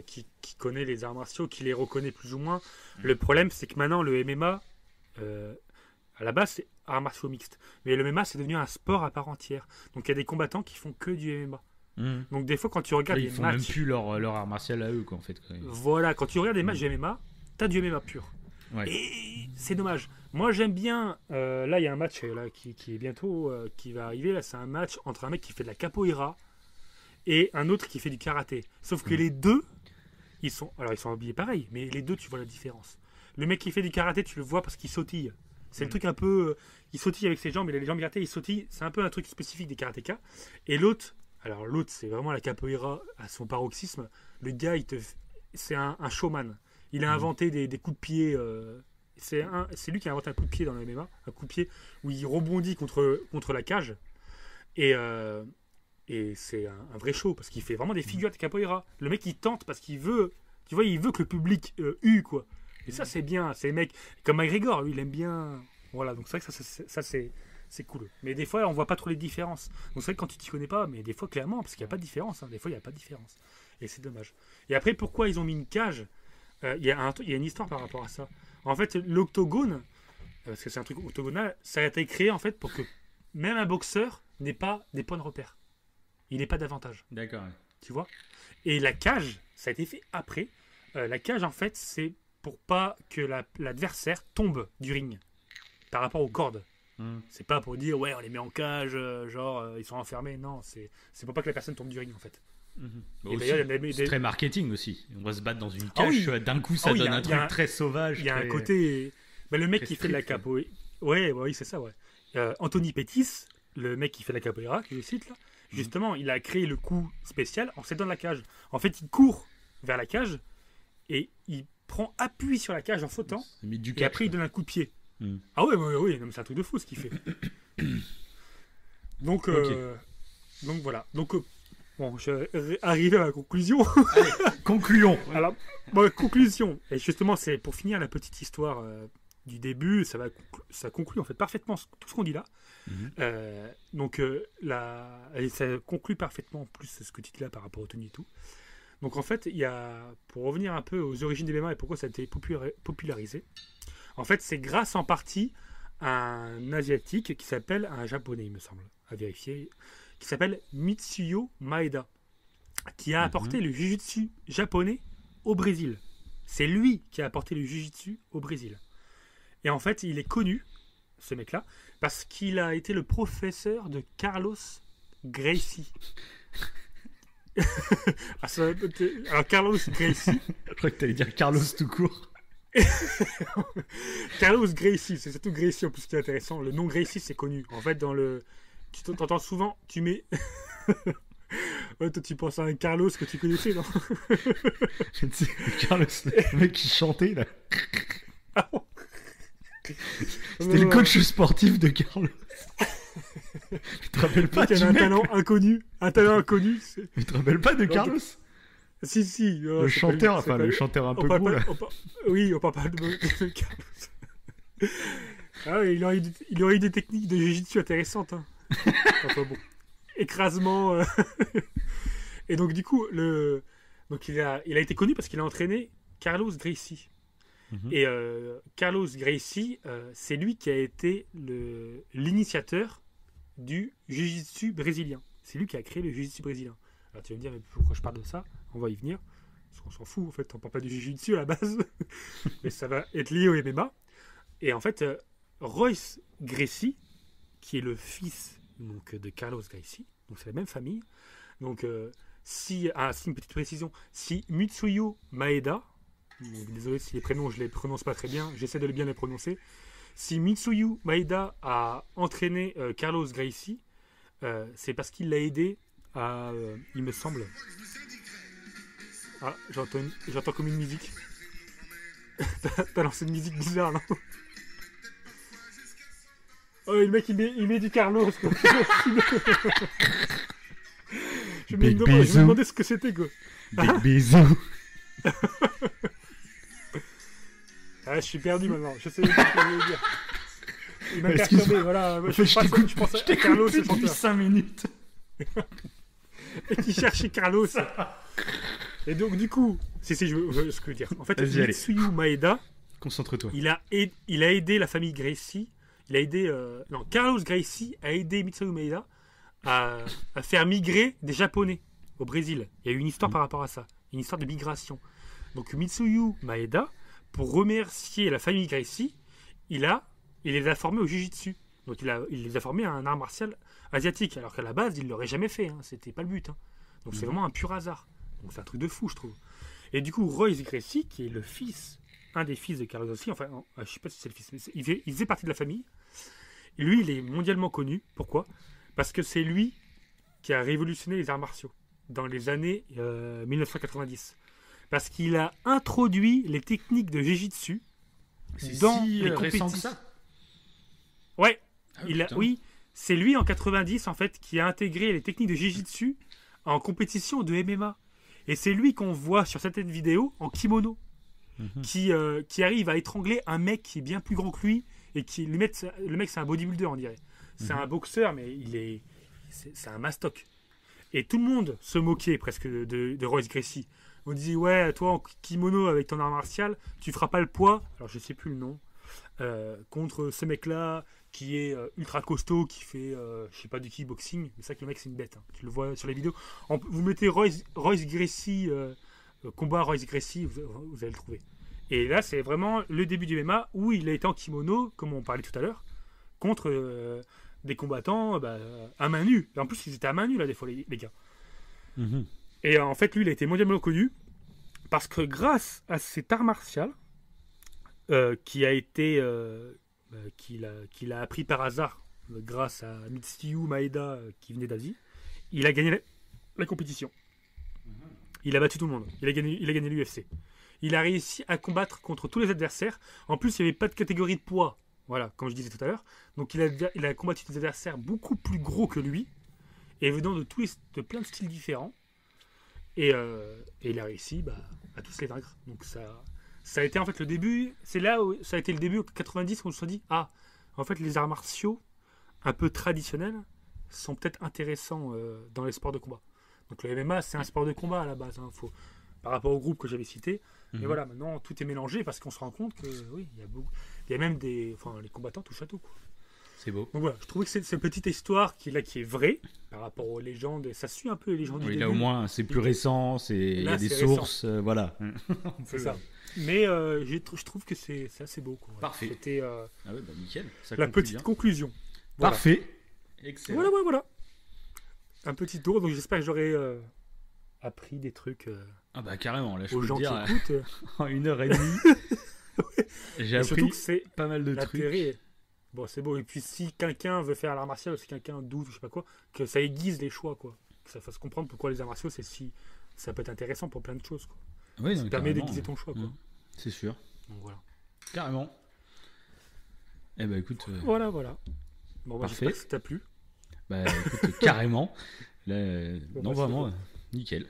Speaker 1: qui connais les arts martiaux, qui les reconnais plus ou moins, le problème, c'est que maintenant le MMA, à la base, c'est arts martiaux mixtes. Mais le MMA, c'est devenu un sport à part entière. Donc, il y a des combattants qui font que du MMA. Donc, des fois, quand tu regardes
Speaker 2: les matchs... Ils font même plus leur art martial à eux, quoi, en fait.
Speaker 1: Voilà, quand tu regardes des matchs de MMA, t'as du MMA pur.
Speaker 4: Ouais.
Speaker 1: Et c'est dommage. Moi, j'aime bien. Là, il y a un match là, qui est bientôt qui va arriver. Là, c'est un match entre un mec qui fait de la capoeira et un autre qui fait du karaté. Sauf que les deux, ils sont habillés pareil, mais les deux, tu vois la différence. Le mec qui fait du karaté, tu le vois parce qu'il sautille. C'est le truc un peu. Il sautille avec ses jambes, et les jambes karaté, il sautille. C'est un peu un truc spécifique des karatékas. Et l'autre, c'est vraiment la capoeira à son paroxysme. Le gars, c'est un showman. Il a inventé des coups de pied. C'est lui qui a inventé un coup de pied dans le MMA. Un coup de pied où il rebondit contre la cage. Et c'est un vrai show parce qu'il fait vraiment des figures de capoeira. Le mec, il tente parce qu'il veut. Tu vois, il veut que le public hue, quoi. Et ça, c'est bien. C'est les mecs comme McGregor, lui, il aime bien. Voilà, donc c'est vrai que ça c'est cool. Mais des fois, on voit pas trop les différences. Donc c'est vrai que quand tu t'y connais pas, mais des fois, clairement, parce qu'il n'y a pas de différence. Hein. Des fois, il n'y a pas de différence. Et c'est dommage. Et après, pourquoi ils ont mis une cage? Il y a une histoire par rapport à ça. En fait, l'octogone, parce que c'est un truc octogonal, ça a été créé en fait pour que même un boxeur n'ait pas des points de repère. Il n'ait pas d'avantage.
Speaker 4: D'accord. Ouais.
Speaker 1: Tu vois? Et la cage, ça a été fait après. La cage, en fait, c'est pour pas que l'adversaire tombe du ring par rapport aux cordes. C'est pas pour dire, ouais, on les met en cage, ils sont enfermés. Non, c'est pour pas que la personne tombe du ring, en fait.
Speaker 4: Bah aussi, c'est très marketing aussi. On va se battre dans une cage, tu vois, d'un coup ça donne un truc très sauvage.
Speaker 1: Il y a un côté. Le mec qui fait de la capoeira. Oui, c'est ça, ouais. Anthony Pettis, le mec qui fait de la capoeira, que je cite là, justement, il a créé le coup spécial en s'aidant de la cage. En fait, il court vers la cage et il prend appui sur la cage en sautant. Et après, il donne un coup de pied. Ah ouais, non, mais c'est un truc de fou ce qu'il fait. Donc voilà. Donc. Bon, je vais arriver à la conclusion.
Speaker 4: Allez, concluons.
Speaker 1: Alors, conclusion. Et justement, c'est pour finir la petite histoire du début. Ça conclut en fait parfaitement tout ce qu'on dit là. Et ça conclut parfaitement plus ce que tu dis là par rapport au Tony et tout. Donc en fait, pour revenir un peu aux origines des MMA et pourquoi ça a été popularisé. En fait, c'est grâce en partie à un asiatique qui s'appelle un japonais, il me semble, à vérifier, qui s'appelle Mitsuyo Maeda, qui a apporté le jiu-jitsu japonais au Brésil. C'est lui qui a apporté le jiu-jitsu au Brésil. Et en fait, il est connu, ce mec-là, parce qu'il a été le professeur de Carlos Gracie. Alors, Carlos Gracie...
Speaker 4: Je crois que tu allais dire Carlos tout court.
Speaker 1: Carlos Gracie, c'est surtout Gracie en plus qui est intéressant. Le nom Gracie, c'est connu. En fait, tu t'entends souvent, tu mets... Ouais, toi, tu penses à un Carlos que tu connaissais, non?
Speaker 4: Carlos, le mec qui chantait, là.
Speaker 1: Ah bon.
Speaker 4: C'était le coach sportif de Carlos. Tu te rappelles pas
Speaker 1: du mec? Un talent inconnu.
Speaker 4: Tu te rappelles pas de Carlos?
Speaker 1: Si.
Speaker 4: Le chanteur, le chanteur un peu gros, là.
Speaker 1: Oui, on parle pas de Carlos. Ah, il aurait eu des techniques de jiu-jitsu intéressantes, hein. Enfin bon, écrasement. Et donc du coup, il a été connu parce qu'il a entraîné Carlos Gracie. Et Carlos Gracie, c'est lui qui a été l'initiateur du jiu-jitsu brésilien. C'est lui qui a créé le jiu-jitsu brésilien. Alors tu vas me dire, mais pourquoi je parle de ça? On va y venir. Parce qu'on s'en fout, en fait, on parle pas du jiu-jitsu à la base. Mais ça va être lié au MMA. Et en fait, Royce Gracie, qui est le fils de Carlos Gracie, donc c'est la même famille. Donc si une petite précision, si Mitsuyo Maeda, donc, désolé si les prénoms je les prononce pas très bien, j'essaie de bien les prononcer. Si Mitsuyo Maeda a entraîné Carlos Gracie, c'est parce qu'il l'a aidé à, il me semble. Ah, j'entends comme une musique. T'as lancé une musique bizarre, non? Oh, le mec, il met du Carlos, quoi. Je me demandais ce que c'était, quoi.
Speaker 4: Big bisous.
Speaker 1: Ah, je suis perdu maintenant. Je sais pas ce que je veux dire. Il m'a perturbé, voilà. Je pense à Carlos, c'est
Speaker 4: depuis 5 minutes.
Speaker 1: Et qui cherchait Carlos. Et donc, du coup, je veux ce que je veux dire. En fait, Mitsuyo Maeda,
Speaker 4: concentre-toi.
Speaker 1: Il a aidé la famille Gracie. Carlos Gracie a aidé Mitsuyo Maeda à faire migrer des Japonais au Brésil. Il y a eu une histoire par rapport à ça, une histoire de migration. Donc Mitsuyo Maeda, pour remercier la famille Gracie, il les a formés au Jiu-Jitsu. Donc il les a formés à un art martial asiatique, alors qu'à la base, il ne l'aurait jamais fait. Hein. C'était pas le but. Hein. Donc c'est vraiment un pur hasard. Donc c'est un truc de fou, je trouve. Et du coup, Royce Gracie, qui est un des fils de Carlos aussi, enfin, je sais pas si c'est le fils, mais il faisait partie de la famille. Et lui, il est mondialement connu. Pourquoi ? Parce que c'est lui qui a révolutionné les arts martiaux dans les années 1990. Parce qu'il a introduit les techniques de Jiu-Jitsu dans les compétitions.
Speaker 4: Récent que ça.
Speaker 1: Ouais,
Speaker 4: putain.
Speaker 1: oui, c'est lui en 90 en fait qui a intégré les techniques de Jiu-Jitsu en compétition de MMA. Et c'est lui qu'on voit sur certaines vidéos en kimono, qui arrive à étrangler un mec qui est bien plus grand que lui et le mec c'est un bodybuilder on dirait. C'est un boxeur mais c'est un mastoc. Et tout le monde se moquait presque de Royce Gracie. On disait ouais toi en kimono avec ton art martial tu feras pas le poids. Alors je sais plus le nom. Contre ce mec là qui est ultra costaud qui fait je sais pas du kickboxing mais c'est ça que le mec c'est une bête hein. Tu le vois sur les vidéos vous mettez Royce Gracie combat Royce Gracie vous allez le trouver et là c'est vraiment le début du MMA où il a été en kimono comme on parlait tout à l'heure contre des combattants à main nue et en plus ils étaient à main nue là des fois les gars et en fait lui il a été mondialement connu parce que grâce à cet art martial qui a été qu'il a appris par hasard grâce à Mitsuyu Maeda qui venait d'Asie, il a gagné la compétition. Il a battu tout le monde. Il a gagné l'UFC. Il a réussi à combattre contre tous les adversaires. En plus, il n'y avait pas de catégorie de poids. Voilà, comme je disais tout à l'heure. Donc il a combattu des adversaires beaucoup plus gros que lui et venant de plein de styles différents. Et il a réussi à tous les vaincre. Donc ça a été en fait le début, c'est là où ça a été le début, en 90, où on se dit, en fait les arts martiaux un peu traditionnels sont peut-être intéressants dans les sports de combat. Donc le MMA c'est un sport de combat à la base, hein, par rapport au groupe que j'avais cité. Mais voilà, maintenant tout est mélangé parce qu'on se rend compte que oui, il y a même les combattants touchent à tout. Quoi.
Speaker 4: C'est beau.
Speaker 1: Donc voilà, je trouvais que c'est une petite histoire qui est vraie par rapport aux légendes, et ça suit un peu les légendes du début.
Speaker 4: Là au moins c'est plus récent, il y a des sources, voilà.
Speaker 1: C'est ça. Mais je trouve que c'est assez beau. Quoi.
Speaker 4: Parfait.
Speaker 1: C'était
Speaker 4: nickel. Ça
Speaker 1: la petite
Speaker 4: bien.
Speaker 1: conclusion. Voilà.
Speaker 4: Parfait. Excellent.
Speaker 1: Voilà. Un petit tour, donc j'espère que j'aurai appris des trucs
Speaker 4: carrément, là je
Speaker 1: aux
Speaker 4: peux
Speaker 1: gens
Speaker 4: le dire,
Speaker 1: qui écoutent.
Speaker 4: en 1h30, j'ai appris
Speaker 1: c'est
Speaker 4: pas mal de trucs.
Speaker 1: l'intérêt. Bon, c'est beau. Et puis si quelqu'un veut faire l'art martial, ou si quelqu'un doute, je sais pas quoi, que ça aiguise les choix, quoi. Que ça fasse comprendre pourquoi les arts martiaux, ça peut être intéressant pour plein de choses, quoi.
Speaker 4: Oui,
Speaker 1: ça permet d'aiguiser ton choix, quoi.
Speaker 4: C'est sûr.
Speaker 1: Donc voilà.
Speaker 4: Carrément. Eh ben écoute.
Speaker 1: Voilà. Bon,
Speaker 4: parfait.
Speaker 1: J'espère que ça t'a plu.
Speaker 4: Écoute, carrément. Là, non, vraiment,
Speaker 1: c'est
Speaker 4: nickel.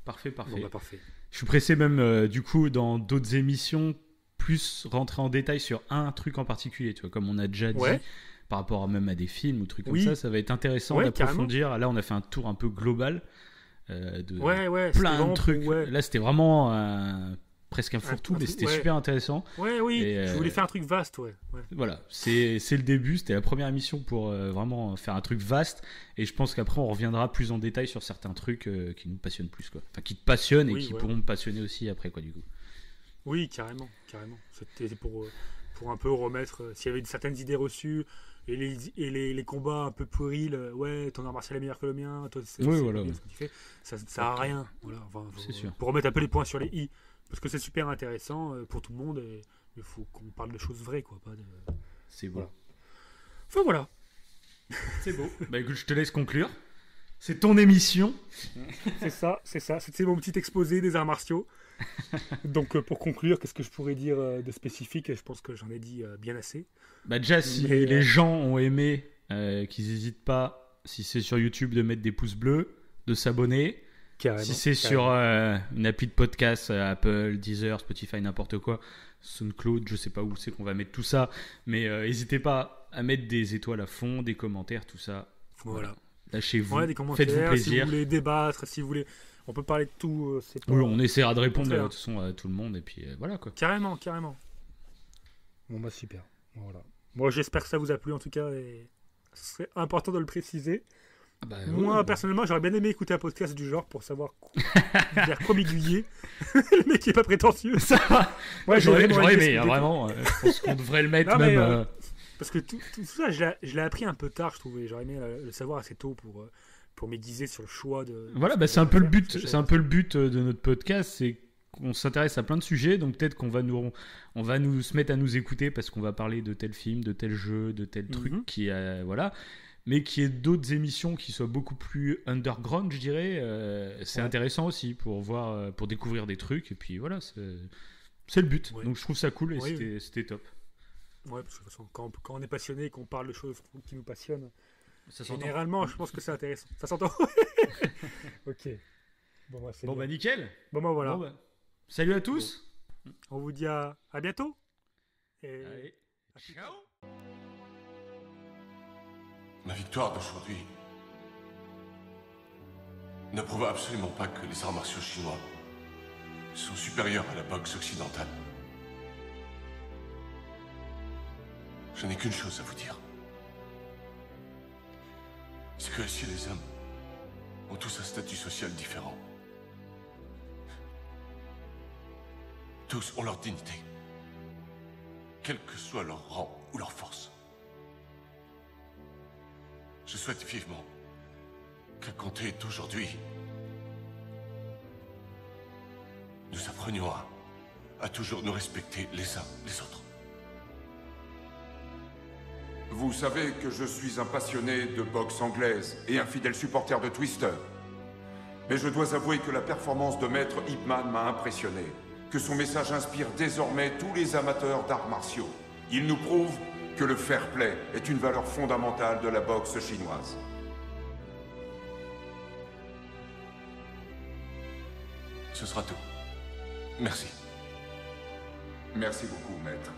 Speaker 4: Parfait.
Speaker 1: Bon, parfait.
Speaker 4: Je suis pressé même, du coup, dans d'autres émissions, plus rentrer en détail sur un truc en particulier, tu vois, comme on a déjà dit, par rapport même à des films ou trucs comme ça va être intéressant d'approfondir. Carrément. Là, on a fait un tour un peu global de plein de trucs. Là, c'était vraiment presque un fourre-tout, mais c'était super intéressant.
Speaker 1: Et, je voulais faire un truc vaste,
Speaker 4: Voilà, c'est le début, c'était la première émission pour vraiment faire un truc vaste, et je pense qu'après on reviendra plus en détail sur certains trucs qui nous passionnent plus, quoi. Enfin, qui te passionnent et qui pourront me passionner aussi après, quoi, du coup.
Speaker 1: Oui, carrément. C'était pour un peu remettre, s'il y avait certaines idées reçues, et les combats un peu puérils, ton art martial est meilleur que le mien, toi, c'est ce que tu fais, ça sert à rien. Voilà,
Speaker 4: c'est sûr.
Speaker 1: Pour remettre un peu les points sur les i. Parce que c'est super intéressant pour tout le monde et il faut qu'on parle de choses vraies, quoi.
Speaker 4: C'est beau.
Speaker 1: Voilà.
Speaker 4: C'est beau. Écoute, je te laisse conclure. C'est ton émission.
Speaker 1: C'est ça. C'était mon petit exposé des arts martiaux. Donc pour conclure, qu'est-ce que je pourrais dire de spécifique ? Je pense que j'en ai dit bien assez.
Speaker 4: Déjà, si les gens ont aimé, qu'ils n'hésitent pas, si c'est sur YouTube, de mettre des pouces bleus, de s'abonner.
Speaker 1: Carrément,
Speaker 4: si c'est sur une appli de podcast, Apple, Deezer, Spotify, n'importe quoi, SoundCloud, je sais pas où c'est qu'on va mettre tout ça, mais n'hésitez pas à mettre des étoiles à fond, des commentaires, tout ça.
Speaker 1: Voilà.
Speaker 4: Lâchez-vous,
Speaker 1: des commentaires,
Speaker 4: faites-vous plaisir.
Speaker 1: Si vous voulez débattre, si vous voulez, on peut parler de tout.
Speaker 4: Oui, on essaiera de répondre de toute façon à tout le monde et puis voilà, quoi.
Speaker 1: Carrément. Bon super. Voilà. Moi j'espère que ça vous a plu en tout cas et ce serait important de le préciser. Moi, personnellement, j'aurais bien aimé écouter un podcast du genre pour savoir vers quoi m'aiguiller. Le mec qui est pas prétentieux.
Speaker 2: Ça va. Ouais, j'aurais aimé, vraiment. Je pense qu'on devrait le mettre même.
Speaker 1: Parce que tout ça, je l'ai appris un peu tard, je trouvais. J'aurais aimé le savoir assez tôt pour m'aiguiser sur le choix de.
Speaker 2: Voilà, c'est un peu le but. C'est un peu le but de notre podcast, c'est qu'on s'intéresse à plein de sujets, donc peut-être qu'on va nous se mettre à nous écouter parce qu'on va parler de tel film, de tel jeu, de tel truc qui voilà. Mais qu'il y ait d'autres émissions qui soient beaucoup plus underground, je dirais, c'est intéressant aussi pour voir, pour découvrir des trucs. Et puis voilà, c'est le but. Ouais. Donc je trouve ça cool et c'était top.
Speaker 1: Ouais, parce que de toute façon, quand on est passionné et qu'on parle de choses qui nous passionnent, généralement, je pense que c'est intéressant. Ça s'entend. Ok.
Speaker 2: Bon, nickel.
Speaker 1: Bon, voilà.
Speaker 2: Salut à tous.
Speaker 1: Bon. On vous dit à bientôt. Et
Speaker 2: allez.
Speaker 6: Ciao. Ma victoire d'aujourd'hui ne prouve absolument pas que les arts martiaux chinois sont supérieurs à la boxe occidentale. Je n'ai qu'une chose à vous dire. C'est que si les hommes ont tous un statut social différent, tous ont leur dignité, quel que soit leur rang ou leur force. Je souhaite vivement qu'à compter d'aujourd'hui, nous apprenions à toujours nous respecter les uns les autres.
Speaker 7: Vous savez que je suis un passionné de boxe anglaise et un fidèle supporter de Twister. Mais je dois avouer que la performance de Maître Ip Man m'a impressionné, que son message inspire désormais tous les amateurs d'arts martiaux. Il nous prouve que le fair play est une valeur fondamentale de la boxe chinoise.
Speaker 6: Ce sera tout. Merci.
Speaker 7: Merci beaucoup, maître.